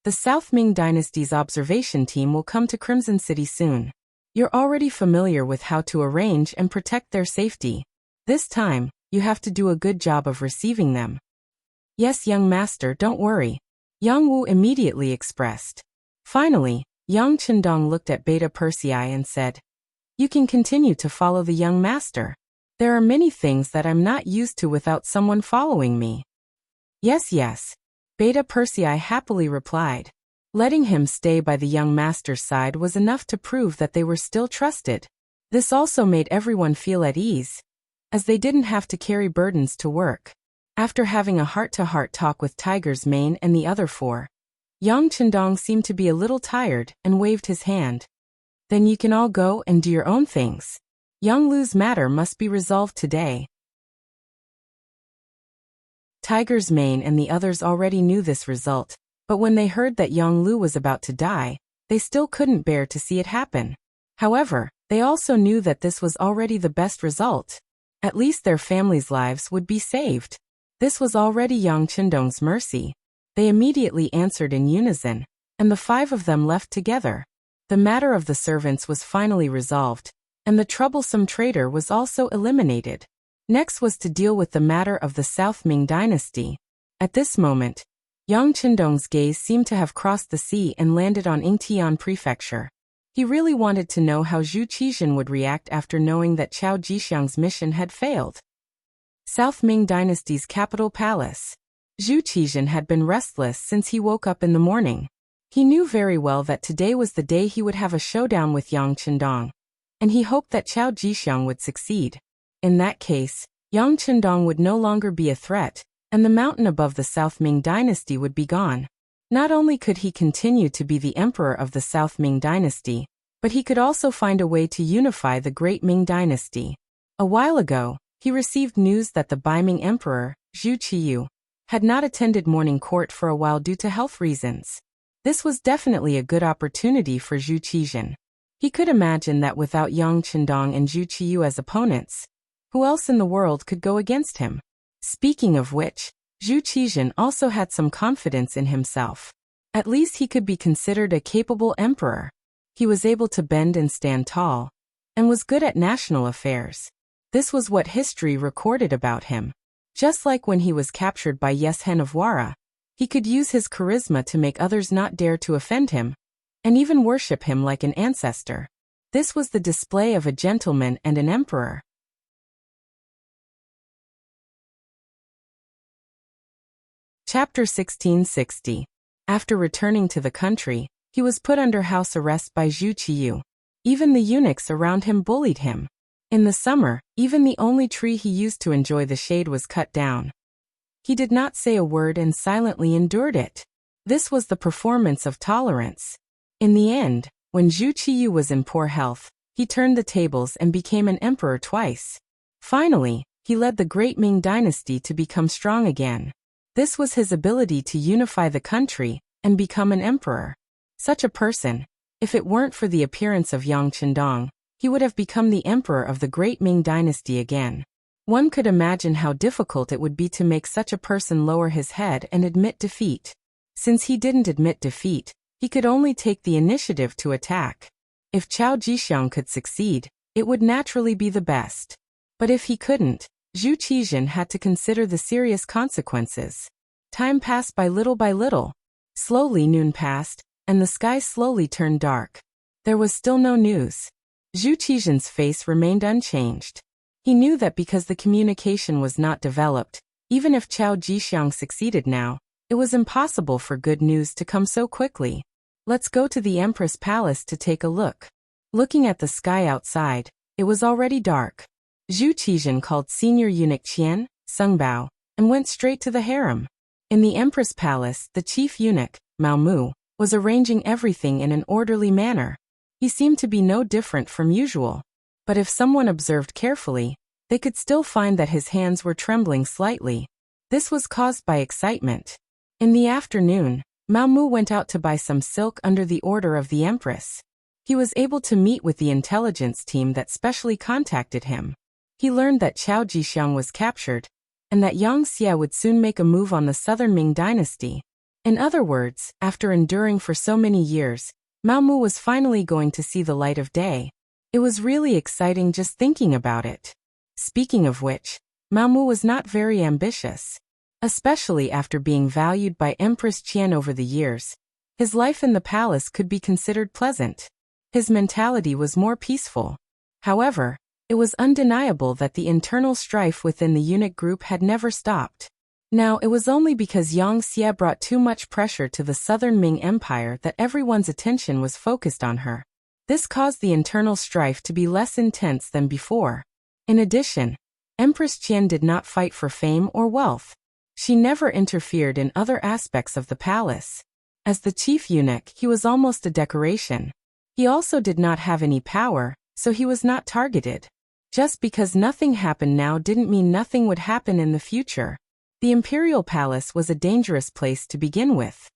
The South Ming Dynasty's observation team will come to Crimson City soon. You're already familiar with how to arrange and protect their safety. This time, you have to do a good job of receiving them. Yes, young master, don't worry. Yang Wu immediately expressed. Finally, Yang Chendong looked at Beta Persei and said, "You can continue to follow the young master. There are many things that I'm not used to without someone following me." "Yes, yes," Beta Persei happily replied. Letting him stay by the young master's side was enough to prove that they were still trusted. This also made everyone feel at ease, as they didn't have to carry burdens to work. After having a heart-to-heart talk with Tiger's Mane and the other four, Yang Chendong seemed to be a little tired and waved his hand. "Then you can all go and do your own things. Young Lu's matter must be resolved today." Tiger's Mane and the others already knew this result, but when they heard that Yang Lu was about to die, they still couldn't bear to see it happen. However, they also knew that this was already the best result. At least their families' lives would be saved. This was already Yang Chendong's mercy. They immediately answered in unison, and the five of them left together. The matter of the servants was finally resolved, and the troublesome traitor was also eliminated. Next was to deal with the matter of the South Ming Dynasty. At this moment, Yang Chendong's gaze seemed to have crossed the sea and landed on Yingtian Prefecture. He really wanted to know how Zhu Qizhen would react after knowing that Qiao Jixiang's mission had failed. South Ming Dynasty's capital palace. Zhu Qizhen had been restless since he woke up in the morning. He knew very well that today was the day he would have a showdown with Yang Chendong, and he hoped that Qiao Jixiang would succeed. In that case, Yang Chendong would no longer be a threat, and the mountain above the South Ming Dynasty would be gone. Not only could he continue to be the emperor of the South Ming Dynasty, but he could also find a way to unify the Great Ming Dynasty. A while ago, he received news that the Baiming Emperor, Zhu Qiyu, had not attended morning court for a while due to health reasons. This was definitely a good opportunity for Zhu Qizhen. He could imagine that without Yang Chendong and Zhu Qiyu as opponents, who else in the world could go against him? Speaking of which, Zhu Qizhen also had some confidence in himself. At least he could be considered a capable emperor. He was able to bend and stand tall, and was good at national affairs. This was what history recorded about him. Just like when he was captured by Yes Hen of Wara, he could use his charisma to make others not dare to offend him, and even worship him like an ancestor. This was the display of a gentleman and an emperor. Chapter 1660. After returning to the country, he was put under house arrest by Zhu Qiyu. Even the eunuchs around him bullied him. In the summer, even the only tree he used to enjoy the shade was cut down. He did not say a word and silently endured it. This was the performance of tolerance. In the end, when Zhu Qiyu was in poor health, he turned the tables and became an emperor twice. Finally, he led the Great Ming Dynasty to become strong again. This was his ability to unify the country and become an emperor. Such a person, if it weren't for the appearance of Yang Chendong, he would have become the emperor of the Great Ming Dynasty again. One could imagine how difficult it would be to make such a person lower his head and admit defeat. Since he didn't admit defeat, he could only take the initiative to attack. If Qiao Jixiang could succeed, it would naturally be the best. But if he couldn't, Zhu Qizhen had to consider the serious consequences. Time passed by little. Slowly noon passed, and the sky slowly turned dark. There was still no news. Zhu Qizhen's face remained unchanged. He knew that because the communication was not developed, even if Qiao Jixiang succeeded now, it was impossible for good news to come so quickly. Let's go to the Empress Palace to take a look. Looking at the sky outside, it was already dark. Zhu Qizhen called senior eunuch Qian, Sungbao, and went straight to the harem. In the Empress Palace, the chief eunuch, Mao Mu, was arranging everything in an orderly manner. He seemed to be no different from usual. But if someone observed carefully, they could still find that his hands were trembling slightly. This was caused by excitement. In the afternoon, Mao Mu went out to buy some silk under the order of the Empress. He was able to meet with the intelligence team that specially contacted him. He learned that Qiao Jixiang was captured, and that Yang Xie would soon make a move on the Southern Ming Dynasty. In other words, after enduring for so many years, Mao Mu was finally going to see the light of day. It was really exciting just thinking about it. Speaking of which, Mao Mu was not very ambitious. Especially after being valued by Empress Qian over the years, His life in the palace could be considered pleasant. His mentality was more peaceful. However, it was undeniable that the internal strife within the eunuch group had never stopped. Now, it was only because Yang Xie brought too much pressure to the southern Ming Empire that everyone's attention was focused on her. This caused the internal strife to be less intense than before. In addition, Empress Qian did not fight for fame or wealth. She never interfered in other aspects of the palace. As the chief eunuch, he was almost a decoration. He also did not have any power, so he was not targeted. Just because nothing happened now didn't mean nothing would happen in the future. The imperial palace was a dangerous place to begin with.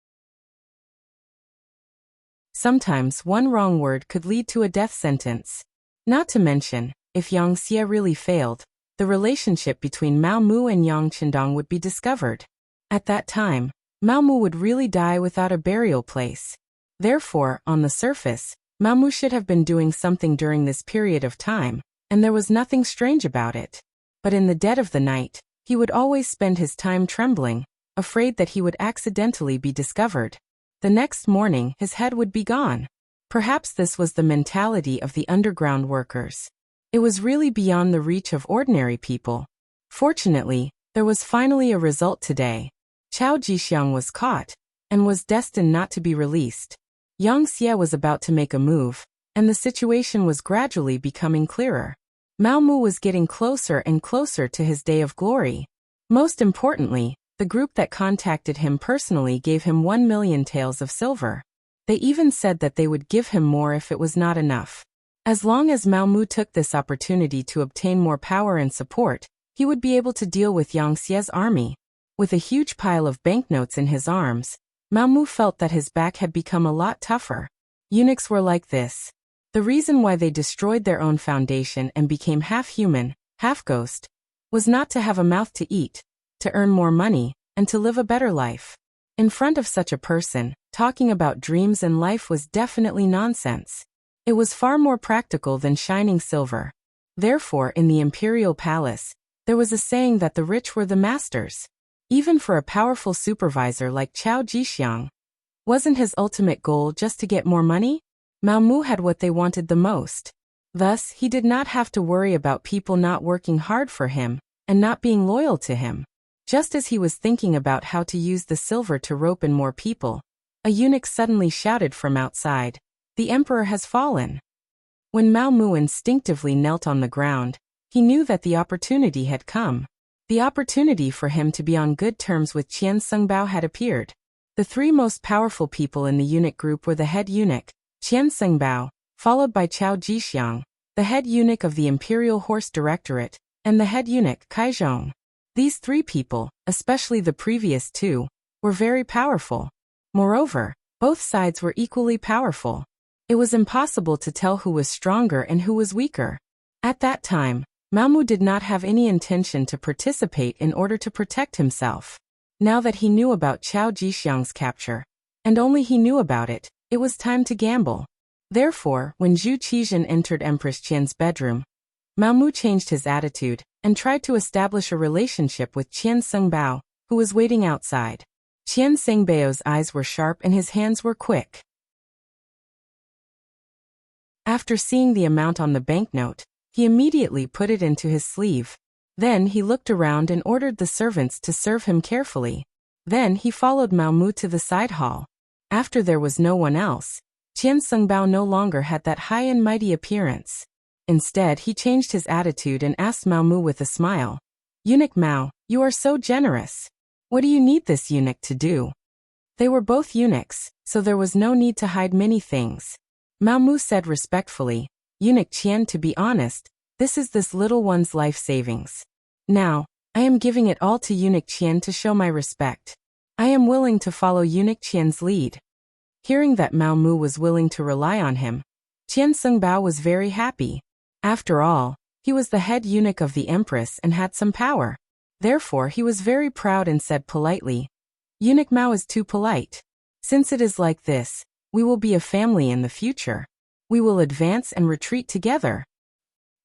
Sometimes one wrong word could lead to a death sentence. Not to mention, if Yang Xie really failed, the relationship between Mao Mu and Yang Qindong would be discovered. At that time, Mao Mu would really die without a burial place. Therefore, on the surface, Mao Mu should have been doing something during this period of time, and there was nothing strange about it. But in the dead of the night, he would always spend his time trembling, afraid that he would accidentally be discovered. The next morning, his head would be gone. Perhaps this was the mentality of the underground workers. It was really beyond the reach of ordinary people. Fortunately, there was finally a result today. Chao Jixiang was caught, and was destined not to be released. Yang Xie was about to make a move, and the situation was gradually becoming clearer. Mao Mu was getting closer and closer to his day of glory. Most importantly, the group that contacted him personally gave him 1 million taels of silver. They even said that they would give him more if it was not enough. As long as Mao Mu took this opportunity to obtain more power and support, he would be able to deal with Yang Xie's army. With a huge pile of banknotes in his arms, Mao Mu felt that his back had become a lot tougher. Eunuchs were like this. The reason why they destroyed their own foundation and became half human, half ghost, was not to have a mouth to eat, to earn more money, and to live a better life. In front of such a person, talking about dreams and life was definitely nonsense. It was far more practical than shining silver. Therefore, in the imperial palace, there was a saying that the rich were the masters. Even for a powerful supervisor like Chao Jixiang, wasn't his ultimate goal just to get more money? Mao Mu had what they wanted the most. Thus, he did not have to worry about people not working hard for him, and not being loyal to him. Just as he was thinking about how to use the silver to rope in more people, a eunuch suddenly shouted from outside, "The emperor has fallen." When Mao Mu instinctively knelt on the ground, he knew that the opportunity had come. The opportunity for him to be on good terms with Qian Sengbao had appeared. The three most powerful people in the eunuch group were the head eunuch, Qian Sengbao, followed by Chao Jixiang, the head eunuch of the Imperial Horse Directorate, and the head eunuch Kai Zhong. These three people, especially the previous two, were very powerful. Moreover, both sides were equally powerful. It was impossible to tell who was stronger and who was weaker. At that time, Mao Mu did not have any intention to participate in order to protect himself. Now that he knew about Chao Jixiang's capture, and only he knew about it, it was time to gamble. Therefore, when Zhu Qizhen entered Empress Qian's bedroom, Mao Mu changed his attitude, and tried to establish a relationship with Qian Sengbao, who was waiting outside. Qian Sengbao's eyes were sharp and his hands were quick. After seeing the amount on the banknote, he immediately put it into his sleeve. Then he looked around and ordered the servants to serve him carefully. Then he followed Mao Mu to the side hall. After there was no one else, Qian Sengbao no longer had that high and mighty appearance. Instead, he changed his attitude and asked Mao Mu with a smile, "Eunuch Mao, you are so generous. What do you need this eunuch to do?" They were both eunuchs, so there was no need to hide many things. Mao Mu said respectfully, "Eunuch Qian, to be honest, this is this little one's life savings. Now, I am giving it all to Eunuch Qian to show my respect. I am willing to follow Eunuch Qian's lead." Hearing that Mao Mu was willing to rely on him, Qian Sengbao was very happy. After all, he was the head eunuch of the empress and had some power. Therefore, he was very proud and said politely, "Eunuch Mao is too polite. Since it is like this, we will be a family in the future. We will advance and retreat together."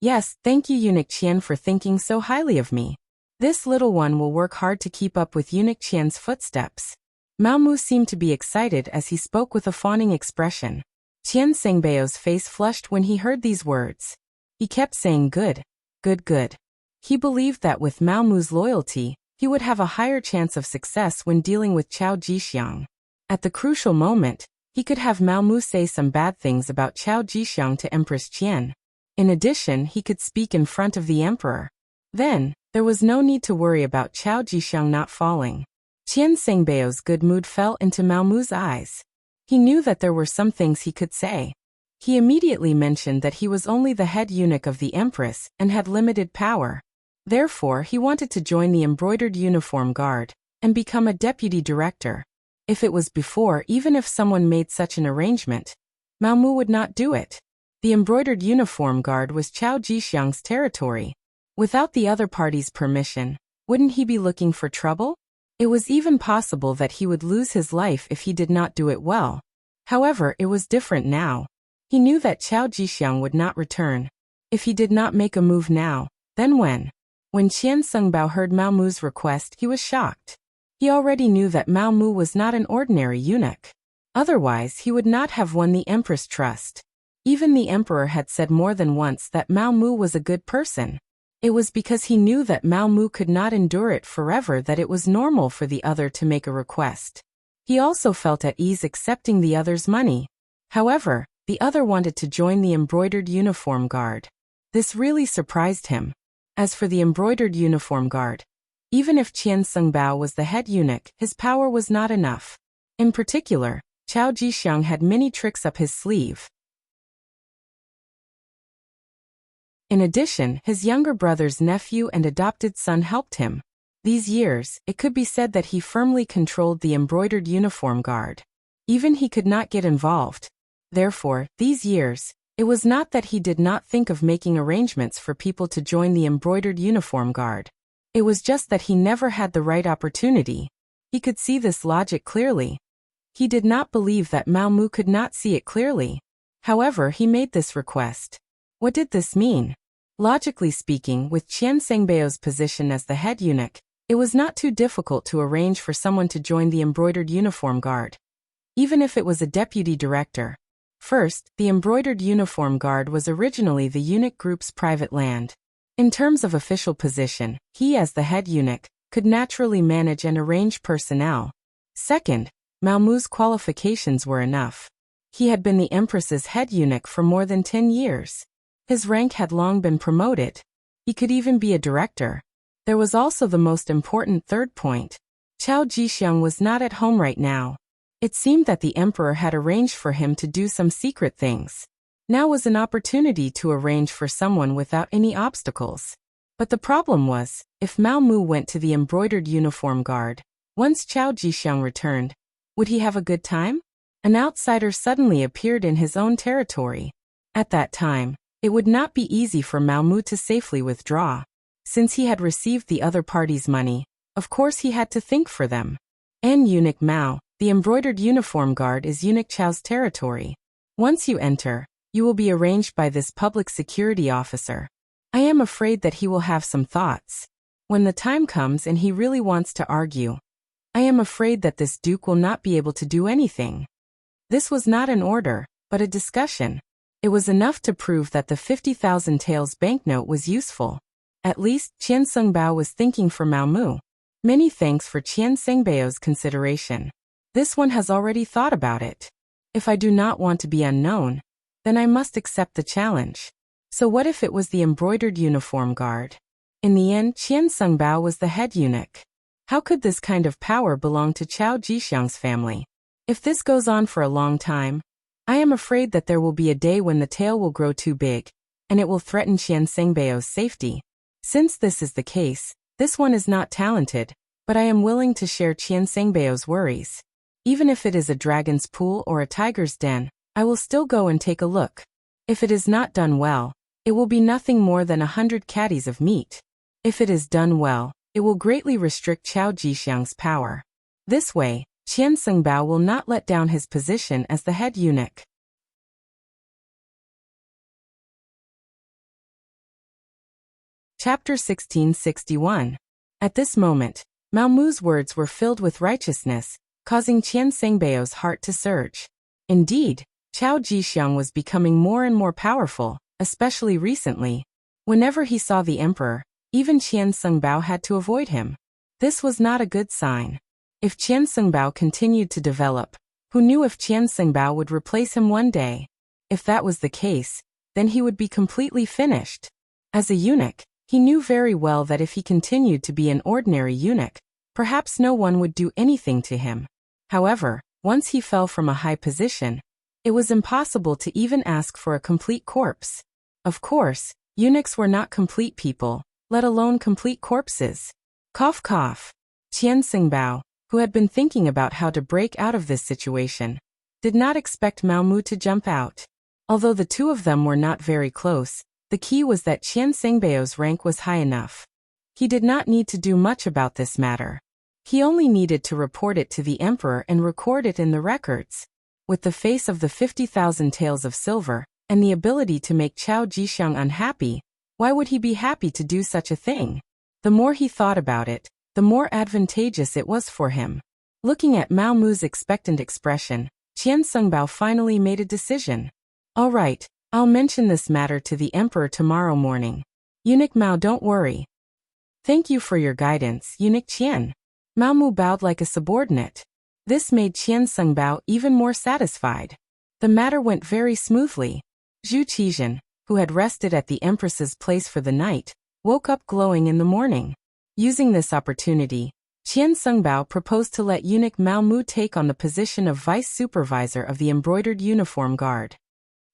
"Yes, thank you Eunuch Qian for thinking so highly of me. This little one will work hard to keep up with Eunuch Qian's footsteps." Mao Mu seemed to be excited as he spoke with a fawning expression. Qian Sengbao's face flushed when he heard these words. He kept saying good, good, good. He believed that with Mao Mu's loyalty, he would have a higher chance of success when dealing with Qiao Jixiang. At the crucial moment, he could have Mao Mu say some bad things about Qiao Jixiang to Empress Qian. In addition, he could speak in front of the emperor. Then, there was no need to worry about Qiao Jixiang not falling. Qian Sengbao's good mood fell into Mao Mu's eyes. He knew that there were some things he could say. He immediately mentioned that he was only the head eunuch of the empress and had limited power. Therefore, he wanted to join the embroidered uniform guard and become a deputy director. If it was before, even if someone made such an arrangement, Mao Mu would not do it. The embroidered uniform guard was Qiao Jixiang's territory. Without the other party's permission, wouldn't he be looking for trouble? It was even possible that he would lose his life if he did not do it well. However, it was different now. He knew that Qiao Jixiang would not return. If he did not make a move now, then when? When Qian Sengbao heard Mao Mu's request, he was shocked. He already knew that Mao Mu was not an ordinary eunuch. Otherwise, he would not have won the empress' trust. Even the emperor had said more than once that Mao Mu was a good person. It was because he knew that Mao Mu could not endure it forever that it was normal for the other to make a request. He also felt at ease accepting the other's money. However, the other wanted to join the embroidered uniform guard. This really surprised him. As for the embroidered uniform guard, even if Qian Sengbao was the head eunuch, his power was not enough. In particular, Qiao Jixiang had many tricks up his sleeve. In addition, his younger brother's nephew and adopted son helped him. These years, it could be said that he firmly controlled the embroidered uniform guard. Even he could not get involved. Therefore, these years, it was not that he did not think of making arrangements for people to join the embroidered uniform guard. It was just that he never had the right opportunity. He could see this logic clearly. He did not believe that Mao Mu could not see it clearly. However, he made this request. What did this mean? Logically speaking, with Qian Sengbao's position as the head eunuch, it was not too difficult to arrange for someone to join the embroidered uniform guard. Even if it was a deputy director. First, the embroidered uniform guard was originally the eunuch group's private land. In terms of official position, he as the head eunuch, could naturally manage and arrange personnel. Second, Mao Mu's qualifications were enough. He had been the empress's head eunuch for more than 10 years. His rank had long been promoted. He could even be a director. There was also the most important third point. Qiao Jixiang was not at home right now. It seemed that the emperor had arranged for him to do some secret things. Now was an opportunity to arrange for someone without any obstacles. But the problem was, if Mao Mu went to the embroidered uniform guard, once Qiao Jixiang returned, would he have a good time? An outsider suddenly appeared in his own territory. At that time, it would not be easy for Mao Mu to safely withdraw. Since he had received the other party's money, of course he had to think for them. And eunuch Mao, the embroidered uniform guard is eunuch Qiao's territory. Once you enter, you will be arranged by this public security officer. I am afraid that he will have some thoughts. When the time comes and he really wants to argue, I am afraid that this duke will not be able to do anything. This was not an order, but a discussion. It was enough to prove that the 50,000 taels banknote was useful. At least, Qian Sengbao was thinking for Mao Mu. Many thanks for Qian Sengbao's consideration. This one has already thought about it. If I do not want to be unknown, then I must accept the challenge. So what if it was the embroidered uniform guard? In the end, Qian Sengbao was the head eunuch. How could this kind of power belong to Qiao Jixiang's family? If this goes on for a long time, I am afraid that there will be a day when the tail will grow too big, and it will threaten Qian Sengbao's safety. Since this is the case, this one is not talented, but I am willing to share Qian Sengbao's worries. Even if it is a dragon's pool or a tiger's den, I will still go and take a look. If it is not done well, it will be nothing more than 100 caddies of meat. If it is done well, it will greatly restrict Qiao Jixiang's power. This way, Qian Sengbao will not let down his position as the head eunuch. Chapter 1661. At this moment, Mao Mu's words were filled with righteousness. causing Qian Sengbao's heart to surge. Indeed, Chao Jixiang was becoming more and more powerful, especially recently. Whenever he saw the emperor, even Qian Sengbao had to avoid him. This was not a good sign. If Qian Sengbao continued to develop, who knew if Qian Sengbao would replace him one day? If that was the case, then he would be completely finished. As a eunuch, he knew very well that if he continued to be an ordinary eunuch, perhaps no one would do anything to him. However, once he fell from a high position, it was impossible to even ask for a complete corpse. Of course, eunuchs were not complete people, let alone complete corpses. Cough cough. Qian Sengbao, who had been thinking about how to break out of this situation, did not expect Mao Mu to jump out. Although the two of them were not very close, the key was that Qian Sengbao's rank was high enough. He did not need to do much about this matter. He only needed to report it to the emperor and record it in the records. With the face of the 50,000 taels of silver, and the ability to make Chao Jixiang unhappy, why would he be happy to do such a thing? The more he thought about it, the more advantageous it was for him. Looking at Mao Mu's expectant expression, Qian Sengbao finally made a decision. All right, I'll mention this matter to the emperor tomorrow morning. Eunuch Mao, don't worry. Thank you for your guidance, Eunuch Qian. Mao Mu bowed like a subordinate. This made Qian Sengbao even more satisfied. The matter went very smoothly. Zhu Qizhan, who had rested at the empress's place for the night, woke up glowing in the morning. Using this opportunity, Qian Sengbao proposed to let eunuch Mao Mu take on the position of vice supervisor of the embroidered uniform guard.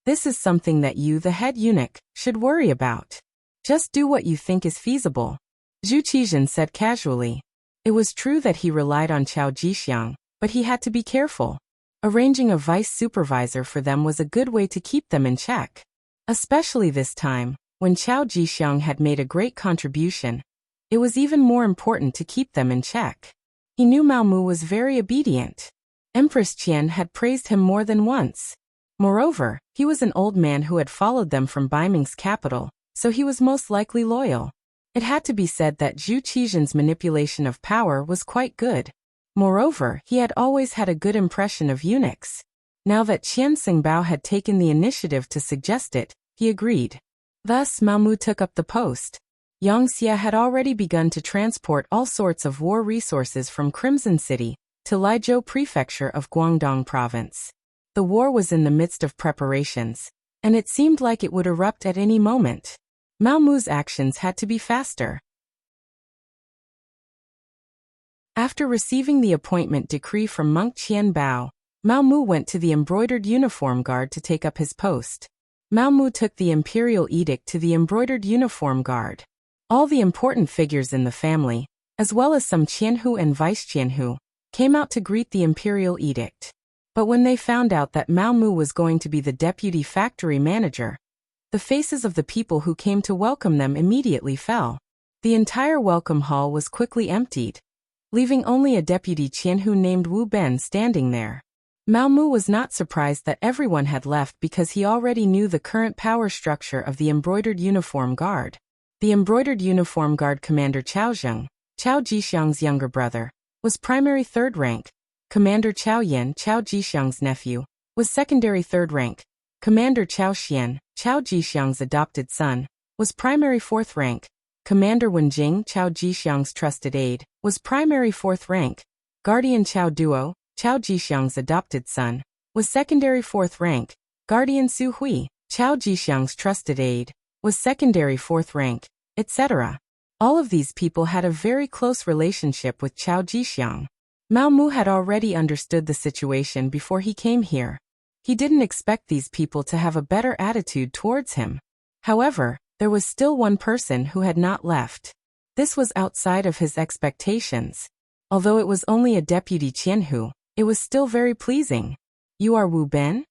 This is something that you, the head eunuch, should worry about. Just do what you think is feasible. Zhu Qizhan said casually. It was true that he relied on Chao Jixiang, but he had to be careful. Arranging a vice supervisor for them was a good way to keep them in check. Especially this time, when Chao Jixiang had made a great contribution, it was even more important to keep them in check. He knew Mao Mu was very obedient. Empress Qian had praised him more than once. Moreover, he was an old man who had followed them from Baiming's capital, so he was most likely loyal. It had to be said that Zhu Qizhan's manipulation of power was quite good. Moreover, he had always had a good impression of eunuchs. Now that Qian Sengbao had taken the initiative to suggest it, he agreed. Thus Mao Mu took up the post. Yang Xia had already begun to transport all sorts of war resources from Crimson City to Laizhou Prefecture of Guangdong Province. The war was in the midst of preparations, and it seemed like it would erupt at any moment. Mao Mu's actions had to be faster. After receiving the appointment decree from monk Qian Bao, Mao Mu went to the embroidered uniform guard to take up his post. Mao Mu took the imperial edict to the embroidered uniform guard. All the important figures in the family, as well as some Qianhu and vice Qianhu, came out to greet the imperial edict. But when they found out that Mao Mu was going to be the deputy factory manager, the faces of the people who came to welcome them immediately fell. The entire welcome hall was quickly emptied, leaving only a deputy Qianhu named Wu Ben standing there. Mao Mu was not surprised that everyone had left because he already knew the current power structure of the embroidered uniform guard. The embroidered uniform guard commander Chao Zheng, Chao Jixiang's younger brother, was primary third rank. Commander Chao Yan, Chao Jixiang's nephew, was secondary third rank. Commander Chao Xian, Chao Jixiang's adopted son, was primary fourth rank. Commander Wen Jing, Chao Jixiang's trusted aide, was primary fourth rank. Guardian Chao Duo, Chao Jixiang's adopted son, was secondary fourth rank. Guardian Su Hui, Chao Jixiang's trusted aide, was secondary fourth rank, etc. All of these people had a very close relationship with Chao Jixiang. Mao Mu had already understood the situation before he came here. He didn't expect these people to have a better attitude towards him. However, there was still one person who had not left. This was outside of his expectations. Although it was only a deputy Qianhu, it was still very pleasing. You are Wu Ben?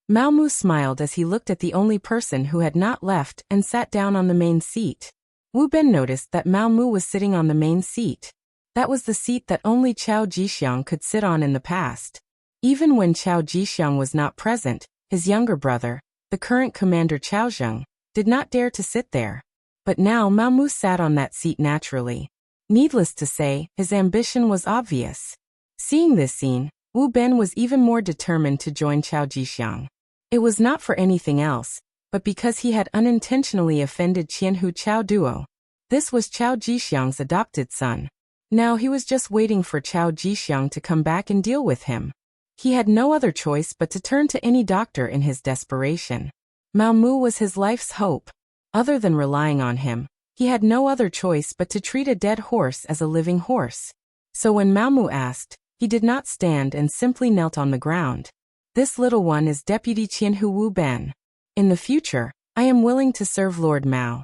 Mao Mu smiled as he looked at the only person who had not left and sat down on the main seat. Wu Ben noticed that Mao Mu was sitting on the main seat. That was the seat that only Chao Jixiang could sit on in the past. Even when Chao Jixiang was not present, his younger brother, the current commander Chao Zheng, did not dare to sit there. But now Mao Mu sat on that seat naturally. Needless to say, his ambition was obvious. Seeing this scene, Wu Ben was even more determined to join Chao Jixiang. It was not for anything else, but because he had unintentionally offended Qianhu Chao Duo. This was Chao Jixiang's adopted son. Now he was just waiting for Chao Jixiang to come back and deal with him. He had no other choice but to turn to any doctor in his desperation. Mao Mu was his life's hope. Other than relying on him, he had no other choice but to treat a dead horse as a living horse. So when Mao Mu asked, he did not stand and simply knelt on the ground. This little one is Deputy Qianhu Wu Ben. In the future, I am willing to serve Lord Mao.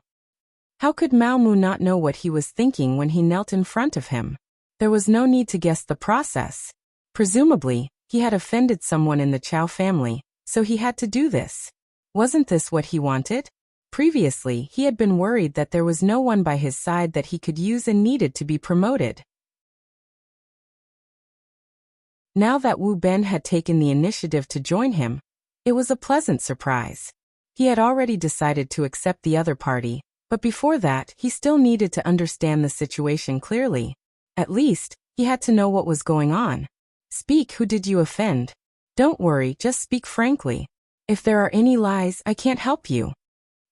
How could Mao Mu not know what he was thinking when he knelt in front of him? There was no need to guess the process. Presumably, he had offended someone in the Chao family, so he had to do this. Wasn't this what he wanted? Previously, he had been worried that there was no one by his side that he could use and needed to be promoted. Now that Wu Ben had taken the initiative to join him, it was a pleasant surprise. He had already decided to accept the other party, but before that, he still needed to understand the situation clearly. At least, he had to know what was going on. Speak, who did you offend? Don't worry, just speak frankly. If there are any lies, I can't help you.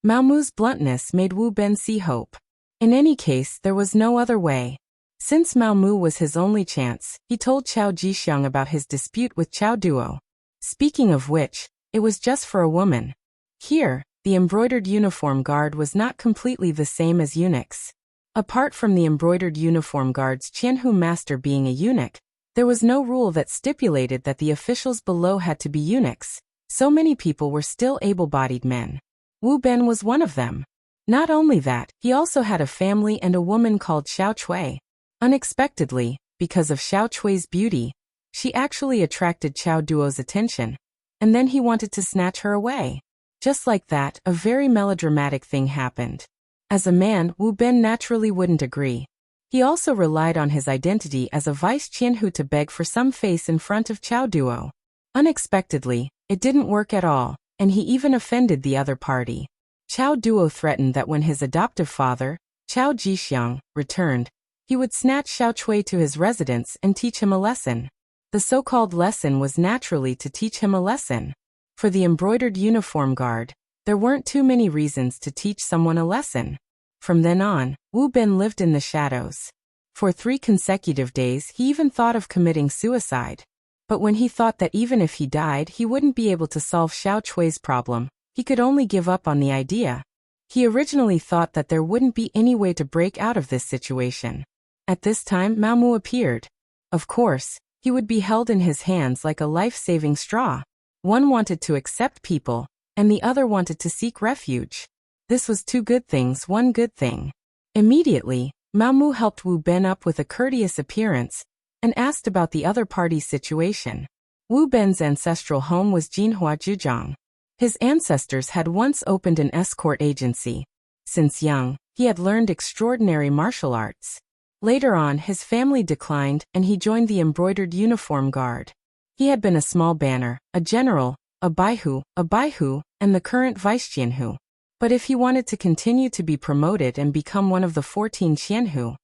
Mao Mu's bluntness made Wu Ben see hope. In any case, there was no other way. Since Mao Mu was his only chance, he told Chao Jixiang about his dispute with Chao Duo. Speaking of which, it was just for a woman. Here, the embroidered uniform guard was not completely the same as eunuchs. Apart from the embroidered uniform guard's Qianhu master being a eunuch, there was no rule that stipulated that the officials below had to be eunuchs. So many people were still able-bodied men. Wu Ben was one of them. Not only that, he also had a family and a woman called Xiao Chui. Unexpectedly, because of Xiao Chui's beauty, she actually attracted Chao Duo's attention. And then he wanted to snatch her away. Just like that, a very melodramatic thing happened. As a man, Wu Ben naturally wouldn't agree. He also relied on his identity as a vice Qianhu to beg for some face in front of Chao Duo. Unexpectedly, it didn't work at all, and he even offended the other party. Chao Duo threatened that when his adoptive father, Chao Jixiang, returned, he would snatch Xiao Chui to his residence and teach him a lesson. The so-called lesson was naturally to teach him a lesson. For the embroidered uniform guard, there weren't too many reasons to teach someone a lesson. From then on, Wu Ben lived in the shadows. For 3 consecutive days, he even thought of committing suicide. But when he thought that even if he died, he wouldn't be able to solve Xiao Chui's problem, he could only give up on the idea. He originally thought that there wouldn't be any way to break out of this situation. At this time, Mao Mu appeared. Of course, he would be held in his hands like a life-saving straw. One wanted to accept people, and the other wanted to seek refuge. This was 2 good things, 1 good thing. Immediately, Mao Mu helped Wu Ben up with a courteous appearance, and asked about the other party's situation. Wu Ben's ancestral home was Jinhua Zhujiang. His ancestors had once opened an escort agency. Since young, he had learned extraordinary martial arts. Later on, his family declined, and he joined the embroidered uniform guard. He had been a small banner, a general, a baihu, and the current vice Qianhu. But if he wanted to continue to be promoted and become one of the 14 Qianhu,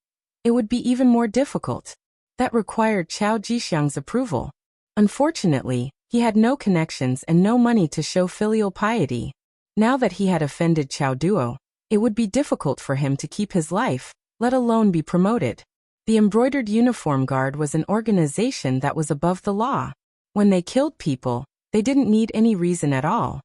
it would be even more difficult. That required Chao Jixiang's approval. Unfortunately, he had no connections and no money to show filial piety. Now that he had offended Chao Duo, it would be difficult for him to keep his life, let alone be promoted. The embroidered uniform guard was an organization that was above the law. When they killed people, they didn't need any reason at all.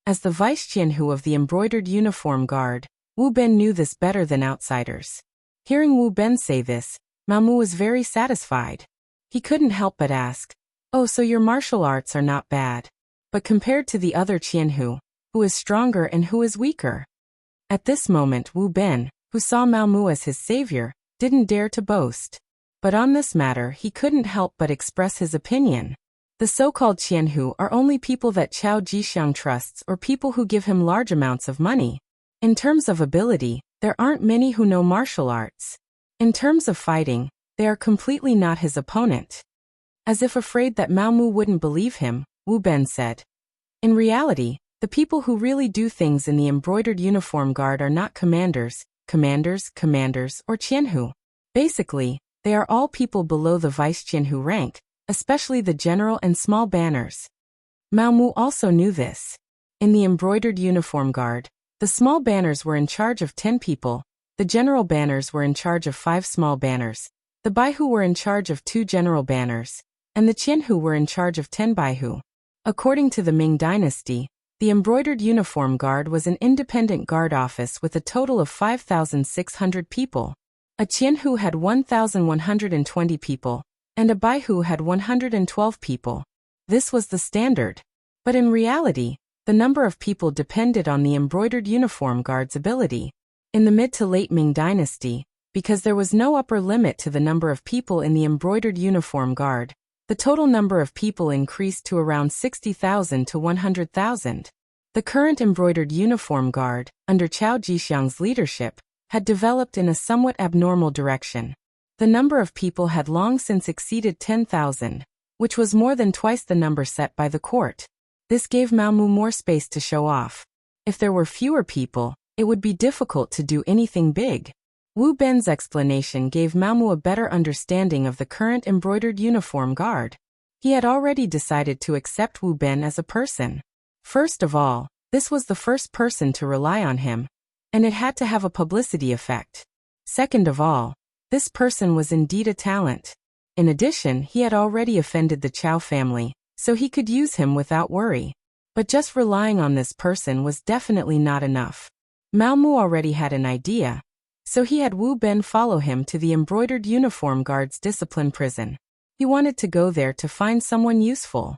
As the vice Qianhu of the embroidered uniform guard, Wu Ben knew this better than outsiders. Hearing Wu Ben say this, Mao Mu was very satisfied. He couldn't help but ask, "Oh, so your martial arts are not bad. But compared to the other Qianhu, who is stronger and who is weaker?" At this moment Wu Ben, who saw Mao Mu as his savior, didn't dare to boast. But on this matter he couldn't help but express his opinion. The so-called Qianhu are only people that Chao Jixiang trusts or people who give him large amounts of money. In terms of ability, there aren't many who know martial arts. In terms of fighting, they are completely not his opponent. As if afraid that Mao Mu wouldn't believe him, Wu Ben said, "In reality, the people who really do things in the embroidered uniform guard are not commanders, or Qianhu. Basically, they are all people below the vice Qianhu rank, especially the general and small banners. Mao Mu also knew this. In the embroidered uniform guard, the small banners were in charge of 10 people, the general banners were in charge of 5 small banners, the Baihu were in charge of 2 general banners, and the Qianhu were in charge of 10 Baihu. According to the Ming Dynasty, the embroidered uniform guard was an independent guard office with a total of 5,600 people. A Qianhu had 1,120 people, and a Baihu had 112 people. This was the standard. But in reality, the number of people depended on the embroidered uniform guard's ability. In the mid to late Ming Dynasty, because there was no upper limit to the number of people in the embroidered uniform guard, the total number of people increased to around 60,000 to 100,000. The current embroidered uniform guard, under Chao Jixiang's leadership, had developed in a somewhat abnormal direction. The number of people had long since exceeded 10,000, which was more than twice the number set by the court. This gave Mao Mu more space to show off. If there were fewer people, it would be difficult to do anything big. Wu Ben's explanation gave Mao Mu a better understanding of the current embroidered uniform guard. He had already decided to accept Wu Ben as a person. First of all, this was the first person to rely on him, and it had to have a publicity effect. Second of all, this person was indeed a talent. In addition, he had already offended the Chao family, so he could use him without worry. But just relying on this person was definitely not enough. Mao Mu already had an idea, so he had Wu Ben follow him to the embroidered uniform guard's discipline prison. He wanted to go there to find someone useful.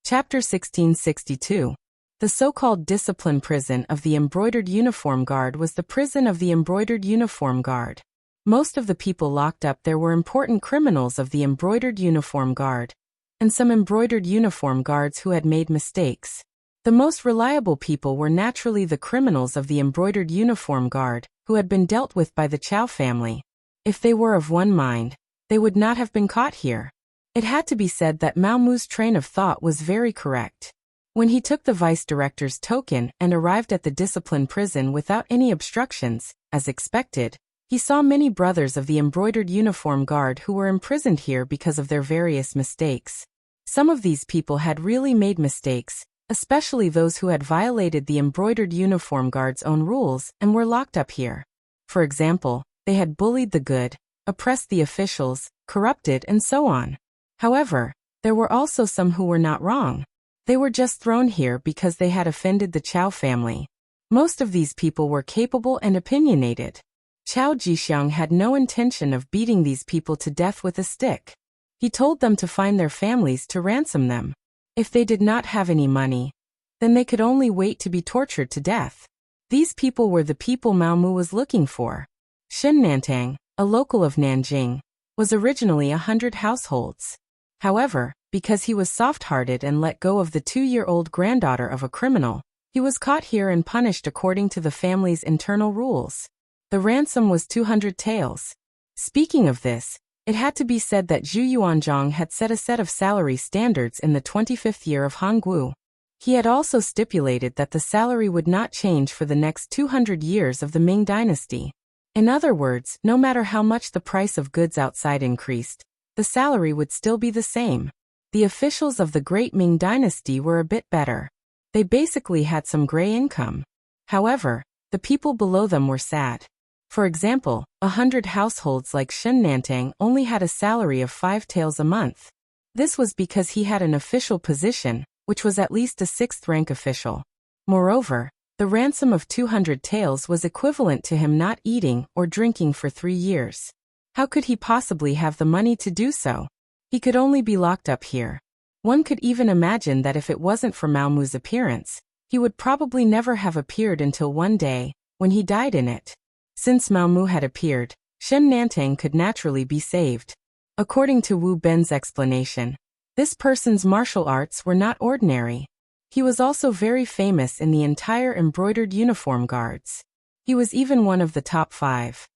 Chapter 1662. The so-called discipline prison of the embroidered uniform guard was the prison of the embroidered uniform guard. Most of the people locked up there were important criminals of the embroidered uniform guard, and some embroidered uniform guards who had made mistakes. The most reliable people were naturally the criminals of the embroidered uniform guard, who had been dealt with by the Chao family. If they were of one mind, they would not have been caught here. It had to be said that Mao Mu's train of thought was very correct. When he took the vice director's token and arrived at the discipline prison without any obstructions, as expected, he saw many brothers of the embroidered uniform guard who were imprisoned here because of their various mistakes. Some of these people had really made mistakes, especially those who had violated the embroidered uniform guard's own rules and were locked up here. For example, they had bullied the good, oppressed the officials, corrupted, and so on. However, there were also some who were not wrong. They were just thrown here because they had offended the Chao family. Most of these people were capable and opinionated. Chao Jixiang had no intention of beating these people to death with a stick. He told them to find their families to ransom them. If they did not have any money, then they could only wait to be tortured to death. These people were the people Mao Mu was looking for. Shen Nantang, a local of Nanjing, was originally 100 households. However, because he was soft-hearted and let go of the 2-year-old granddaughter of a criminal, he was caught here and punished according to the family's internal rules. The ransom was 200 taels. Speaking of this, it had to be said that Zhu Yuanzhang had set a set of salary standards in the 25th year of Hanggu. He had also stipulated that the salary would not change for the next 200 years of the Ming Dynasty. In other words, no matter how much the price of goods outside increased, the salary would still be the same. The officials of the Great Ming Dynasty were a bit better. They basically had some gray income. However, the people below them were sad. For example, 100 households like Shen Nantang only had a salary of 5 taels a month. This was because he had an official position, which was at least a 6th-rank official. Moreover, the ransom of 200 taels was equivalent to him not eating or drinking for 3 years. How could he possibly have the money to do so? He could only be locked up here. One could even imagine that if it wasn't for Mao Mu's appearance, he would probably never have appeared until one day, when he died in it. Since Mao Mu had appeared, Shen Nantang could naturally be saved. According to Wu Ben's explanation, this person's martial arts were not ordinary. He was also very famous in the entire embroidered uniform guards. He was even one of the top 5.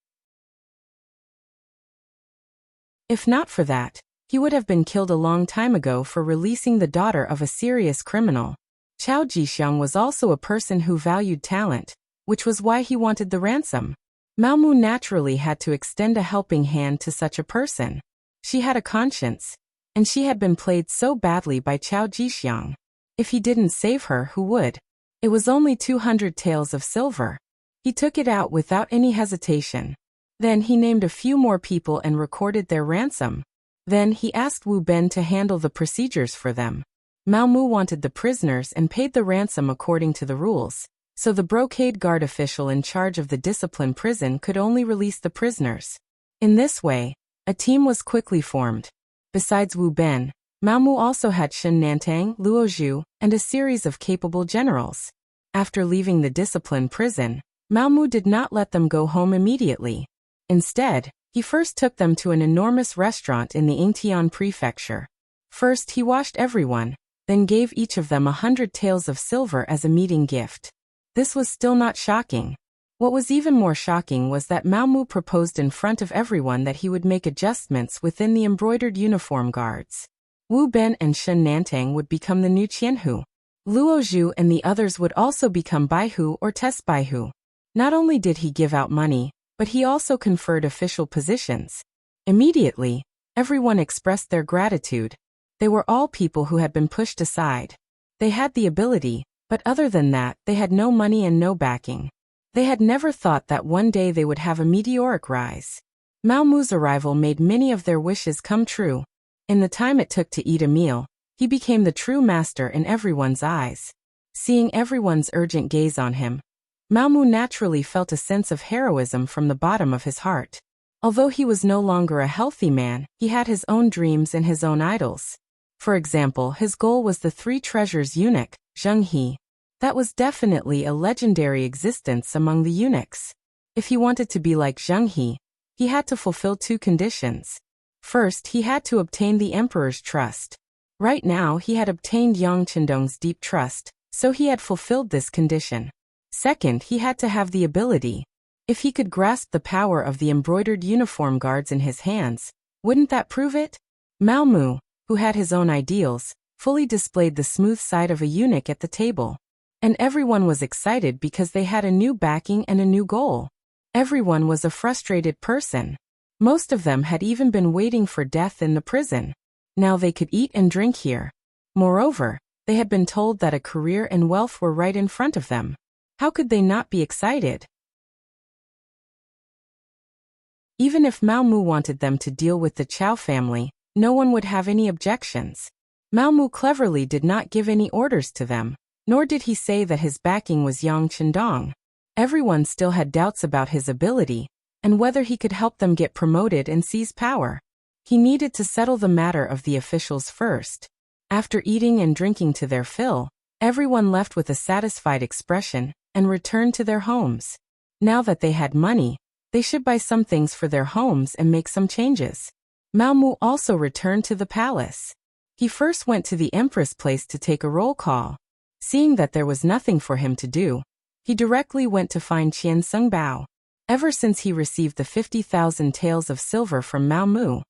If not for that, he would have been killed a long time ago for releasing the daughter of a serious criminal. Chao Jixiang was also a person who valued talent, which was why he wanted the ransom. Mao Mu naturally had to extend a helping hand to such a person. She had a conscience, and she had been played so badly by Chao Jixiang. If he didn't save her, who would? It was only 200 taels of silver. He took it out without any hesitation. Then he named a few more people and recorded their ransom. Then he asked Wu Ben to handle the procedures for them. Mao Mu wanted the prisoners and paid the ransom according to the rules, so the brocade guard official in charge of the discipline prison could only release the prisoners. In this way, a team was quickly formed. Besides Wu Ben, Mao Mu also had Shen Nantang, Luo Zhu, and a series of capable generals. After leaving the discipline prison, Mao Mu did not let them go home immediately. Instead, he first took them to an enormous restaurant in the Yingtian prefecture. First he washed everyone, then gave each of them 100 taels of silver as a meeting gift. This was still not shocking. What was even more shocking was that Mao Mu proposed in front of everyone that he would make adjustments within the embroidered uniform guards. Wu Ben and Shen Nantang would become the new Qianhu. Luo Zhu and the others would also become Baihu or test Baihu. Not only did he give out money, but he also conferred official positions. Immediately, everyone expressed their gratitude. They were all people who had been pushed aside. They had the ability, but other than that, they had no money and no backing. They had never thought that one day they would have a meteoric rise. Mao Mu's arrival made many of their wishes come true. In the time it took to eat a meal, he became the true master in everyone's eyes. Seeing everyone's urgent gaze on him, Mao Mu naturally felt a sense of heroism from the bottom of his heart. Although he was no longer a healthy man, he had his own dreams and his own idols. For example, his goal was the three treasures eunuch, Zheng He. That was definitely a legendary existence among the eunuchs. If he wanted to be like Zheng He had to fulfill two conditions. First, he had to obtain the emperor's trust. Right now, he had obtained Yang Qindong's deep trust, so he had fulfilled this condition. Second, he had to have the ability. If he could grasp the power of the embroidered uniform guards in his hands, wouldn't that prove it? Mao Mu, who had his own ideals, fully displayed the smooth side of a eunuch at the table. And everyone was excited because they had a new backing and a new goal. Everyone was a frustrated person. Most of them had even been waiting for death in the prison. Now they could eat and drink here. Moreover, they had been told that a career and wealth were right in front of them. How could they not be excited? Even if Mao Mu wanted them to deal with the Chao family, no one would have any objections. Mao Mu cleverly did not give any orders to them, nor did he say that his backing was Yang Qindong. Everyone still had doubts about his ability, and whether he could help them get promoted and seize power. He needed to settle the matter of the officials first. After eating and drinking to their fill, everyone left with a satisfied expression and returned to their homes. Now that they had money, they should buy some things for their homes and make some changes. Mao Mu also returned to the palace. He first went to the empress place to take a roll call. Seeing that there was nothing for him to do, he directly went to find Qian Sengbao. Ever since he received the 50,000 taels of silver from Mao Mu,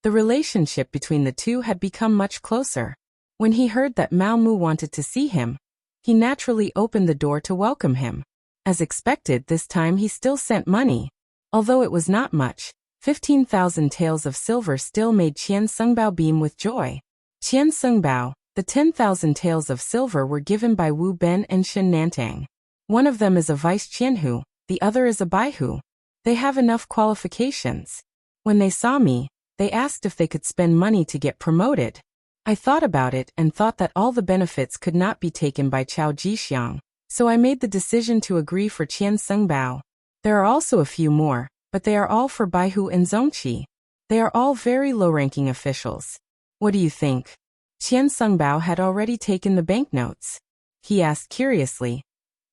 the relationship between the two had become much closer. When he heard that Mao Mu wanted to see him, he naturally opened the door to welcome him. As expected, this time he still sent money. Although it was not much, 15,000 taels of silver still made Qian Sengbao beam with joy. Qian Sengbao, the 10,000 taels of silver were given by Wu Ben and Shen Nantang. One of them is a vice Qianhu, the other is a Baihu. They have enough qualifications. When they saw me, they asked if they could spend money to get promoted. I thought about it and thought that all the benefits could not be taken by Chao Jixiang, so I made the decision to agree for Qian Sengbao. There are also a few more, but they are all for Baihu and Zongqi. They are all very low-ranking officials. What do you think? Qian Sengbao had already taken the banknotes. He asked curiously,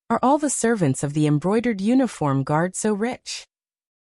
"Are all the servants of the embroidered uniform guard so rich?"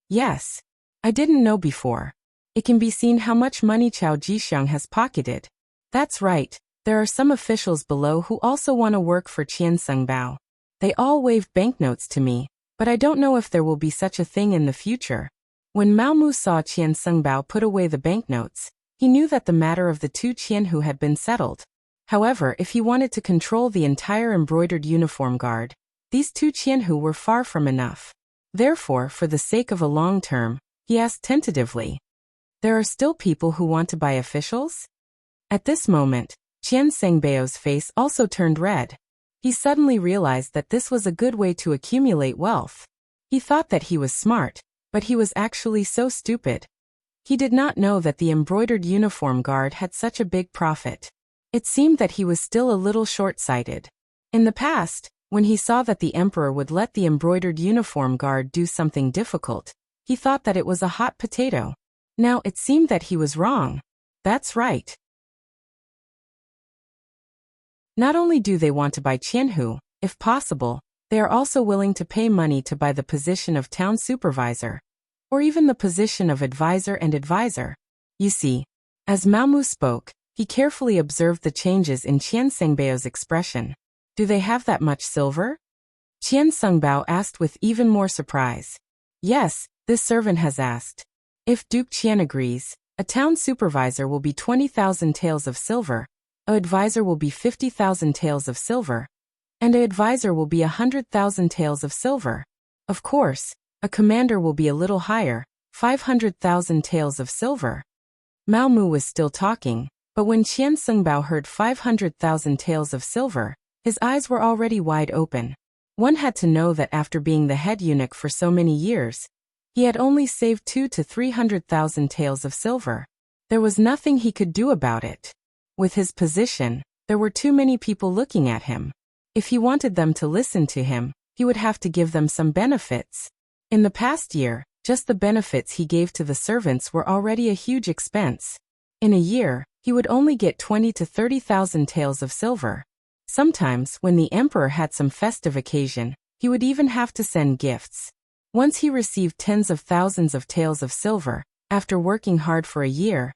"Yes. I didn't know before. It can be seen how much money Chao Jixiang has pocketed." "That's right. There are some officials below who also want to work for Qian Sengbao. They all waved banknotes to me, but I don't know if there will be such a thing in the future." When Mao Mu saw Qian Sengbao put away the banknotes, he knew that the matter of the two Qianhu had been settled. However, if he wanted to control the entire embroidered uniform guard, these two Qianhu were far from enough. Therefore, for the sake of a long term, he asked tentatively, "There are still people who want to buy officials?" At this moment, Qian Sengbao's face also turned red. He suddenly realized that this was a good way to accumulate wealth. He thought that he was smart, but he was actually so stupid. He did not know that the embroidered uniform guard had such a big profit. It seemed that he was still a little short-sighted. In the past, when he saw that the emperor would let the embroidered uniform guard do something difficult, he thought that it was a hot potato. Now it seemed that he was wrong. That's right. Not only do they want to buy Qianhu, if possible, they are also willing to pay money to buy the position of town supervisor, or even the position of advisor and advisor. You see, as Maomu spoke, he carefully observed the changes in Qian Sengbao's expression. Do they have that much silver? Qian Sengbao asked with even more surprise. Yes, this servant has asked. If Duke Qian agrees, a town supervisor will be 20,000 taels of silver, a advisor will be 50,000 taels of silver, and a advisor will be 100,000 taels of silver. Of course, a commander will be a little higher, 500,000 taels of silver. Maomu was still talking, but when Qian Sengbao heard 500,000 taels of silver, his eyes were already wide open. One had to know that after being the head eunuch for so many years, he had only saved 200,000 to 300,000 taels of silver. There was nothing he could do about it. With his position, there were too many people looking at him. If he wanted them to listen to him, he would have to give them some benefits. In the past year, just the benefits he gave to the servants were already a huge expense. In a year, he would only get 20,000 to 30,000 taels of silver. Sometimes, when the emperor had some festive occasion, he would even have to send gifts. Once he received tens of thousands of taels of silver, after working hard for a year,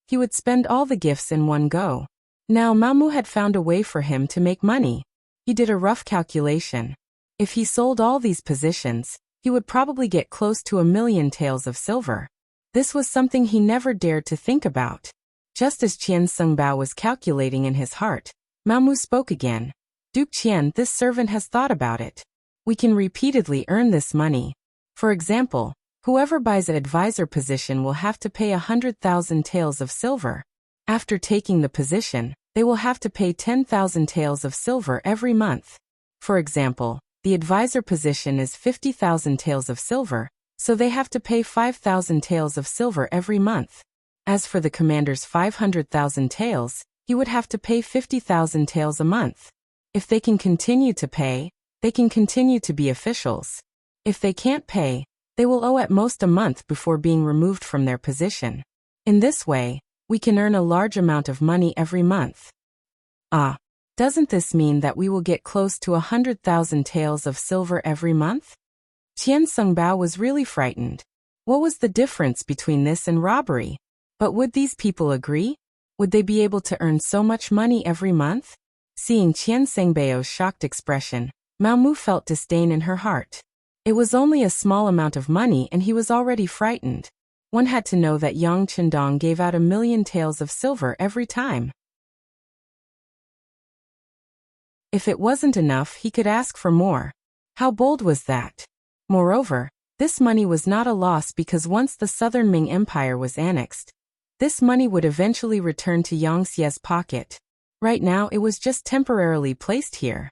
he would spend all the gifts in one go. Now Maomu had found a way for him to make money. He did a rough calculation. If he sold all these positions, he would probably get close to 1,000,000 taels of silver. This was something he never dared to think about. Just as Qian Sengbao was calculating in his heart, Maomu spoke again. Duke Qian, this servant has thought about it. We can repeatedly earn this money. For example, whoever buys an advisor position will have to pay 100,000 taels of silver. After taking the position, they will have to pay 10,000 taels of silver every month. For example, the advisor position is 50,000 taels of silver, so they have to pay 5,000 taels of silver every month. As for the commander's 500,000 taels, he would have to pay 50,000 taels a month. If they can continue to pay, they can continue to be officials. If they can't pay, they will owe at most a month before being removed from their position. In this way, we can earn a large amount of money every month. Ah, doesn't this mean that we will get close to 100,000 taels of silver every month? Qian Sengbao was really frightened. What was the difference between this and robbery? But would these people agree? Would they be able to earn so much money every month? Seeing Qian Sengbao's shocked expression, Maomu felt disdain in her heart. It was only a small amount of money and he was already frightened. One had to know that Yang Chendong gave out 1,000,000 taels of silver every time. If it wasn't enough, he could ask for more. How bold was that? Moreover, this money was not a loss because once the Southern Ming Empire was annexed, this money would eventually return to Yang Xie's pocket. Right now it was just temporarily placed here.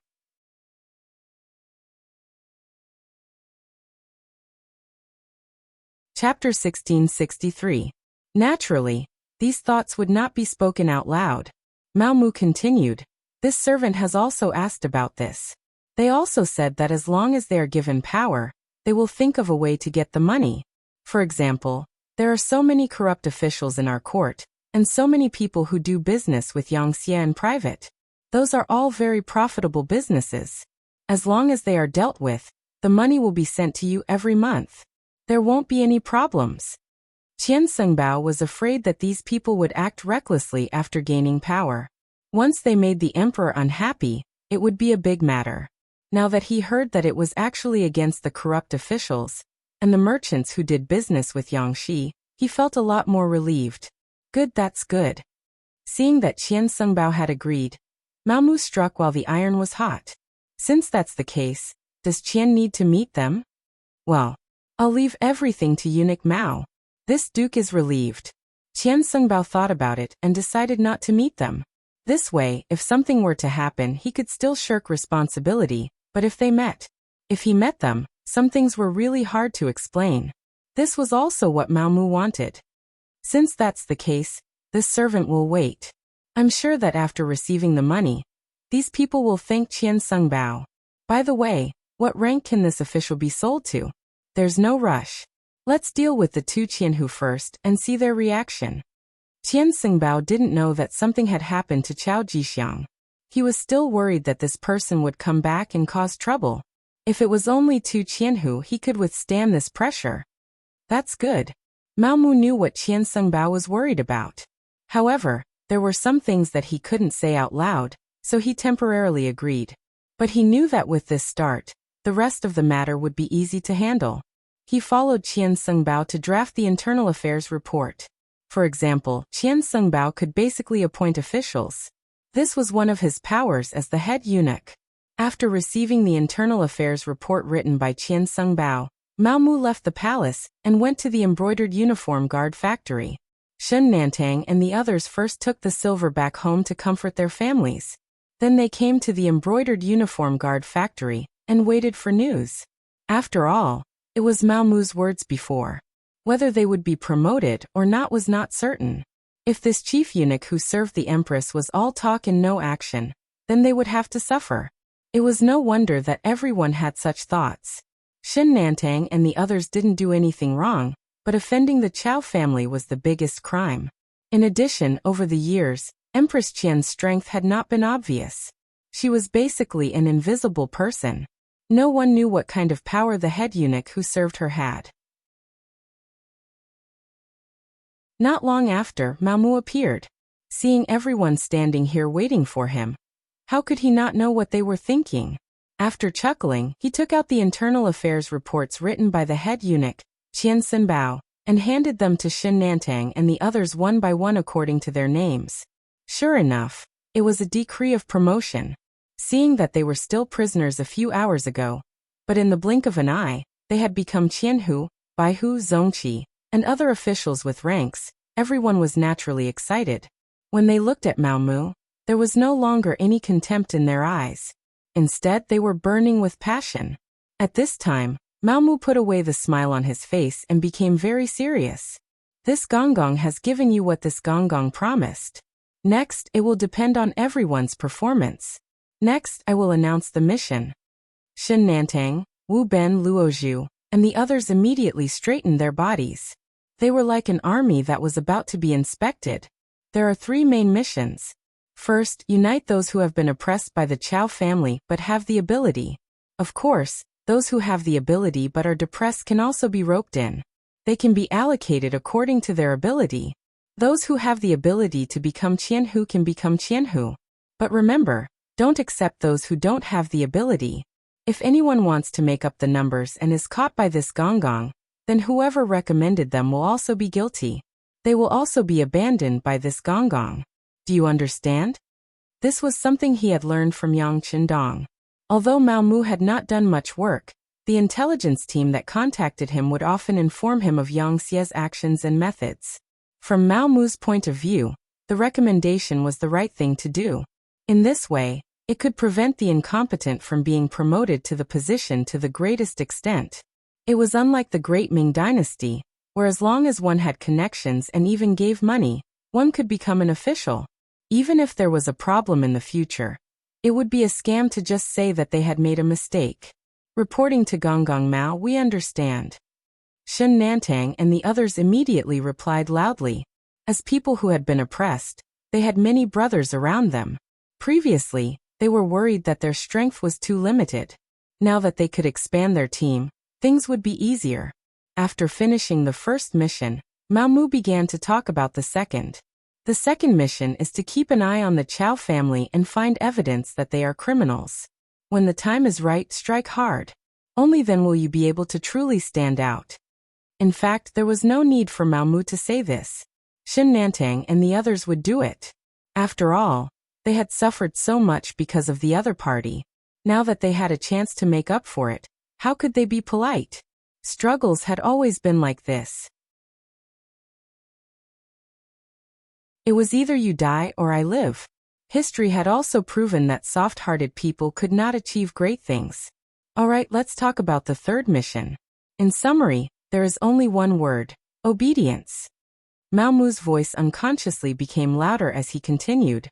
Chapter 1663. Naturally, these thoughts would not be spoken out loud. Maomu continued, this servant has also asked about this. They also said that as long as they are given power, they will think of a way to get the money. For example, there are so many corrupt officials in our court, and so many people who do business with Yang Xie in private. Those are all very profitable businesses. As long as they are dealt with, the money will be sent to you every month. There won't be any problems. Qian Sengbao was afraid that these people would act recklessly after gaining power. Once they made the emperor unhappy, it would be a big matter. Now that he heard that it was actually against the corrupt officials and the merchants who did business with Yang Xi, he felt a lot more relieved. Good, that's good. Seeing that Qian Sengbao had agreed, Mao Mu struck while the iron was hot. Since that's the case, does Qian need to meet them? Well, I'll leave everything to eunuch Mao. This duke is relieved. Qian Sungbao thought about it and decided not to meet them. This way, if something were to happen, he could still shirk responsibility, but if he met them, some things were really hard to explain. This was also what Mao Mu wanted. Since that's the case, this servant will wait. I'm sure that after receiving the money, these people will thank Qian Sungbao. By the way, what rank can this official be sold to? There's no rush. Let's deal with the two Qianhu first and see their reaction. Qian Sungbao didn't know that something had happened to Chao Jixiang. He was still worried that this person would come back and cause trouble. If it was only two Qianhu, he could withstand this pressure. That's good. Mao Mu knew what Qian Sungbao was worried about. However, there were some things that he couldn't say out loud, so he temporarily agreed. But he knew that with this start, the rest of the matter would be easy to handle. He followed Qian Sungbao to draft the internal affairs report. For example, Qian Sungbao could basically appoint officials. This was one of his powers as the head eunuch. After receiving the internal affairs report written by Qian Sungbao, Mao Mu left the palace and went to the embroidered uniform guard factory. Shun Nantang and the others first took the silver back home to comfort their families. Then they came to the embroidered uniform guard factory and waited for news. After all, it was Mao Mu's words before. Whether they would be promoted or not was not certain. If this chief eunuch who served the empress was all talk and no action, then they would have to suffer. It was no wonder that everyone had such thoughts. Shun Nantang and the others didn't do anything wrong, but offending the Chao family was the biggest crime. In addition, over the years, Empress Qian's strength had not been obvious. She was basically an invisible person. No one knew what kind of power the head eunuch who served her had. Not long after, Mao Mu appeared. Seeing everyone standing here waiting for him, how could he not know what they were thinking? After chuckling, he took out the internal affairs reports written by the head eunuch, Qian Sungbao, and handed them to Shun Nantang and the others one by one according to their names. Sure enough, it was a decree of promotion. Seeing that they were still prisoners a few hours ago, but in the blink of an eye, they had become Qianhu, Baihu, Zongqi, and other officials with ranks, everyone was naturally excited. When they looked at Mao Mu, there was no longer any contempt in their eyes. Instead, they were burning with passion. At this time, Mao Mu put away the smile on his face and became very serious. This Gonggong has given you what this Gonggong promised. Next, it will depend on everyone's performance. Next, I will announce the mission. Shun Nantang, Wu Ben Luozhu, and the others immediately straightened their bodies. They were like an army that was about to be inspected. There are 3 main missions. First, unite those who have been oppressed by the Chao family but have the ability. Of course, those who have the ability but are depressed can also be roped in. They can be allocated according to their ability. Those who have the ability to become Qianhu can become Qianhu. But remember, don't accept those who don't have the ability. If anyone wants to make up the numbers and is caught by this Gonggong, then whoever recommended them will also be guilty. They will also be abandoned by this Gonggong. Do you understand? This was something he had learned from Yang Qindong. Although Mao Mu had not done much work, the intelligence team that contacted him would often inform him of Yang Xie's actions and methods. From Mao Mu's point of view, the recommendation was the right thing to do. In this way, it could prevent the incompetent from being promoted to the position to the greatest extent. It was unlike the Great Ming Dynasty, where as long as one had connections and even gave money, one could become an official. Even if there was a problem in the future, it would be a scam to just say that they had made a mistake. Reporting to Gonggong Mao, we understand. Shun Nantang and the others immediately replied loudly. As people who had been oppressed, they had many brothers around them. Previously, they were worried that their strength was too limited. Now that they could expand their team, things would be easier. After finishing the first mission, Mao Mu began to talk about the second. The second mission is to keep an eye on the Chao family and find evidence that they are criminals. When the time is right, strike hard. Only then will you be able to truly stand out. In fact, there was no need for Mao Mu to say this. Shun Nantang and the others would do it. After all, They had suffered so much because of the other party. Now that they had a chance to make up for it, how could they be polite? Struggles had always been like this. It was either you die or I live. History had also proven that soft-hearted people could not achieve great things. Alright, let's talk about the third mission. In summary, there is only one word: obedience. Mao Mu's voice unconsciously became louder as he continued.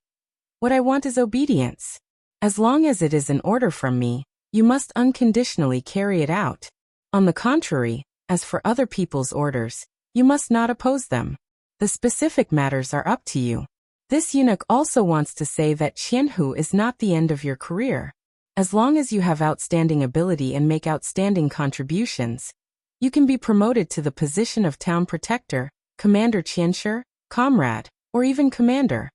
What I want is obedience. As long as it is an order from me, you must unconditionally carry it out. On the contrary, as for other people's orders, you must not oppose them. The specific matters are up to you. This eunuch also wants to say that Qianhu is not the end of your career. As long as you have outstanding ability and make outstanding contributions, you can be promoted to the position of town protector, commander Qianshi, comrade, or even commander.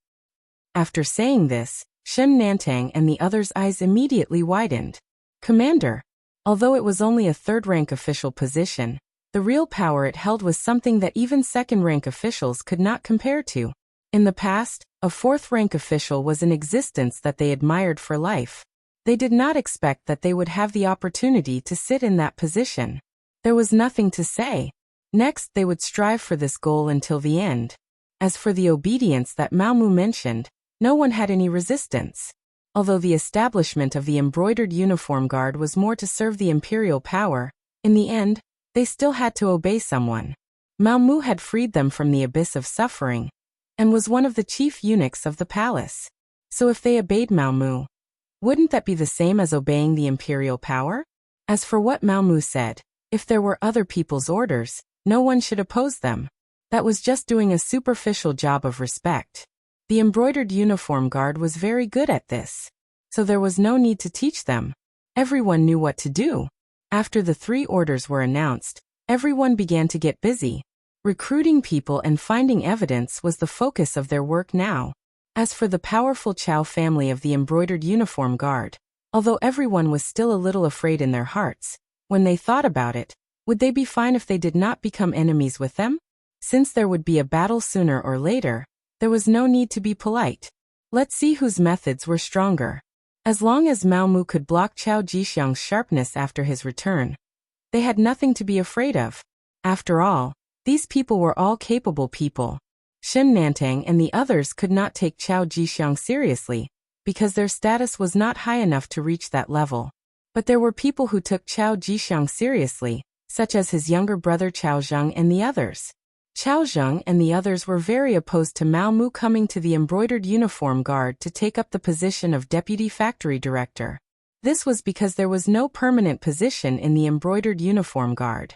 After saying this, Shen Nantang and the others' eyes immediately widened. Commander. Although it was only a third-rank official position, the real power it held was something that even second-rank officials could not compare to. In the past, a fourth-rank official was in existence that they admired for life. They did not expect that they would have the opportunity to sit in that position. There was nothing to say. Next, they would strive for this goal until the end. As for the obedience that Mao Mu mentioned, no one had any resistance. Although the establishment of the embroidered uniform guard was more to serve the imperial power, in the end, they still had to obey someone. Mao Mu had freed them from the abyss of suffering, and was one of the chief eunuchs of the palace. So if they obeyed Mao Mu, wouldn't that be the same as obeying the imperial power? As for what Mao Mu said, if there were other people's orders, no one should oppose them. That was just doing a superficial job of respect. The embroidered uniform guard was very good at this, so there was no need to teach them. Everyone knew what to do. After the 3 orders were announced, everyone began to get busy. Recruiting people and finding evidence was the focus of their work now. As for the powerful Chow family of the embroidered uniform guard, although everyone was still a little afraid in their hearts, when they thought about it, would they be fine if they did not become enemies with them? Since there would be a battle sooner or later, there was no need to be polite. Let's see whose methods were stronger. As long as Mao Mu could block Chao Jixiang's sharpness after his return, they had nothing to be afraid of. After all, these people were all capable people. Shen Nantang and the others could not take Chao Jixiang seriously, because their status was not high enough to reach that level. But there were people who took Chao Jixiang seriously, such as his younger brother Chao Zheng and the others. Chao Zheng and the others were very opposed to Mao Mu coming to the embroidered uniform guard to take up the position of deputy factory director. This was because there was no permanent position in the embroidered uniform guard.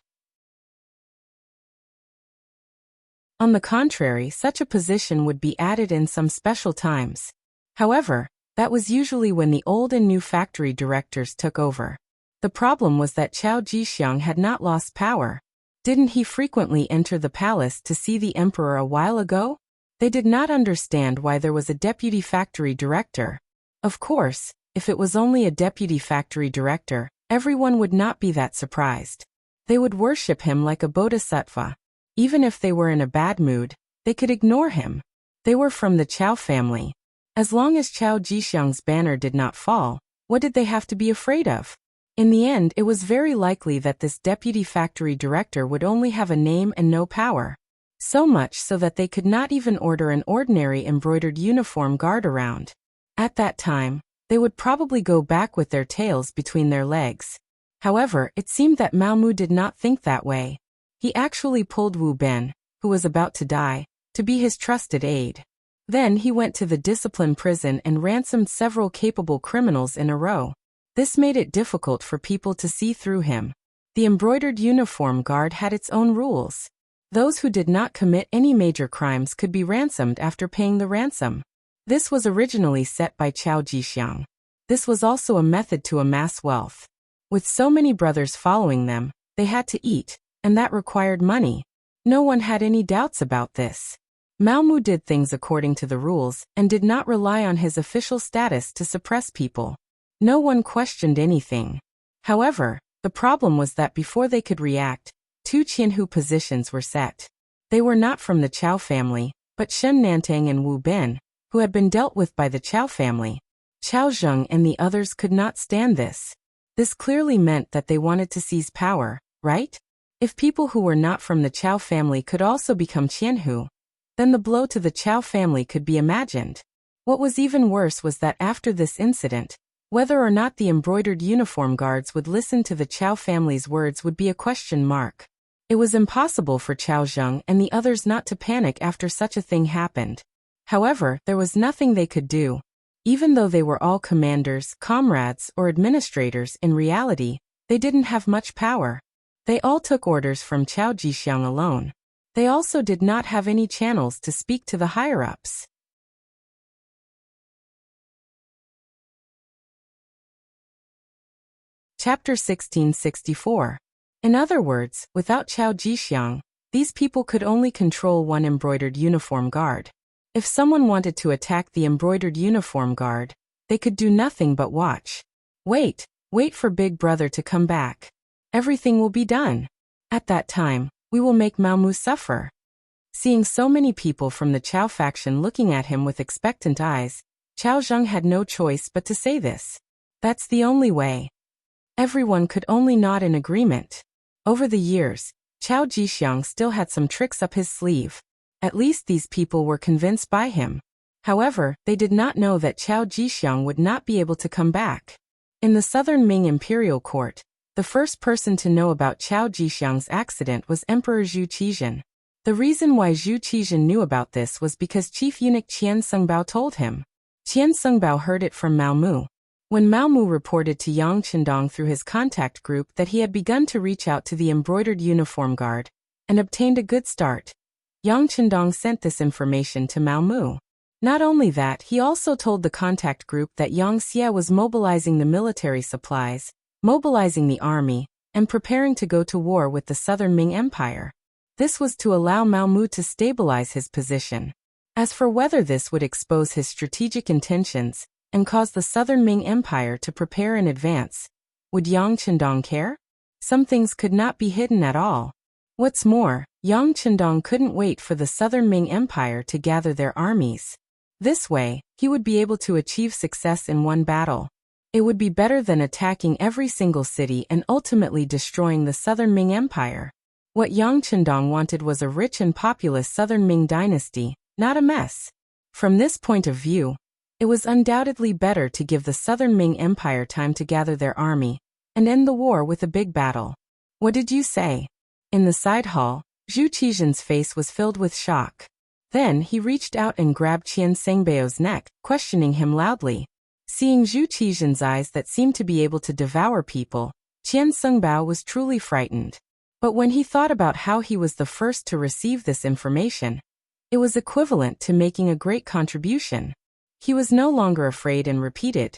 On the contrary, such a position would be added in some special times. However, that was usually when the old and new factory directors took over. The problem was that Chao Jixiang had not lost power. Didn't he frequently enter the palace to see the emperor a while ago? They did not understand why there was a deputy factory director. Of course, if it was only a deputy factory director, everyone would not be that surprised. They would worship him like a bodhisattva. Even if they were in a bad mood, they could ignore him. They were from the Chao family. As long as Chao Jixiang's banner did not fall, what did they have to be afraid of? In the end, it was very likely that this deputy factory director would only have a name and no power. So much so that they could not even order an ordinary embroidered uniform guard around. At that time, they would probably go back with their tails between their legs. However, it seemed that Mao Mu did not think that way. He actually pulled Wu Ben, who was about to die, to be his trusted aide. Then he went to the discipline prison and ransomed several capable criminals in a row. This made it difficult for people to see through him. The embroidered uniform guard had its own rules. Those who did not commit any major crimes could be ransomed after paying the ransom. This was originally set by Chao Jixiang. This was also a method to amass wealth. With so many brothers following them, they had to eat, and that required money. No one had any doubts about this. Mao Mu did things according to the rules and did not rely on his official status to suppress people. No one questioned anything. However, the problem was that before they could react, 2 Qianhu positions were set. They were not from the Chao family, but Shen Nantang and Wu Ben, who had been dealt with by the Chao family. Chao Zheng and the others could not stand this. This clearly meant that they wanted to seize power, right? If people who were not from the Chao family could also become Qianhu, then the blow to the Chao family could be imagined. What was even worse was that after this incident, whether or not the embroidered uniform guards would listen to the Chao family's words would be a question mark. It was impossible for Chao Zheng and the others not to panic after such a thing happened. However, there was nothing they could do. Even though they were all commanders, comrades, or administrators, in reality, they didn't have much power. They all took orders from Chao Jixiang alone. They also did not have any channels to speak to the higher-ups. Chapter 1664. In other words, without Chao Jixiang, these people could only control one embroidered uniform guard. If someone wanted to attack the embroidered uniform guard, they could do nothing but watch. Wait for Big Brother to come back. Everything will be done. At that time, we will make Mao Mu suffer. Seeing so many people from the Chao faction looking at him with expectant eyes, Chao Zheng had no choice but to say this. That's the only way. Everyone could only nod in agreement. Over the years, Chao Jixiang still had some tricks up his sleeve. At least these people were convinced by him. However, they did not know that Chao Jixiang would not be able to come back. In the Southern Ming Imperial Court, the first person to know about Chao Jixiang's accident was Emperor Zhu Qizhen. The reason why Zhu Qizhen knew about this was because Chief Eunuch Qian Sengbao told him. Qian Sengbao heard it from Mao Mu. When Mao Mu reported to Yang Qindong through his contact group that he had begun to reach out to the embroidered uniform guard and obtained a good start, Yang Qindong sent this information to Mao Mu. Not only that, he also told the contact group that Yang Xie was mobilizing the military supplies, mobilizing the army, and preparing to go to war with the Southern Ming Empire. This was to allow Mao Mu to stabilize his position. As for whether this would expose his strategic intentions and cause the Southern Ming Empire to prepare in advance, would Yang Qindong care? Some things could not be hidden at all. What's more, Yang Qindong couldn't wait for the Southern Ming Empire to gather their armies. This way, he would be able to achieve success in one battle. It would be better than attacking every single city and ultimately destroying the Southern Ming Empire. What Yang Qindong wanted was a rich and populous Southern Ming dynasty, not a mess. From this point of view, it was undoubtedly better to give the Southern Ming Empire time to gather their army and end the war with a big battle. What did you say? In the side hall, Zhu Qizhen's face was filled with shock. Then he reached out and grabbed Qian Sengbao's neck, questioning him loudly. Seeing Zhu Qizhen's eyes that seemed to be able to devour people, Qian Sengbao was truly frightened. But when he thought about how he was the first to receive this information, it was equivalent to making a great contribution. He was no longer afraid and repeated,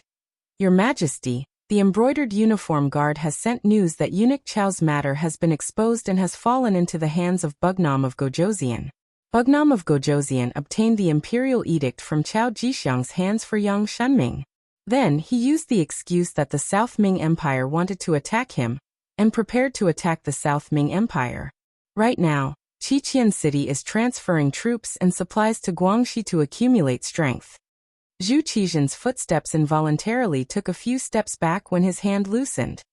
"Your Majesty, the embroidered uniform guard has sent news that Eunuch Chao's matter has been exposed and has fallen into the hands of Bugnam of Gojoseon. Bugnam of Gojoseon obtained the imperial edict from Chao Jixiang's hands for Yang Shunming. Then he used the excuse that the South Ming Empire wanted to attack him, and prepared to attack the South Ming Empire. Right now, Qiqian City is transferring troops and supplies to Guangxi to accumulate strength." Zhu Qizhen's footsteps involuntarily took a few steps back when his hand loosened.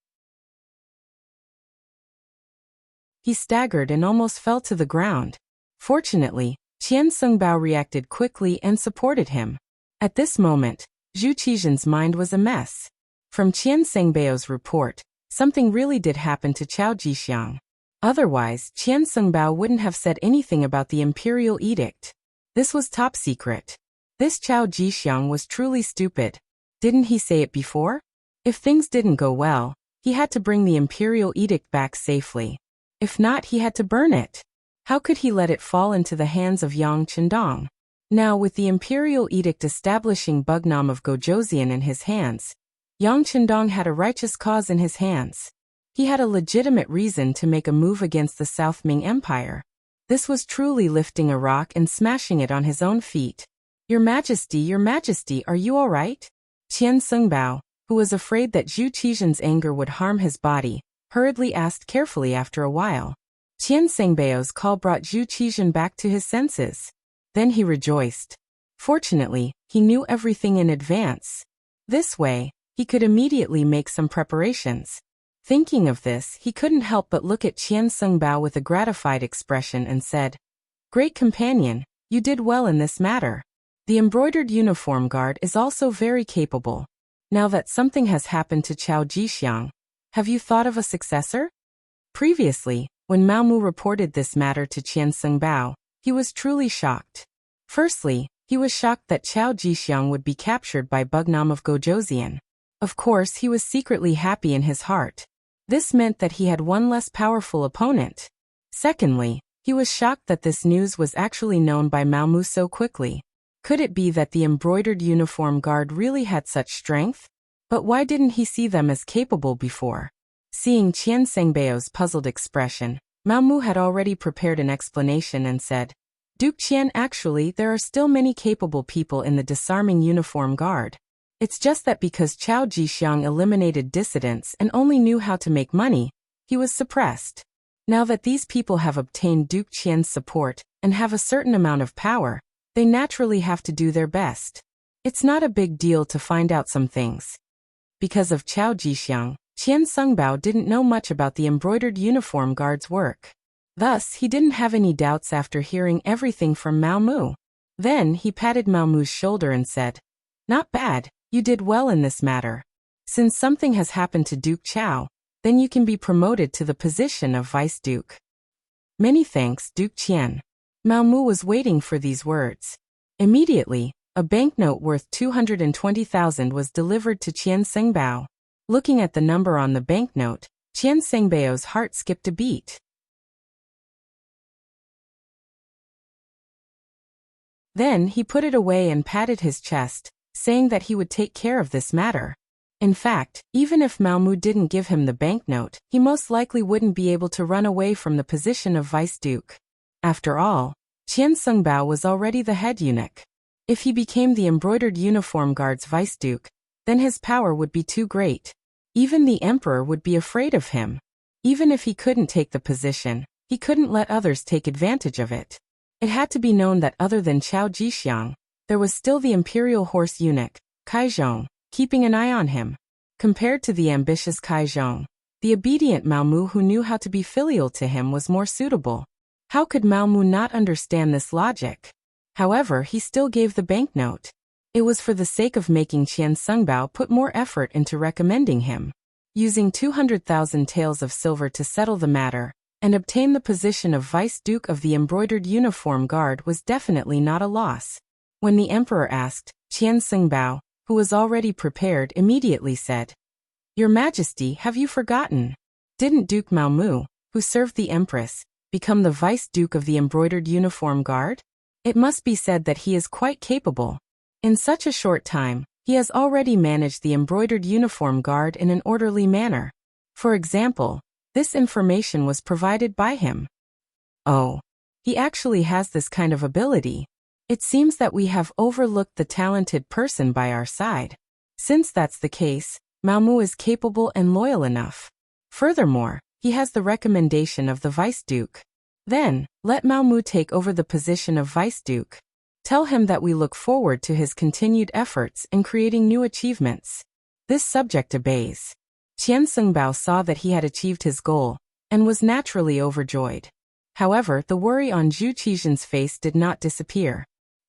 He staggered and almost fell to the ground. Fortunately, Qian Sengbao reacted quickly and supported him. At this moment, Zhu Qizhen's mind was a mess. From Qian Sengbao's report, something really did happen to Chao Jixiang. Otherwise, Qian Sengbao wouldn't have said anything about the imperial edict. This was top secret. This Chao Jixiang was truly stupid. Didn't he say it before? If things didn't go well, he had to bring the imperial edict back safely. If not, he had to burn it. How could he let it fall into the hands of Yang Qindong? Now, with the imperial edict establishing Bugnam of Gojoseon in his hands, Yang Qindong had a righteous cause in his hands. He had a legitimate reason to make a move against the South Ming Empire. This was truly lifting a rock and smashing it on his own feet. Your Majesty, are you all right?" Qian Sengbao, who was afraid that Zhu Qizhen's anger would harm his body, hurriedly asked carefully after a while. Qian Sengbao's call brought Zhu Qizhen back to his senses. Then he rejoiced. Fortunately, he knew everything in advance. This way, he could immediately make some preparations. Thinking of this, he couldn't help but look at Qian Sengbao with a gratified expression and said, "Great companion, you did well in this matter. The embroidered uniform guard is also very capable. Now that something has happened to Chao Jixiang, have you thought of a successor?" Previously, when Mao Mu reported this matter to Qian Sengbao, he was truly shocked. Firstly, he was shocked that Chao Jixiang would be captured by Bugnam of Gojoseon. Of course, he was secretly happy in his heart. This meant that he had one less powerful opponent. Secondly, he was shocked that this news was actually known by Mao Mu so quickly. Could it be that the embroidered uniform guard really had such strength? But why didn't he see them as capable before? Seeing Qian Sengbao's puzzled expression, Mao Mu had already prepared an explanation and said, "Duke Qian, actually, there are still many capable people in the disarming uniform guard. It's just that because Chao Jixiang eliminated dissidents and only knew how to make money, he was suppressed. Now that these people have obtained Duke Qian's support and have a certain amount of power, they naturally have to do their best. It's not a big deal to find out some things." Because of Chao Jixiang, Qian Sengbao didn't know much about the embroidered uniform guard's work. Thus, he didn't have any doubts after hearing everything from Mao Mu. Then, he patted Mao Mu's shoulder and said, "Not bad, you did well in this matter. Since something has happened to Duke Chao, then you can be promoted to the position of Vice Duke." "Many thanks, Duke Qian." Mao Mu was waiting for these words. Immediately, a banknote worth 220,000 was delivered to Qian Sengbao. Looking at the number on the banknote, Qian Sengbao's heart skipped a beat. Then he put it away and patted his chest, saying that he would take care of this matter. In fact, even if Mao Mu didn't give him the banknote, he most likely wouldn't be able to run away from the position of Vice Duke. After all, Qian Sengbao was already the head eunuch. If he became the embroidered uniform guard's Vice Duke, then his power would be too great. Even the emperor would be afraid of him. Even if he couldn't take the position, he couldn't let others take advantage of it. It had to be known that other than Chao Jixiang, there was still the imperial horse eunuch, Kai Zhong, keeping an eye on him. Compared to the ambitious Kai Zhong, the obedient Mao Mu who knew how to be filial to him was more suitable. How could Mao Mu not understand this logic? However, he still gave the banknote. It was for the sake of making Qian Sengbao put more effort into recommending him. Using 200,000 taels of silver to settle the matter and obtain the position of Vice Duke of the embroidered uniform guard was definitely not a loss. When the emperor asked, Qian Sengbao, who was already prepared, immediately said, "Your Majesty, have you forgotten? Didn't Duke Mao Mu, who served the empress, become the Vice Duke of the embroidered uniform guard? It must be said that he is quite capable. In such a short time, he has already managed the embroidered uniform guard in an orderly manner. For example, this information was provided by him." Oh, he actually has this kind of ability. It seems that we have overlooked the talented person by our side. Since that's the case, Mao Mu is capable and loyal enough. Furthermore, he has the recommendation of the Vice Duke. Then, let Mao Mu take over the position of Vice Duke. Tell him that we look forward to his continued efforts in creating new achievements. This subject obeys. Qian Sengbao saw that he had achieved his goal, and was naturally overjoyed. However, the worry on Zhu Qizhen's face did not disappear.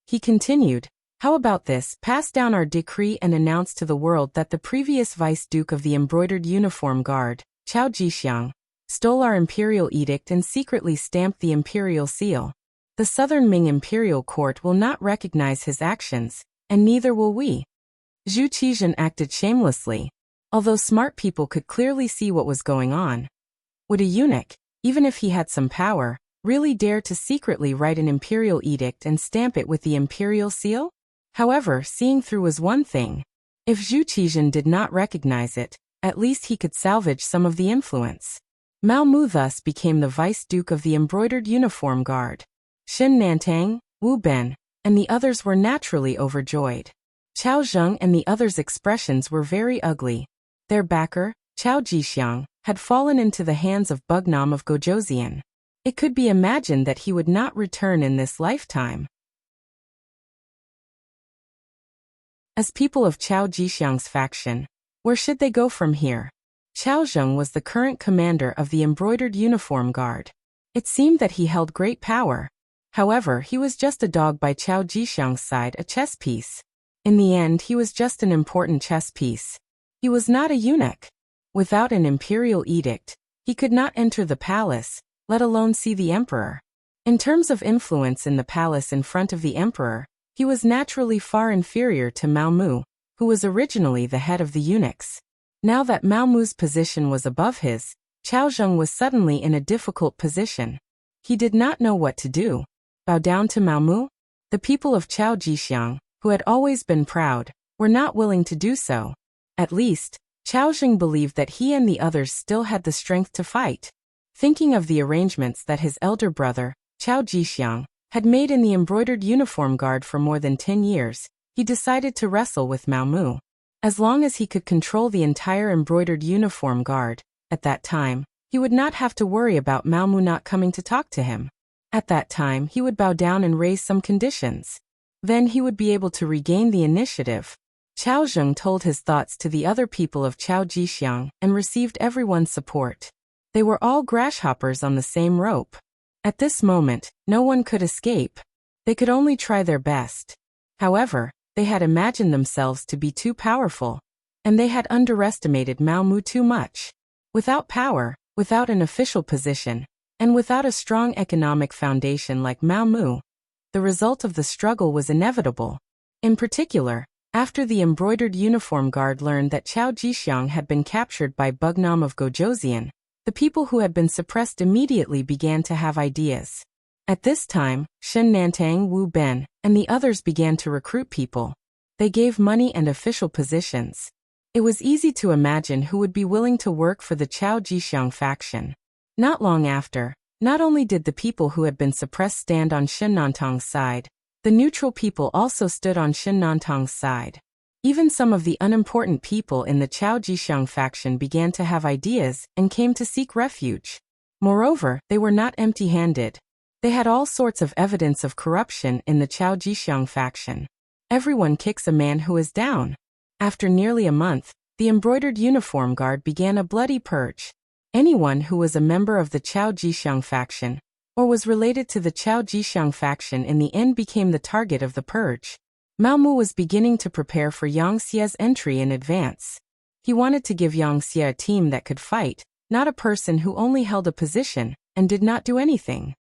He continued, "How about this? Pass down our decree and announce to the world that the previous Vice Duke of the embroidered uniform guard, Chao Jixiang, stole our imperial edict and secretly stamped the imperial seal. The Southern Ming imperial court will not recognize his actions, and neither will we." Zhu Qizhen acted shamelessly. Although smart people could clearly see what was going on. Would a eunuch, even if he had some power, really dare to secretly write an imperial edict and stamp it with the imperial seal? However, seeing through was one thing. If Zhu Qizhen did not recognize it, at least he could salvage some of the influence. Mao Mu thus became the Vice Duke of the embroidered uniform guard. Xin Nantang, Wu Ben, and the others were naturally overjoyed. Chao Zheng and the others' expressions were very ugly. Their backer, Chao Jixiang, had fallen into the hands of Bugnam of Gojoseon. It could be imagined that he would not return in this lifetime. As people of Chao Jixiang's faction, where should they go from here? Chao Zheng was the current commander of the embroidered uniform guard. It seemed that he held great power. However, he was just a dog by Chao Jixiang's side, a chess piece. In the end, he was just an important chess piece. He was not a eunuch. Without an imperial edict, he could not enter the palace, let alone see the emperor. In terms of influence in the palace in front of the emperor, he was naturally far inferior to Mao Mu, who was originally the head of the eunuchs. Now that Mao Mu's position was above his, Chao Zheng was suddenly in a difficult position. He did not know what to do. Bow down to Mao Mu? The people of Chao Jixiang, who had always been proud, were not willing to do so. At least, Chao Zheng believed that he and the others still had the strength to fight. Thinking of the arrangements that his elder brother, Chao Jixiang, had made in the embroidered uniform guard for more than 10 years, he decided to wrestle with Mao Mu. As long as he could control the entire embroidered uniform guard, at that time, he would not have to worry about Mao Mu not coming to talk to him. At that time, he would bow down and raise some conditions. Then he would be able to regain the initiative. Chao Zheng told his thoughts to the other people of Chao Jixiang and received everyone's support. They were all grasshoppers on the same rope. At this moment, no one could escape. They could only try their best. However, they had imagined themselves to be too powerful, and they had underestimated Mao Mu too much. Without power, without an official position, and without a strong economic foundation like Mao Mu, the result of the struggle was inevitable. In particular, after the embroidered uniform guard learned that Chao Jixiang had been captured by Bugnam of Gojoseon, the people who had been suppressed immediately began to have ideas. At this time, Shen Nantang, Wu Ben, and the others began to recruit people. They gave money and official positions. It was easy to imagine who would be willing to work for the Chao Jixiang faction. Not long after, not only did the people who had been suppressed stand on Shen Nantang's side, the neutral people also stood on Shen Nantang's side. Even some of the unimportant people in the Chao Jixiang faction began to have ideas and came to seek refuge. Moreover, they were not empty-handed. They had all sorts of evidence of corruption in the Chao Jixiang faction. Everyone kicks a man who is down. After nearly a month, the embroidered uniform guard began a bloody purge. Anyone who was a member of the Chao Jixiang faction, or was related to the Chao Jixiang faction in the end became the target of the purge. Mao Mu was beginning to prepare for Yang Xie's entry in advance. He wanted to give Yang Xie a team that could fight, not a person who only held a position and did not do anything.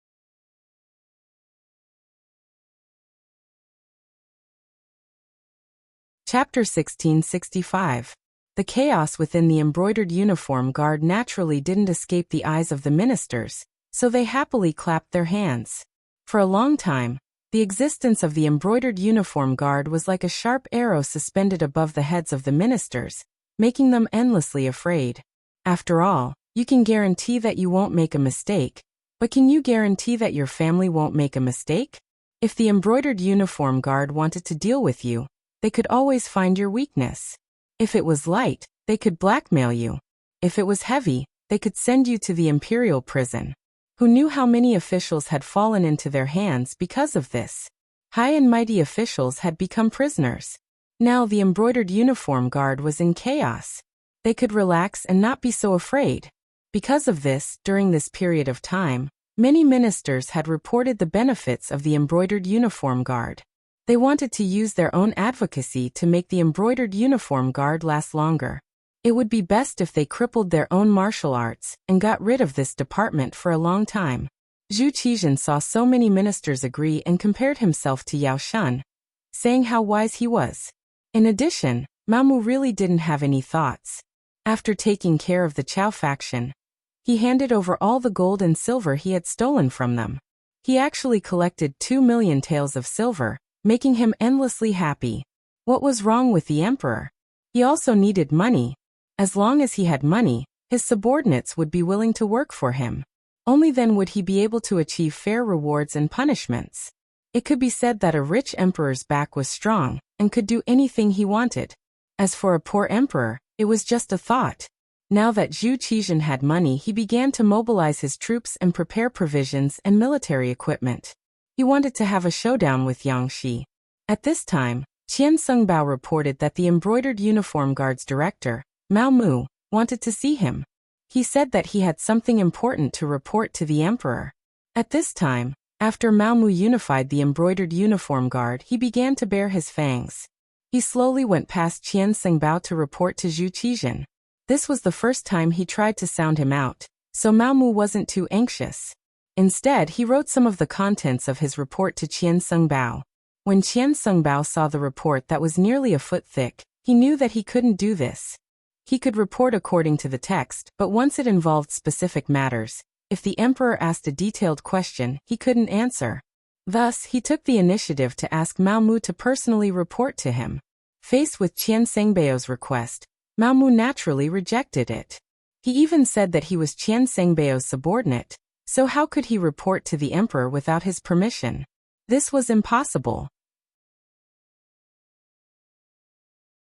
Chapter 1665. The chaos within the embroidered uniform guard naturally didn't escape the eyes of the ministers, so they happily clapped their hands. For a long time, the existence of the embroidered uniform guard was like a sharp arrow suspended above the heads of the ministers, making them endlessly afraid. After all, you can guarantee that you won't make a mistake, but can you guarantee that your family won't make a mistake? If the embroidered uniform guard wanted to deal with you, they could always find your weakness. If it was light, they could blackmail you. If it was heavy, they could send you to the imperial prison. Who knew how many officials had fallen into their hands because of this? High and mighty officials had become prisoners. Now the embroidered uniform guard was in chaos. They could relax and not be so afraid. Because of this, during this period of time, many ministers had reported the benefits of the embroidered uniform guard. They wanted to use their own advocacy to make the embroidered uniform guard last longer. It would be best if they crippled their own martial arts and got rid of this department for a long time. Zhu Qizhen saw so many ministers agree and compared himself to Yao Shun, saying how wise he was. In addition, Mao Mu really didn't have any thoughts. After taking care of the Chao faction, he handed over all the gold and silver he had stolen from them. He actually collected 2 million taels of silver, making him endlessly happy. What was wrong with the emperor? He also needed money. As long as he had money, his subordinates would be willing to work for him. Only then would he be able to achieve fair rewards and punishments. It could be said that a rich emperor's back was strong and could do anything he wanted. As for a poor emperor, it was just a thought. Now that Zhu Qizhen had money, he began to mobilize his troops and prepare provisions and military equipment. He wanted to have a showdown with Yang Xi. At this time, Qian Sungbao reported that the embroidered uniform guard's director, Mao Mu, wanted to see him. He said that he had something important to report to the emperor. At this time, after Mao Mu unified the embroidered uniform guard, he began to bare his fangs. He slowly went past Qian Sungbao to report to Zhu Qizhen. This was the first time he tried to sound him out, so Mao Mu wasn't too anxious. Instead, he wrote some of the contents of his report to Qian Sungbao. When Qian Sungbao saw the report that was nearly a foot thick, he knew that he couldn't do this. He could report according to the text, but once it involved specific matters, if the emperor asked a detailed question, he couldn't answer. Thus, he took the initiative to ask Mao Mu to personally report to him. Faced with Qian Sengbao's request, Mao Mu naturally rejected it. He even said that he was Qian Sengbao's subordinate, so how could he report to the emperor without his permission? This was impossible.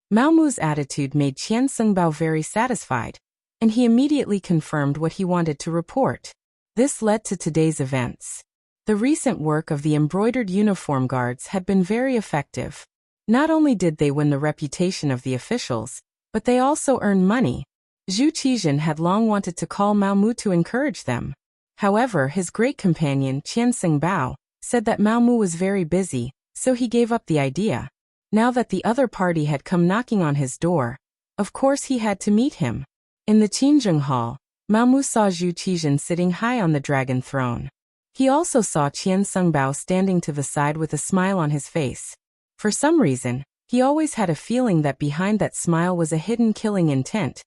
Mao Mu's attitude made Qian Sungbao very satisfied, and he immediately confirmed what he wanted to report. This led to today's events. The recent work of the embroidered uniform guards had been very effective. Not only did they win the reputation of the officials, but they also earned money. Zhu Qizhen had long wanted to call Mao Mu to encourage them. However, his great companion Qian Sungbao said that Mao Mu was very busy, so he gave up the idea. Now that the other party had come knocking on his door, of course he had to meet him. In the Qinzheng Hall, Mao Mu saw Zhu Qizhen sitting high on the dragon throne. He also saw Qian Sungbao standing to the side with a smile on his face. For some reason, he always had a feeling that behind that smile was a hidden killing intent,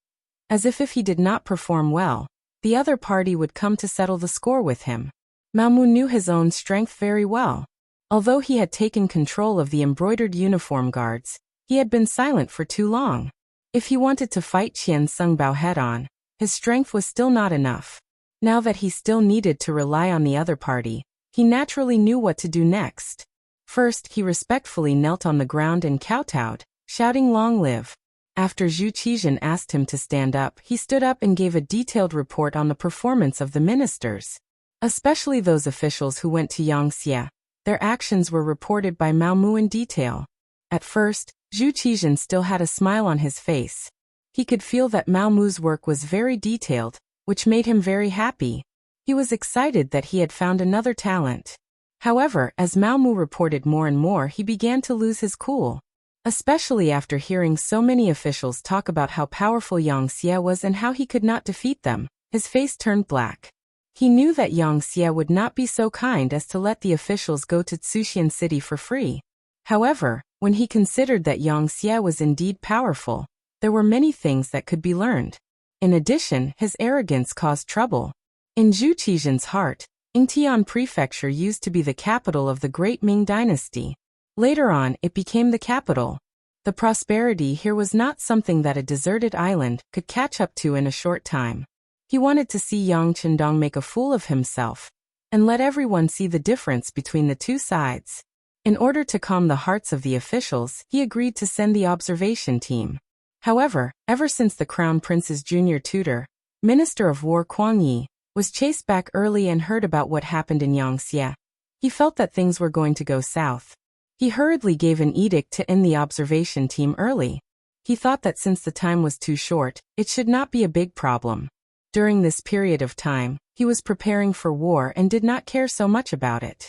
as if he did not perform well, the other party would come to settle the score with him. Mao Mu knew his own strength very well. Although he had taken control of the embroidered uniform guards, he had been silent for too long. If he wanted to fight Qian Sungbao head-on, his strength was still not enough. Now that he still needed to rely on the other party, he naturally knew what to do next. First, he respectfully knelt on the ground and kowtowed, shouting "Long live." After Zhu Qizhen asked him to stand up, he stood up and gave a detailed report on the performance of the ministers, especially those officials who went to Yangxie. Their actions were reported by Mao Mu in detail. At first, Zhu Qizhen still had a smile on his face. He could feel that Mao Mu's work was very detailed, which made him very happy. He was excited that he had found another talent. However, as Mao Mu reported more and more, he began to lose his cool. Especially after hearing so many officials talk about how powerful Yangxie was and how he could not defeat them, his face turned black. He knew that Yangxie would not be so kind as to let the officials go to Tsuxian City for free. However, when he considered that Yangxie was indeed powerful, there were many things that could be learned. In addition, his arrogance caused trouble. In Zhu Qizhen's heart, Yingtian Prefecture used to be the capital of the Great Ming Dynasty. Later on, it became the capital. The prosperity here was not something that a deserted island could catch up to in a short time. He wanted to see Yang Chendong make a fool of himself, and let everyone see the difference between the two sides. In order to calm the hearts of the officials, he agreed to send the observation team. However, ever since the Crown Prince's junior tutor, Minister of War Kuang Yi, was chased back early and heard about what happened in Yangxie, he felt that things were going to go south. He hurriedly gave an edict to end the observation team early. He thought that since the time was too short, it should not be a big problem. During this period of time, he was preparing for war and did not care so much about it.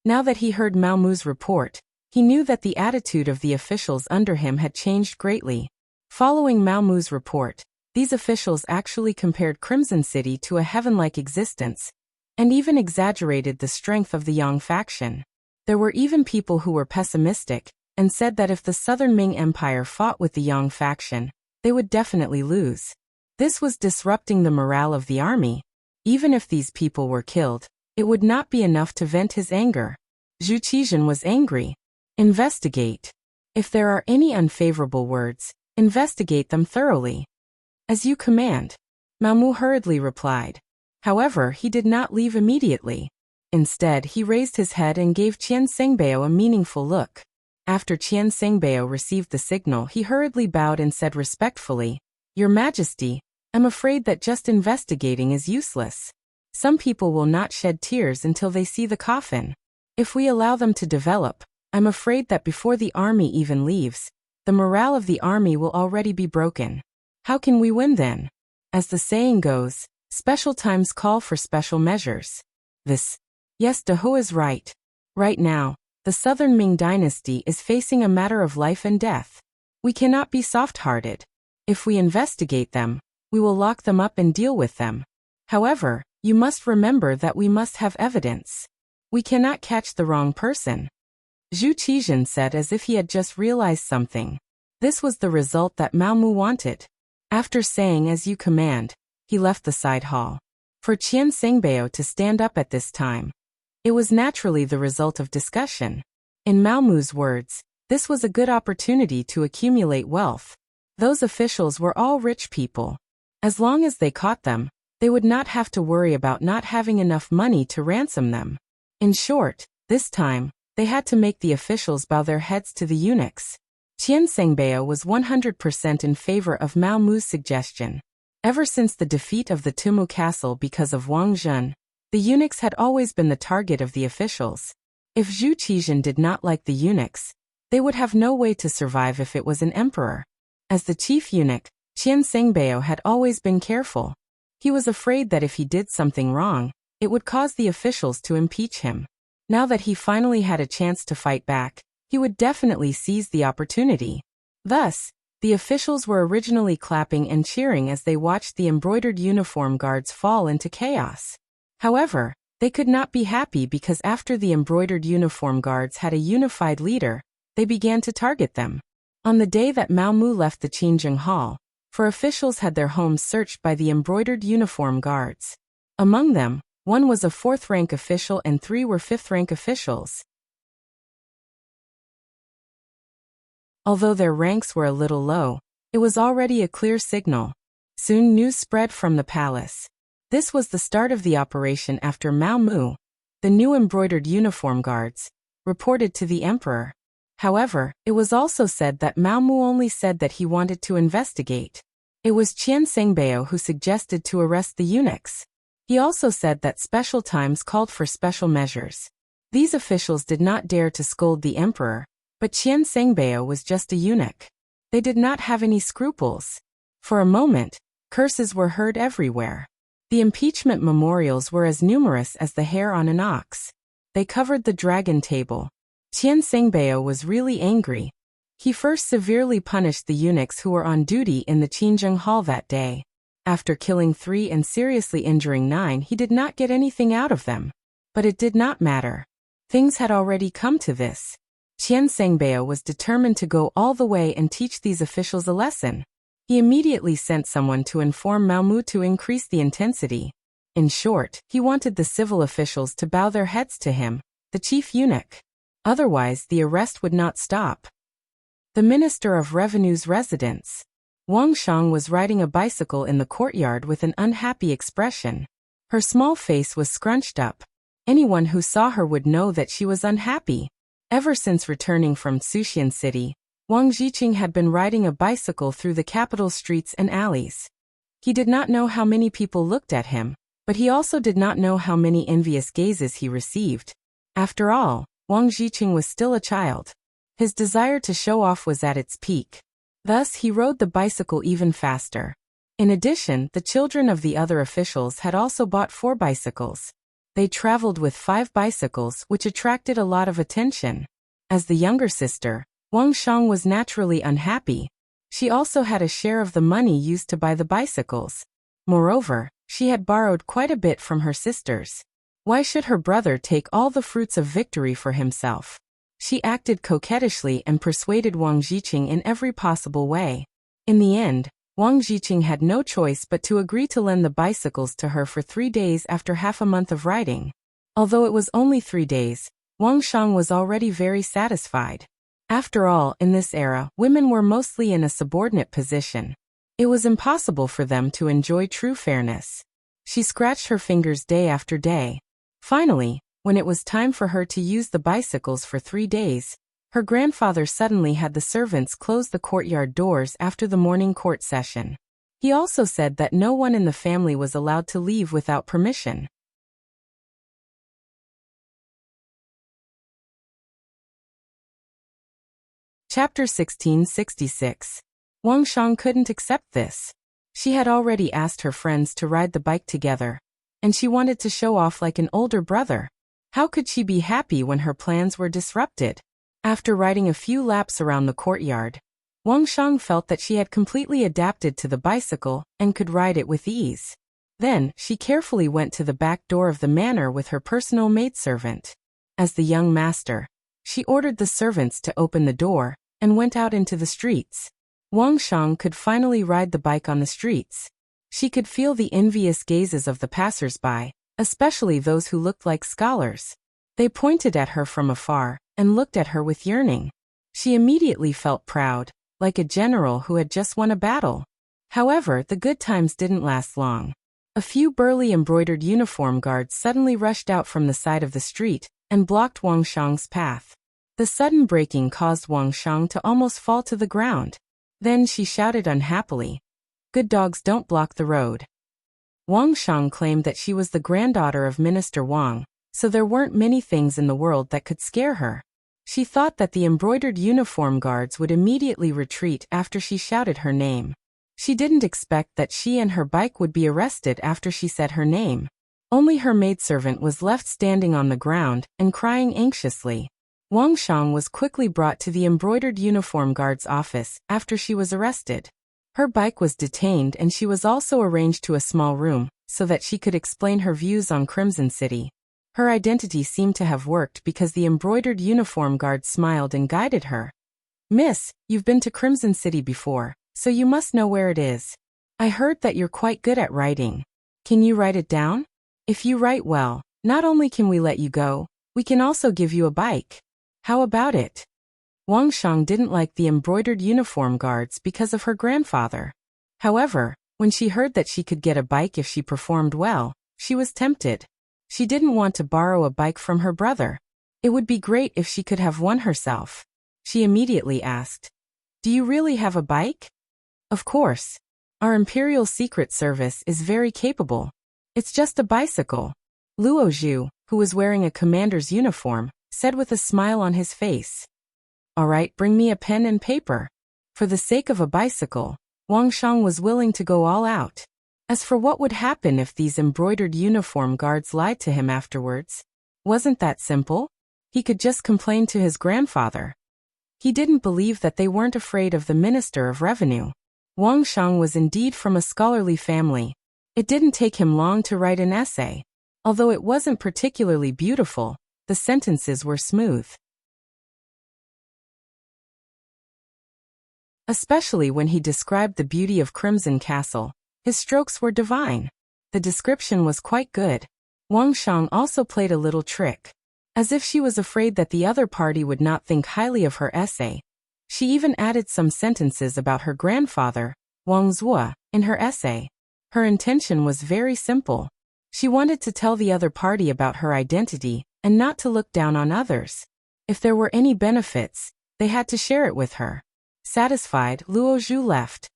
Now that he heard Mao Mu's report, he knew that the attitude of the officials under him had changed greatly. Following Mao Mu's report, these officials actually compared Crimson City to a heaven-like existence, and even exaggerated the strength of the Yang faction. There were even people who were pessimistic, and said that if the Southern Ming Empire fought with the Yang faction, they would definitely lose. This was disrupting the morale of the army. Even if these people were killed, it would not be enough to vent his anger. Zhu Qizhen was angry. Investigate. If there are any unfavorable words, investigate them thoroughly. As you command, Mao Mu hurriedly replied. However, he did not leave immediately. Instead, he raised his head and gave Qian Sengbao a meaningful look. After Qian Sengbao received the signal, he hurriedly bowed and said respectfully, "Your Majesty, I'm afraid that just investigating is useless. Some people will not shed tears until they see the coffin." If we allow them to develop, I'm afraid that before the army even leaves, the morale of the army will already be broken. How can we win then? As the saying goes, special times call for special measures. Yes, Deho is right. Right now, the Southern Ming Dynasty is facing a matter of life and death. We cannot be soft-hearted. If we investigate them, we will lock them up and deal with them. However, you must remember that we must have evidence. We cannot catch the wrong person. Zhu Qizhen said as if he had just realized something. This was the result that Mao Mu wanted. After saying as you command, he left the side hall. For Qian Sengbao to stand up at this time, it was naturally the result of discussion. In Mao Mu's words, this was a good opportunity to accumulate wealth. Those officials were all rich people. As long as they caught them, they would not have to worry about not having enough money to ransom them. In short, this time, they had to make the officials bow their heads to the eunuchs. Qian Sengbao was 100% in favor of Mao Mu's suggestion. Ever since the defeat of the Tumu castle because of Wang Zhen, the eunuchs had always been the target of the officials. If Zhu Qizhen did not like the eunuchs, they would have no way to survive if it was an emperor. As the chief eunuch, Qian Sengbao had always been careful. He was afraid that if he did something wrong, it would cause the officials to impeach him. Now that he finally had a chance to fight back, he would definitely seize the opportunity. Thus, the officials were originally clapping and cheering as they watched the embroidered uniform guards fall into chaos. However, they could not be happy because after the embroidered uniform guards had a unified leader, they began to target them. On the day that Mao Mu left the Qingjing Hall, 4 officials had their homes searched by the embroidered uniform guards. Among them, 1 was a 4th-rank official and 3 were 5th-rank officials. Although their ranks were a little low, it was already a clear signal. Soon news spread from the palace. This was the start of the operation after Mao Mu, the new embroidered uniform guards, reported to the emperor. However, it was also said that Mao Mu only said that he wanted to investigate. It was Qian Sengbao who suggested to arrest the eunuchs. He also said that special times called for special measures. These officials did not dare to scold the emperor, but Qian Sengbao was just a eunuch. They did not have any scruples. For a moment, curses were heard everywhere. The impeachment memorials were as numerous as the hair on an ox. They covered the dragon table. Qian Sengbao was really angry. He first severely punished the eunuchs who were on duty in the Qingjing Hall that day. After killing 3 and seriously injuring 9, he did not get anything out of them. But it did not matter. Things had already come to this. Qian Sengbao was determined to go all the way and teach these officials a lesson. He immediately sent someone to inform Mao Mu to increase the intensity. In short, he wanted the civil officials to bow their heads to him, the chief eunuch. Otherwise, the arrest would not stop. The Minister of Revenue's residence, Wang Shang, was riding a bicycle in the courtyard with an unhappy expression. Her small face was scrunched up. Anyone who saw her would know that she was unhappy. Ever since returning from Suxian City, Wang Jiqing had been riding a bicycle through the capital streets and alleys. He did not know how many people looked at him, but he also did not know how many envious gazes he received. After all, Wang Jiqing was still a child. His desire to show off was at its peak. Thus, he rode the bicycle even faster. In addition, the children of the other officials had also bought 4 bicycles. They traveled with 5 bicycles, which attracted a lot of attention. As the younger sister, Wang Shang was naturally unhappy. She also had a share of the money used to buy the bicycles. Moreover, she had borrowed quite a bit from her sisters. Why should her brother take all the fruits of victory for himself? She acted coquettishly and persuaded Wang Jiqing in every possible way. In the end, Wang Jiqing had no choice but to agree to lend the bicycles to her for 3 days after half a month of riding. Although it was only 3 days, Wang Shang was already very satisfied. After all, in this era, women were mostly in a subordinate position. It was impossible for them to enjoy true fairness. She scratched her fingers day after day. Finally, when it was time for her to use the bicycles for 3 days, her grandfather suddenly had the servants close the courtyard doors after the morning court session. He also said that no one in the family was allowed to leave without permission. Chapter 1666. Wang Shang couldn't accept this. She had already asked her friends to ride the bike together, and she wanted to show off like an older brother. How could she be happy when her plans were disrupted? After riding a few laps around the courtyard, Wang Shang felt that she had completely adapted to the bicycle and could ride it with ease. Then, she carefully went to the back door of the manor with her personal maidservant. As the young master, she ordered the servants to open the door and went out into the streets. Wang Shang could finally ride the bike on the streets. She could feel the envious gazes of the passers-by, especially those who looked like scholars. They pointed at her from afar and looked at her with yearning. She immediately felt proud, like a general who had just won a battle. However, the good times didn't last long. A few burly embroidered uniform guards suddenly rushed out from the side of the street and blocked Wang Shang's path. The sudden braking caused Wang Shang to almost fall to the ground. Then she shouted unhappily, "Good dogs don't block the road." Wang Shang claimed that she was the granddaughter of Minister Wang, so there weren't many things in the world that could scare her. She thought that the embroidered uniform guards would immediately retreat after she shouted her name. She didn't expect that she and her bike would be arrested after she said her name. Only her maidservant was left standing on the ground and crying anxiously. Wang Shang was quickly brought to the embroidered uniform guard's office after she was arrested. Her bike was detained and she was also arranged to a small room so that she could explain her views on Crimson City. Her identity seemed to have worked because the embroidered uniform guard smiled and guided her. "Miss, you've been to Crimson City before, so you must know where it is. I heard that you're quite good at writing. Can you write it down? If you write well, not only can we let you go, we can also give you a bike. How about it?" Wang Shang didn't like the embroidered uniform guards because of her grandfather. However, when she heard that she could get a bike if she performed well, she was tempted. She didn't want to borrow a bike from her brother. It would be great if she could have one herself. She immediately asked, "Do you really have a bike?" "Of course. Our Imperial Secret Service is very capable. It's just a bicycle," Luo Zhu, who was wearing a commander's uniform, said with a smile on his face. "All right, bring me a pen and paper." For the sake of a bicycle, Wang Shang was willing to go all out. As for what would happen if these embroidered uniform guards lied to him afterwards, wasn't that simple? He could just complain to his grandfather. He didn't believe that they weren't afraid of the Minister of Revenue. Wang Shang was indeed from a scholarly family. It didn't take him long to write an essay. Although it wasn't particularly beautiful, the sentences were smooth. Especially when he described the beauty of Crimson Castle, his strokes were divine. The description was quite good. Wang Shang also played a little trick. As if she was afraid that the other party would not think highly of her essay, she even added some sentences about her grandfather, Wang Zhuo, in her essay. Her intention was very simple. She wanted to tell the other party about her identity and not to look down on others. If there were any benefits, they had to share it with her. Satisfied, Luo Zhu left.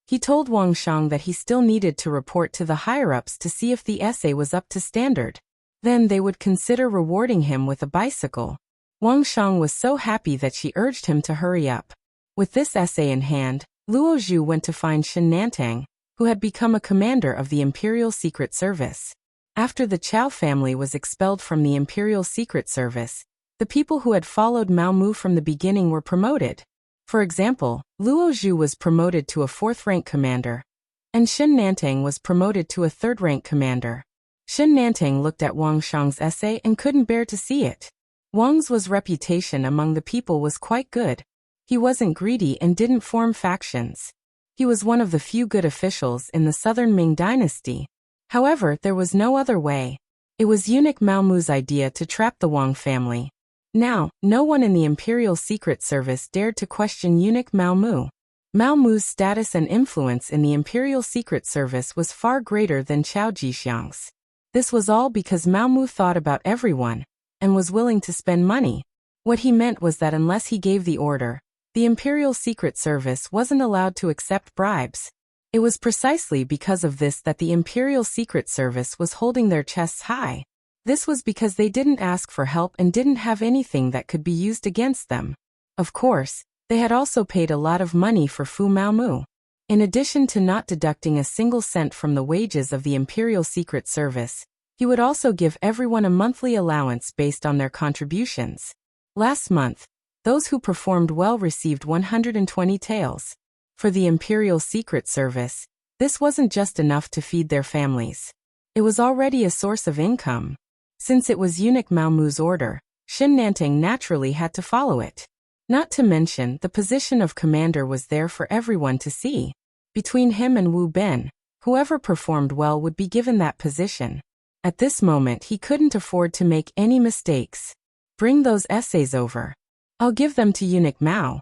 He told Wang Shang that he still needed to report to the higher-ups to see if the essay was up to standard. Then they would consider rewarding him with a bicycle. Wang Shang was so happy that she urged him to hurry up. With this essay in hand, Luo Zhu went to find Shen Nantang, who had become a commander of the Imperial Secret Service. After the Chao family was expelled from the Imperial Secret Service, the people who had followed Mao Mu from the beginning were promoted. For example, Luo Zhu was promoted to a 4th-rank commander, and Shen Nantang was promoted to a 3rd-rank commander. Shen Nantang looked at Wang Shang's essay and couldn't bear to see it. Wang's reputation among the people was quite good. He wasn't greedy and didn't form factions. He was one of the few good officials in the southern Ming Dynasty. However, there was no other way. It was eunuch Mao Mu's idea to trap the Wang family. Now, no one in the Imperial Secret Service dared to question eunuch Mao Mu. Mao Mu's status and influence in the Imperial Secret Service was far greater than Chao Jixiang's. This was all because Mao Mu thought about everyone and was willing to spend money. What he meant was that unless he gave the order, the Imperial Secret Service wasn't allowed to accept bribes. It was precisely because of this that the Imperial Secret Service was holding their chests high. This was because they didn't ask for help and didn't have anything that could be used against them. Of course, They had also paid a lot of money for Fu Maomu. In addition to not deducting a single cent from the wages of the Imperial Secret Service, he would also give everyone a monthly allowance based on their contributions. Last month, those who performed well received 120 taels. For the Imperial Secret Service, this wasn't just enough to feed their families. It was already a source of income. Since it was eunuch Maomu's order, Xin Nantang naturally had to follow it. Not to mention, the position of commander was there for everyone to see. Between him and Wu Ben, whoever performed well would be given that position. At this moment he couldn't afford to make any mistakes. Bring those essays over. I'll give them to eunuch Mao.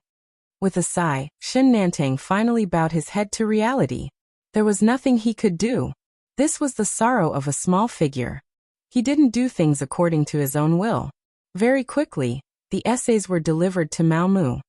With a sigh, Xin Nantang finally bowed his head to reality. There was nothing he could do. This was the sorrow of a small figure. He didn't do things according to his own will. Very quickly, the essays were delivered to Maomu.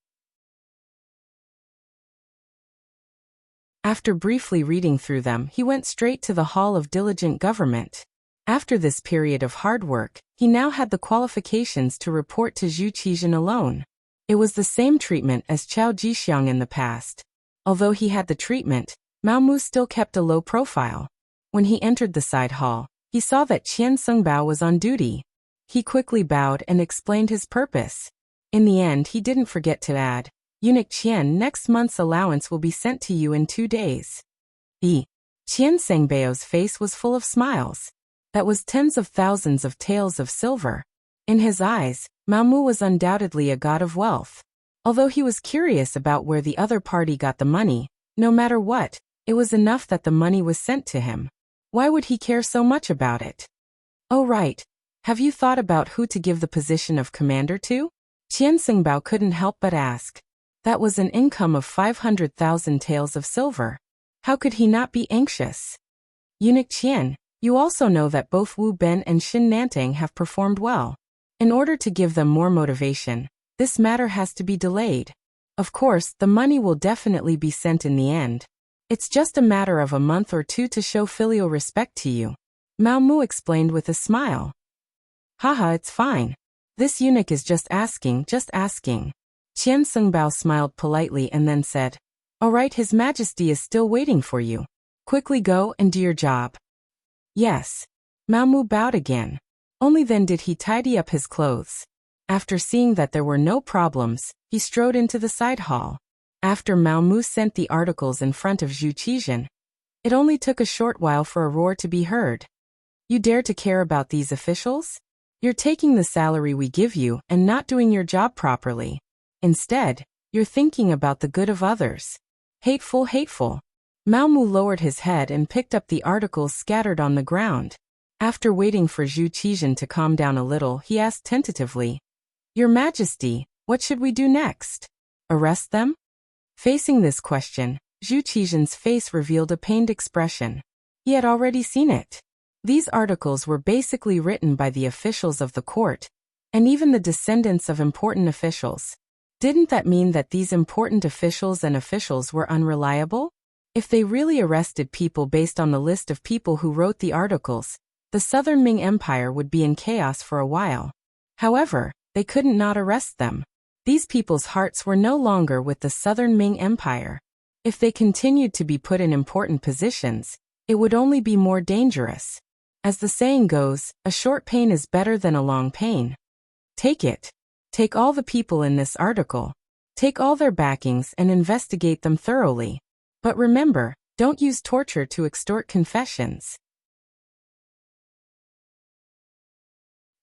After briefly reading through them, he went straight to the Hall of Diligent Government. After this period of hard work, he now had the qualifications to report to Zhu Qizhan alone. It was the same treatment as Chao Jixiang in the past. Although he had the treatment, Maomu still kept a low profile. When he entered the side hall, he saw that Qian Sengbao was on duty. He qian bowed and explained his purpose. In the end, he didn't forget to add, "Eunuch Qian, next month's allowance will be sent to you in 2 days." Qian Sengbao's face was full of smiles. That was tens of thousands of taels of silver. In his eyes, Maomu was undoubtedly a god of wealth. Although he was curious about where the other party got the money, no matter what, it was enough that the money was sent to him. Why would he care so much about it? Oh right. Have you thought about who to give the position of commander to? Qian Sengbao couldn't help but ask. That was an income of 500,000 taels of silver. How could he not be anxious? Eunuch Qian, you also know that both Wu Ben and Xin Nantang have performed well. In order to give them more motivation, this matter has to be delayed. Of course, the money will definitely be sent in the end. It's just a matter of a month or 2 to show filial respect to you. Maomu explained with a smile. Haha, it's fine. This eunuch is just asking. Qian Sengbao smiled politely and then said, "All right, His Majesty is still waiting for you. Quickly go and do your job." Yes. Maomu bowed again. Only then did he tidy up his clothes. After seeing that there were no problems, he strode into the side hall. After Maomu sent the articles in front of Zhu Qizhan, it only took a short while for a roar to be heard. You dare to care about these officials? You're taking the salary we give you and not doing your job properly. Instead, you're thinking about the good of others. Hateful. Maomu lowered his head and picked up the articles scattered on the ground. After waiting for Zhu Qizhan to calm down a little, he asked tentatively, "Your Majesty, what should we do next? Arrest them?" Facing this question, Zhu Qizhan's face revealed a pained expression. He had already seen it. These articles were basically written by the officials of the court, and even the descendants of important officials. Didn't that mean that these important officials were unreliable? If they really arrested people based on the list of people who wrote the articles, the Southern Ming Empire would be in chaos for a while. However, they couldn't not arrest them. These people's hearts were no longer with the Southern Ming Empire. If they continued to be put in important positions, it would only be more dangerous. As the saying goes, a short pain is better than a long pain. Take it. Take all the people in this article. Take all their backings and investigate them thoroughly. But remember, don't use torture to extort confessions.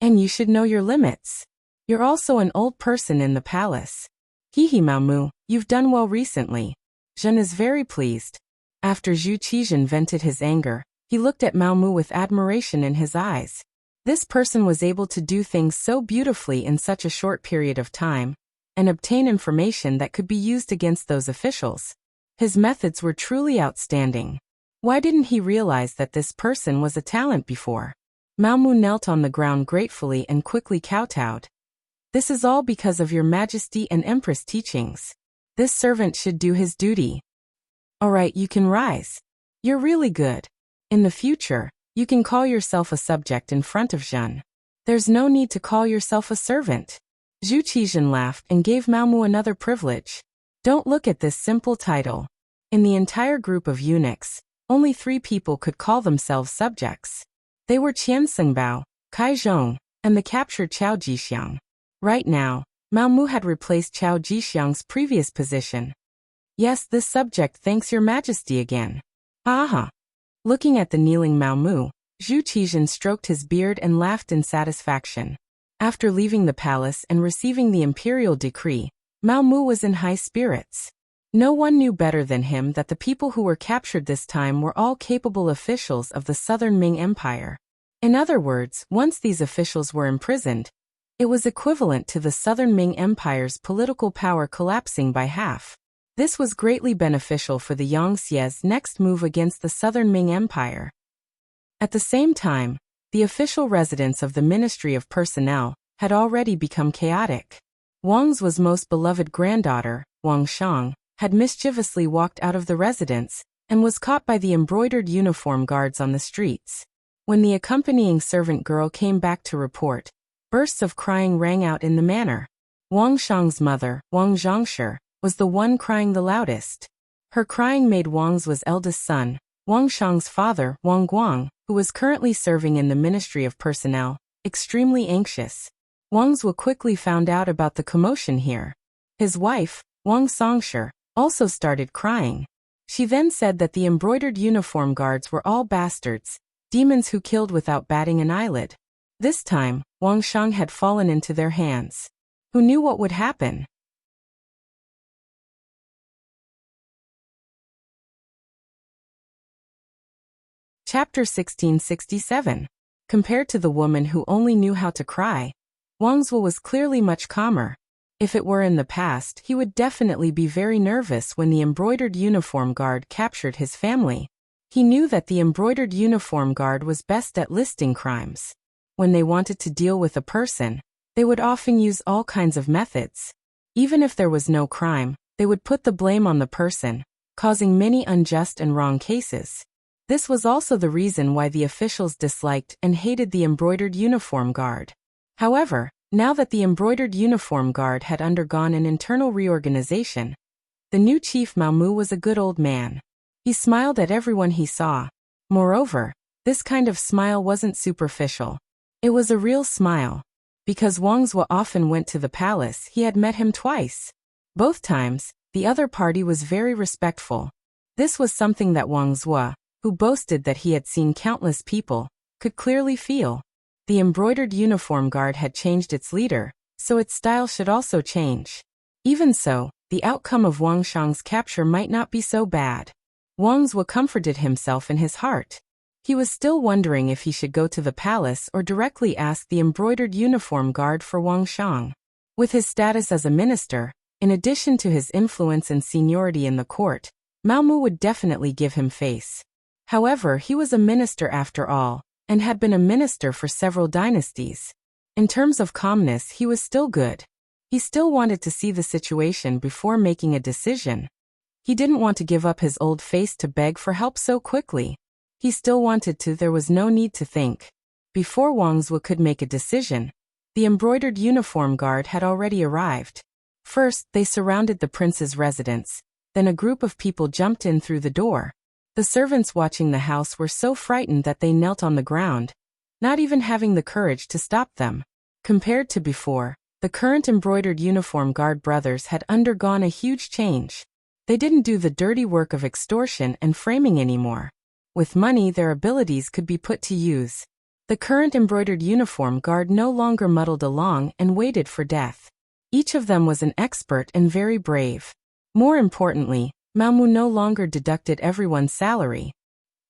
And you should know your limits. You're also an old person in the palace. Hihi Maomu, you've done well recently. Zhen is very pleased. After Zhu Qizhan vented his anger, he looked at Maomu with admiration in his eyes. This person was able to do things so beautifully in such a short period of time, and obtain information that could be used against those officials. His methods were truly outstanding. Why didn't he realize that this person was a talent before? Maomu knelt on the ground gratefully and quickly kowtowed. This is all because of your Majesty and Empress teachings. This servant should do his duty. All right, you can rise. You're really good. In the future, you can call yourself a subject in front of Zhen. There's no need to call yourself a servant. Zhu Qizhen laughed and gave Mao Mu another privilege. Don't look at this simple title. In the entire group of eunuchs, only 3 people could call themselves subjects. They were Qian Sengbao, Kai Zhong, and the captured Qiao Jixiang. Right now, Mao Mu had replaced Qiao Jixiang's previous position. Yes, this subject thanks your majesty again. Aha! Looking at the kneeling Mao Mu, Zhu Qizhen stroked his beard and laughed in satisfaction. After leaving the palace and receiving the imperial decree, Mao Mu was in high spirits. No one knew better than him that the people who were captured this time were all capable officials of the Southern Ming Empire. In other words, once these officials were imprisoned, it was equivalent to the Southern Ming Empire's political power collapsing by half. This was greatly beneficial for the Yangtze's next move against the Southern Ming Empire. At the same time, the official residence of the Ministry of Personnel had already become chaotic. Wang's was most beloved granddaughter, Wang Shang, had mischievously walked out of the residence and was caught by the embroidered uniform guards on the streets. When the accompanying servant girl came back to report, bursts of crying rang out in the manor. Wang Shang's mother, Wang Zhangshi, was the one crying the loudest. Her crying made Wang's eldest son, Wang Shang's father, Wang Guang, who was currently serving in the Ministry of Personnel, extremely anxious. Wang's quickly found out about the commotion here. His wife, Wang Songshi, also started crying. She then said that the embroidered uniform guards were all bastards, demons who killed without batting an eyelid. This time, Wang Shang had fallen into their hands. Who knew what would happen? Chapter 1667. Compared to the woman who only knew how to cry, Wang's was clearly much calmer. If it were in the past, he would definitely be very nervous when the embroidered uniform guard captured his family. He knew that the embroidered uniform guard was best at listing crimes. When they wanted to deal with a person, they would often use all kinds of methods. Even if there was no crime, they would put the blame on the person, causing many unjust and wrong cases. This was also the reason why the officials disliked and hated the embroidered uniform guard. However, now that the embroidered uniform guard had undergone an internal reorganization, the new chief Mao Mu was a good old man. He smiled at everyone he saw. Moreover, this kind of smile wasn't superficial. It was a real smile. Because Wang Zhuo often went to the palace, he had met him twice. Both times, the other party was very respectful. This was something that Wang Zhuo, who boasted that he had seen countless people, could clearly feel. The embroidered uniform guard had changed its leader, so its style should also change. Even so, the outcome of Wang Shang's capture might not be so bad. Wang Zhuo comforted himself in his heart. He was still wondering if he should go to the palace or directly ask the embroidered uniform guard for Wang Shang. With his status as a minister, in addition to his influence and seniority in the court, Mao Mu would definitely give him face. However, he was a minister after all, and had been a minister for several dynasties. In terms of calmness, he was still good. He still wanted to see the situation before making a decision. He didn't want to give up his old face to beg for help so quickly. He still wanted to. There was no need to think. Before Wang Zhuo could make a decision, the embroidered uniform guard had already arrived. First, they surrounded the prince's residence. Then a group of people jumped in through the door. The servants watching the house were so frightened that they knelt on the ground, not even having the courage to stop them. Compared to before, the current embroidered uniform guard brothers had undergone a huge change. They didn't do the dirty work of extortion and framing anymore. With money, their abilities could be put to use. The current embroidered uniform guard no longer muddled along and waited for death. Each of them was an expert and very brave. More importantly, Mao Mu no longer deducted everyone's salary.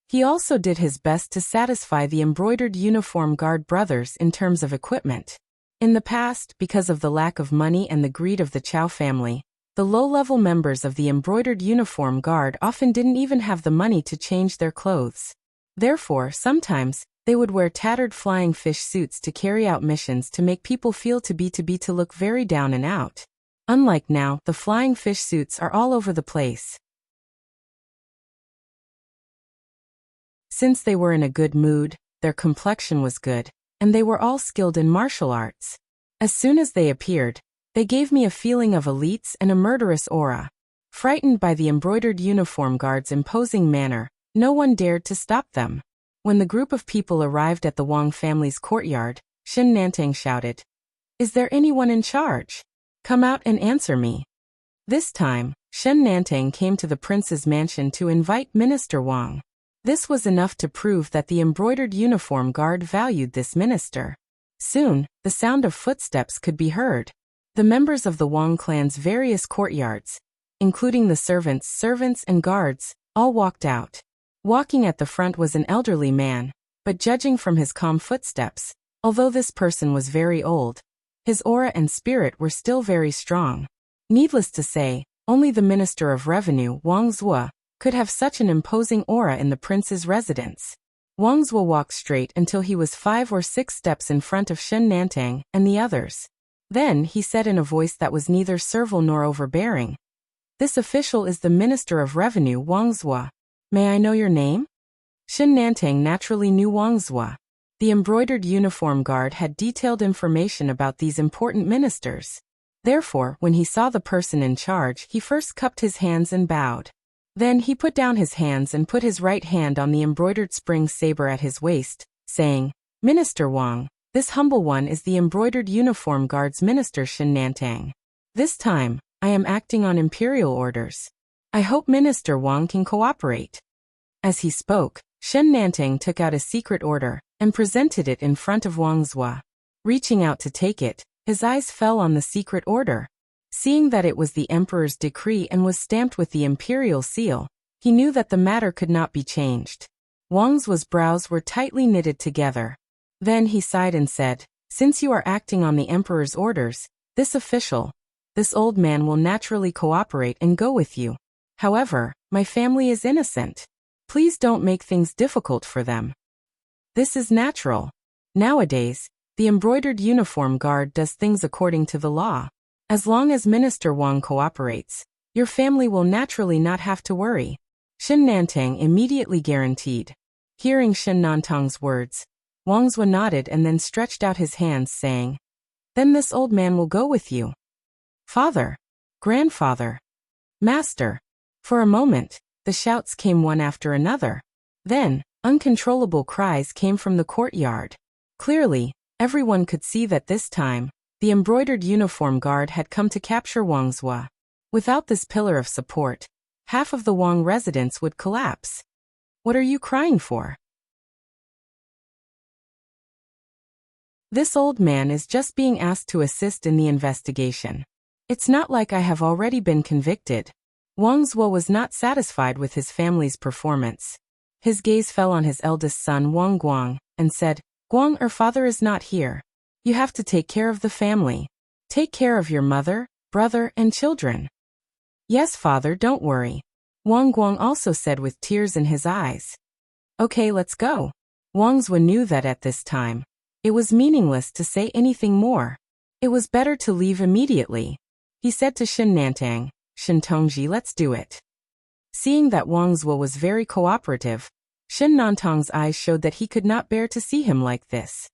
He also did his best to satisfy the embroidered uniform guard brothers in terms of equipment. In the past, because of the lack of money and the greed of the Chow family, the low-level members of the embroidered uniform guard often didn't even have the money to change their clothes. Therefore, sometimes, they would wear tattered flying fish suits to carry out missions to make people feel to look very down and out. Unlike now, the flying fish suits are all over the place. Since they were in a good mood, their complexion was good, and they were all skilled in martial arts. As soon as they appeared, they gave me a feeling of elites and a murderous aura. Frightened by the embroidered uniform guard's imposing manner, no one dared to stop them. When the group of people arrived at the Wang family's courtyard, Shen Nantang shouted, "Is there anyone in charge? Come out and answer me." This time, Shen Nantang came to the prince's mansion to invite Minister Wang. This was enough to prove that the embroidered uniform guard valued this minister. Soon, the sound of footsteps could be heard. The members of the Wang clan's various courtyards, including the servants and guards, all walked out. Walking at the front was an elderly man, but judging from his calm footsteps, although this person was very old, his aura and spirit were still very strong. Needless to say, only the Minister of Revenue, Wang Zhuo, could have such an imposing aura in the prince's residence. Wang Zhuo walked straight until he was 5 or 6 steps in front of Shen Nantang and the others. Then he said in a voice that was neither servile nor overbearing, "This official is the Minister of Revenue, Wang Zhuo. May I know your name?" Shen Nantang naturally knew Wang Zhuo. The embroidered uniform guard had detailed information about these important ministers. Therefore, when he saw the person in charge, he first cupped his hands and bowed. Then he put down his hands and put his right hand on the embroidered spring saber at his waist, saying, "Minister Wang, this humble one is the embroidered uniform guard's minister Shen Nantang. This time, I am acting on imperial orders. I hope Minister Wang can cooperate." As he spoke, Shen Nantang took out a secret order and presented it in front of Wang Zhuo. Reaching out to take it, his eyes fell on the secret order. Seeing that it was the emperor's decree and was stamped with the imperial seal, he knew that the matter could not be changed. Wang Zhuo's brows were tightly knitted together. Then he sighed and said, "Since you are acting on the emperor's orders, this old man will naturally cooperate and go with you. However, my family is innocent. Please don't make things difficult for them. This is natural. Nowadays, the embroidered uniform guard does things according to the law. As long as Minister Wang cooperates, your family will naturally not have to worry." Shen Nantang immediately guaranteed. Hearing Shen Nantang's words, Wang Zhuo nodded and then stretched out his hands, saying, "Then this old man will go with you. Father, grandfather, master." For a moment, the shouts came one after another. Then, uncontrollable cries came from the courtyard. Clearly, everyone could see that this time, the embroidered uniform guard had come to capture Wang Zhuo. Without this pillar of support, half of the Wang residence would collapse. "What are you crying for?" "This old man is just being asked to assist in the investigation. It's not like I have already been convicted." Wang Zhuo was not satisfied with his family's performance. His gaze fell on his eldest son Wang Guang, and said, "Guang, our father is not here. You have to take care of the family. Take care of your mother, brother, and children." "Yes, father, don't worry," Wang Guang also said with tears in his eyes. "Okay, let's go." Wang Zhuo knew that at this time, it was meaningless to say anything more. It was better to leave immediately. He said to Shen Nantang, "Shen Tongji, let's do it." Seeing that Wang Zhuo was very cooperative, Shen Nantang's eyes showed that he could not bear to see him like this.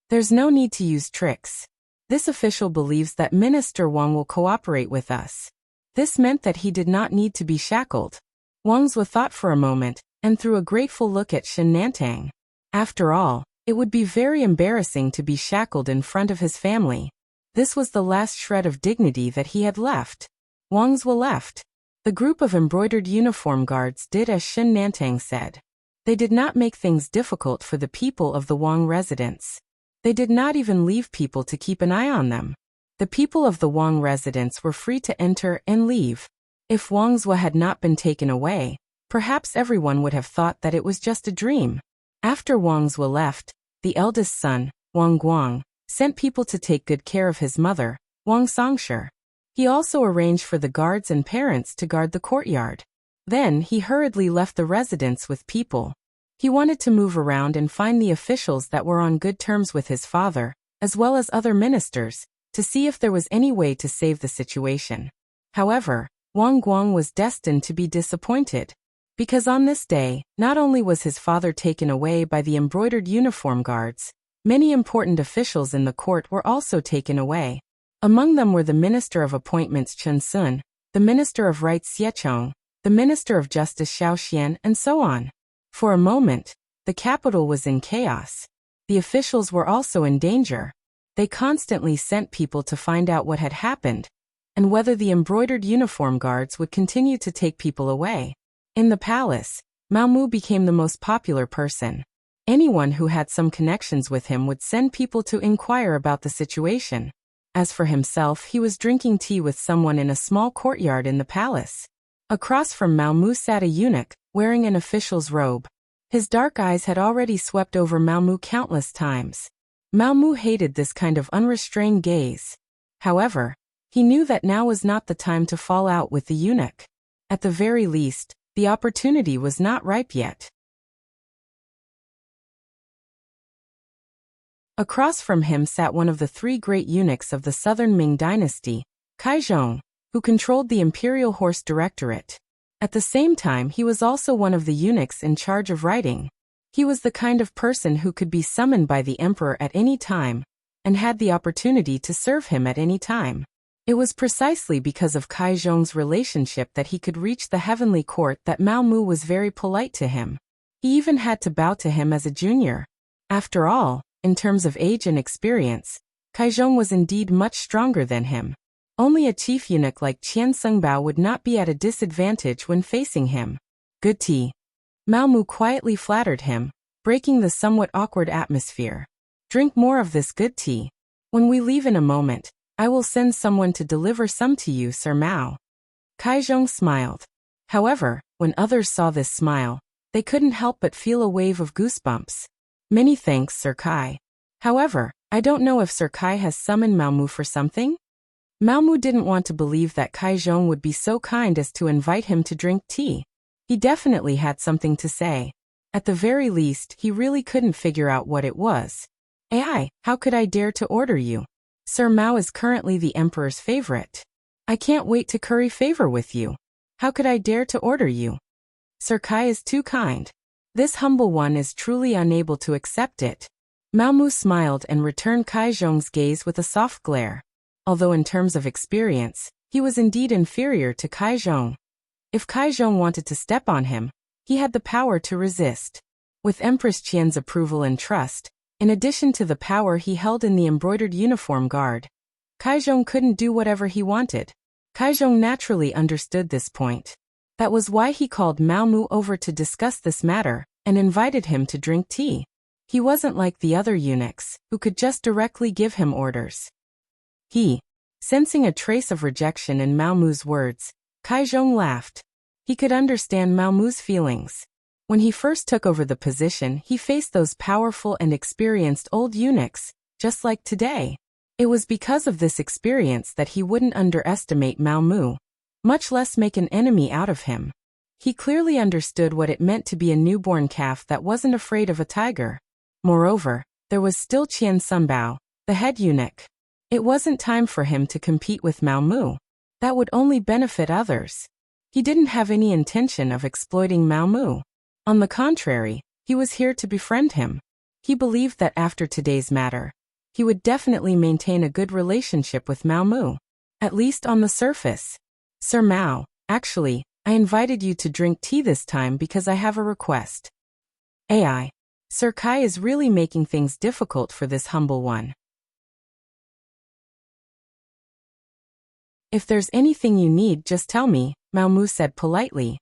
"There's no need to use tricks. This official believes that Minister Wang will cooperate with us." This meant that he did not need to be shackled. Wang Zhuo thought for a moment, and threw a grateful look at Shen Nantang. After all, it would be very embarrassing to be shackled in front of his family. This was the last shred of dignity that he had left. Wang Zhuo left. The group of embroidered uniform guards did as Shen Nantang said. They did not make things difficult for the people of the Wang residence. They did not even leave people to keep an eye on them. The people of the Wang residence were free to enter and leave. If Wang Zhuo had not been taken away, perhaps everyone would have thought that it was just a dream. After Wang Zhuo left, the eldest son, Wang Guang, sent people to take good care of his mother, Wang Songshi. He also arranged for the guards and parents to guard the courtyard. Then he hurriedly left the residence with people. He wanted to move around and find the officials that were on good terms with his father, as well as other ministers, to see if there was any way to save the situation. However, Wang Guang was destined to be disappointed. Because on this day, not only was his father taken away by the embroidered uniform guards, Many important officials in the court were also taken away. Among them were the Minister of Appointments Chen Sun, the Minister of Rights Xie Chong, the Minister of Justice Xiao Xian, and so on. For a moment, the capital was in chaos. The officials were also in danger. They constantly sent people to find out what had happened, and whether the embroidered uniform guards would continue to take people away. In the palace, Mao Mu became the most popular person. Anyone who had some connections with him would send people to inquire about the situation. As for himself, he was drinking tea with someone in a small courtyard in the palace. Across from Mao Mu sat a eunuch, wearing an official's robe. His dark eyes had already swept over Mao Mu countless times. Mao Mu hated this kind of unrestrained gaze. However, he knew that now was not the time to fall out with the eunuch. At the very least, the opportunity was not ripe yet. Across from him sat one of the three great eunuchs of the southern Ming dynasty, Kaizhong, who controlled the Imperial Horse Directorate. At the same time, he was also one of the eunuchs in charge of writing. He was the kind of person who could be summoned by the emperor at any time, and had the opportunity to serve him at any time. It was precisely because of Kaizhong's relationship that he could reach the heavenly court that Mao Mu was very polite to him. He even had to bow to him as a junior. After all, in terms of age and experience, Kaizhong was indeed much stronger than him. Only a chief eunuch like Qian Sengbao would not be at a disadvantage when facing him. Good tea. Mao Mu quietly flattered him, breaking the somewhat awkward atmosphere. Drink more of this good tea. When we leave in a moment, I will send someone to deliver some to you, Sir Mao. Kaizhong smiled. However, when others saw this smile, they couldn't help but feel a wave of goosebumps. Many thanks, Sir Kai. However, I don't know if Sir Kai has summoned Mao Mu for something? Mao Mu didn't want to believe that Kaizhong would be so kind as to invite him to drink tea. He definitely had something to say. At the very least, he really couldn't figure out what it was. Ai, how could I dare to order you? Sir Mao is currently the emperor's favorite. I can't wait to curry favor with you. How could I dare to order you? Sir Kai is too kind. This humble one is truly unable to accept it. Mao Mu smiled and returned Kaizhong's gaze with a soft glare. Although in terms of experience, he was indeed inferior to Kaizhong. If Kaizhong wanted to step on him, he had the power to resist. With Empress Qian's approval and trust, in addition to the power he held in the embroidered uniform guard, Kaizhong couldn't do whatever he wanted. Kaizhong naturally understood this point. That was why he called Mao Mu over to discuss this matter, and invited him to drink tea. He wasn't like the other eunuchs, who could just directly give him orders. Sensing a trace of rejection in Mao Mu's words, Kaizhong laughed. He could understand Mao Mu's feelings. When he first took over the position, he faced those powerful and experienced old eunuchs, just like today. It was because of this experience that he wouldn't underestimate Mao Mu, much less make an enemy out of him. He clearly understood what it meant to be a newborn calf that wasn't afraid of a tiger. Moreover, there was still Qian Sengbao, the head eunuch. It wasn't time for him to compete with Mao Mu. That would only benefit others. He didn't have any intention of exploiting Mao Mu. On the contrary, he was here to befriend him. He believed that after today's matter, he would definitely maintain a good relationship with Mao Mu. At least on the surface. Sir Mao, actually, I invited you to drink tea this time because I have a request. Ai. Sir Kai is really making things difficult for this humble one. If there's anything you need, just tell me, Mao Mu said politely.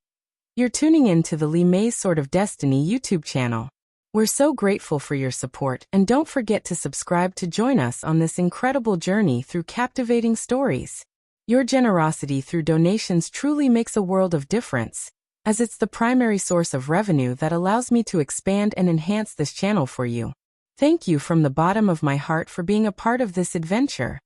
You're tuning in to the Li Mei's Sword of Destiny YouTube channel. We're so grateful for your support, and don't forget to subscribe to join us on this incredible journey through captivating stories. Your generosity through donations truly makes a world of difference, as it's the primary source of revenue that allows me to expand and enhance this channel for you. Thank you from the bottom of my heart for being a part of this adventure.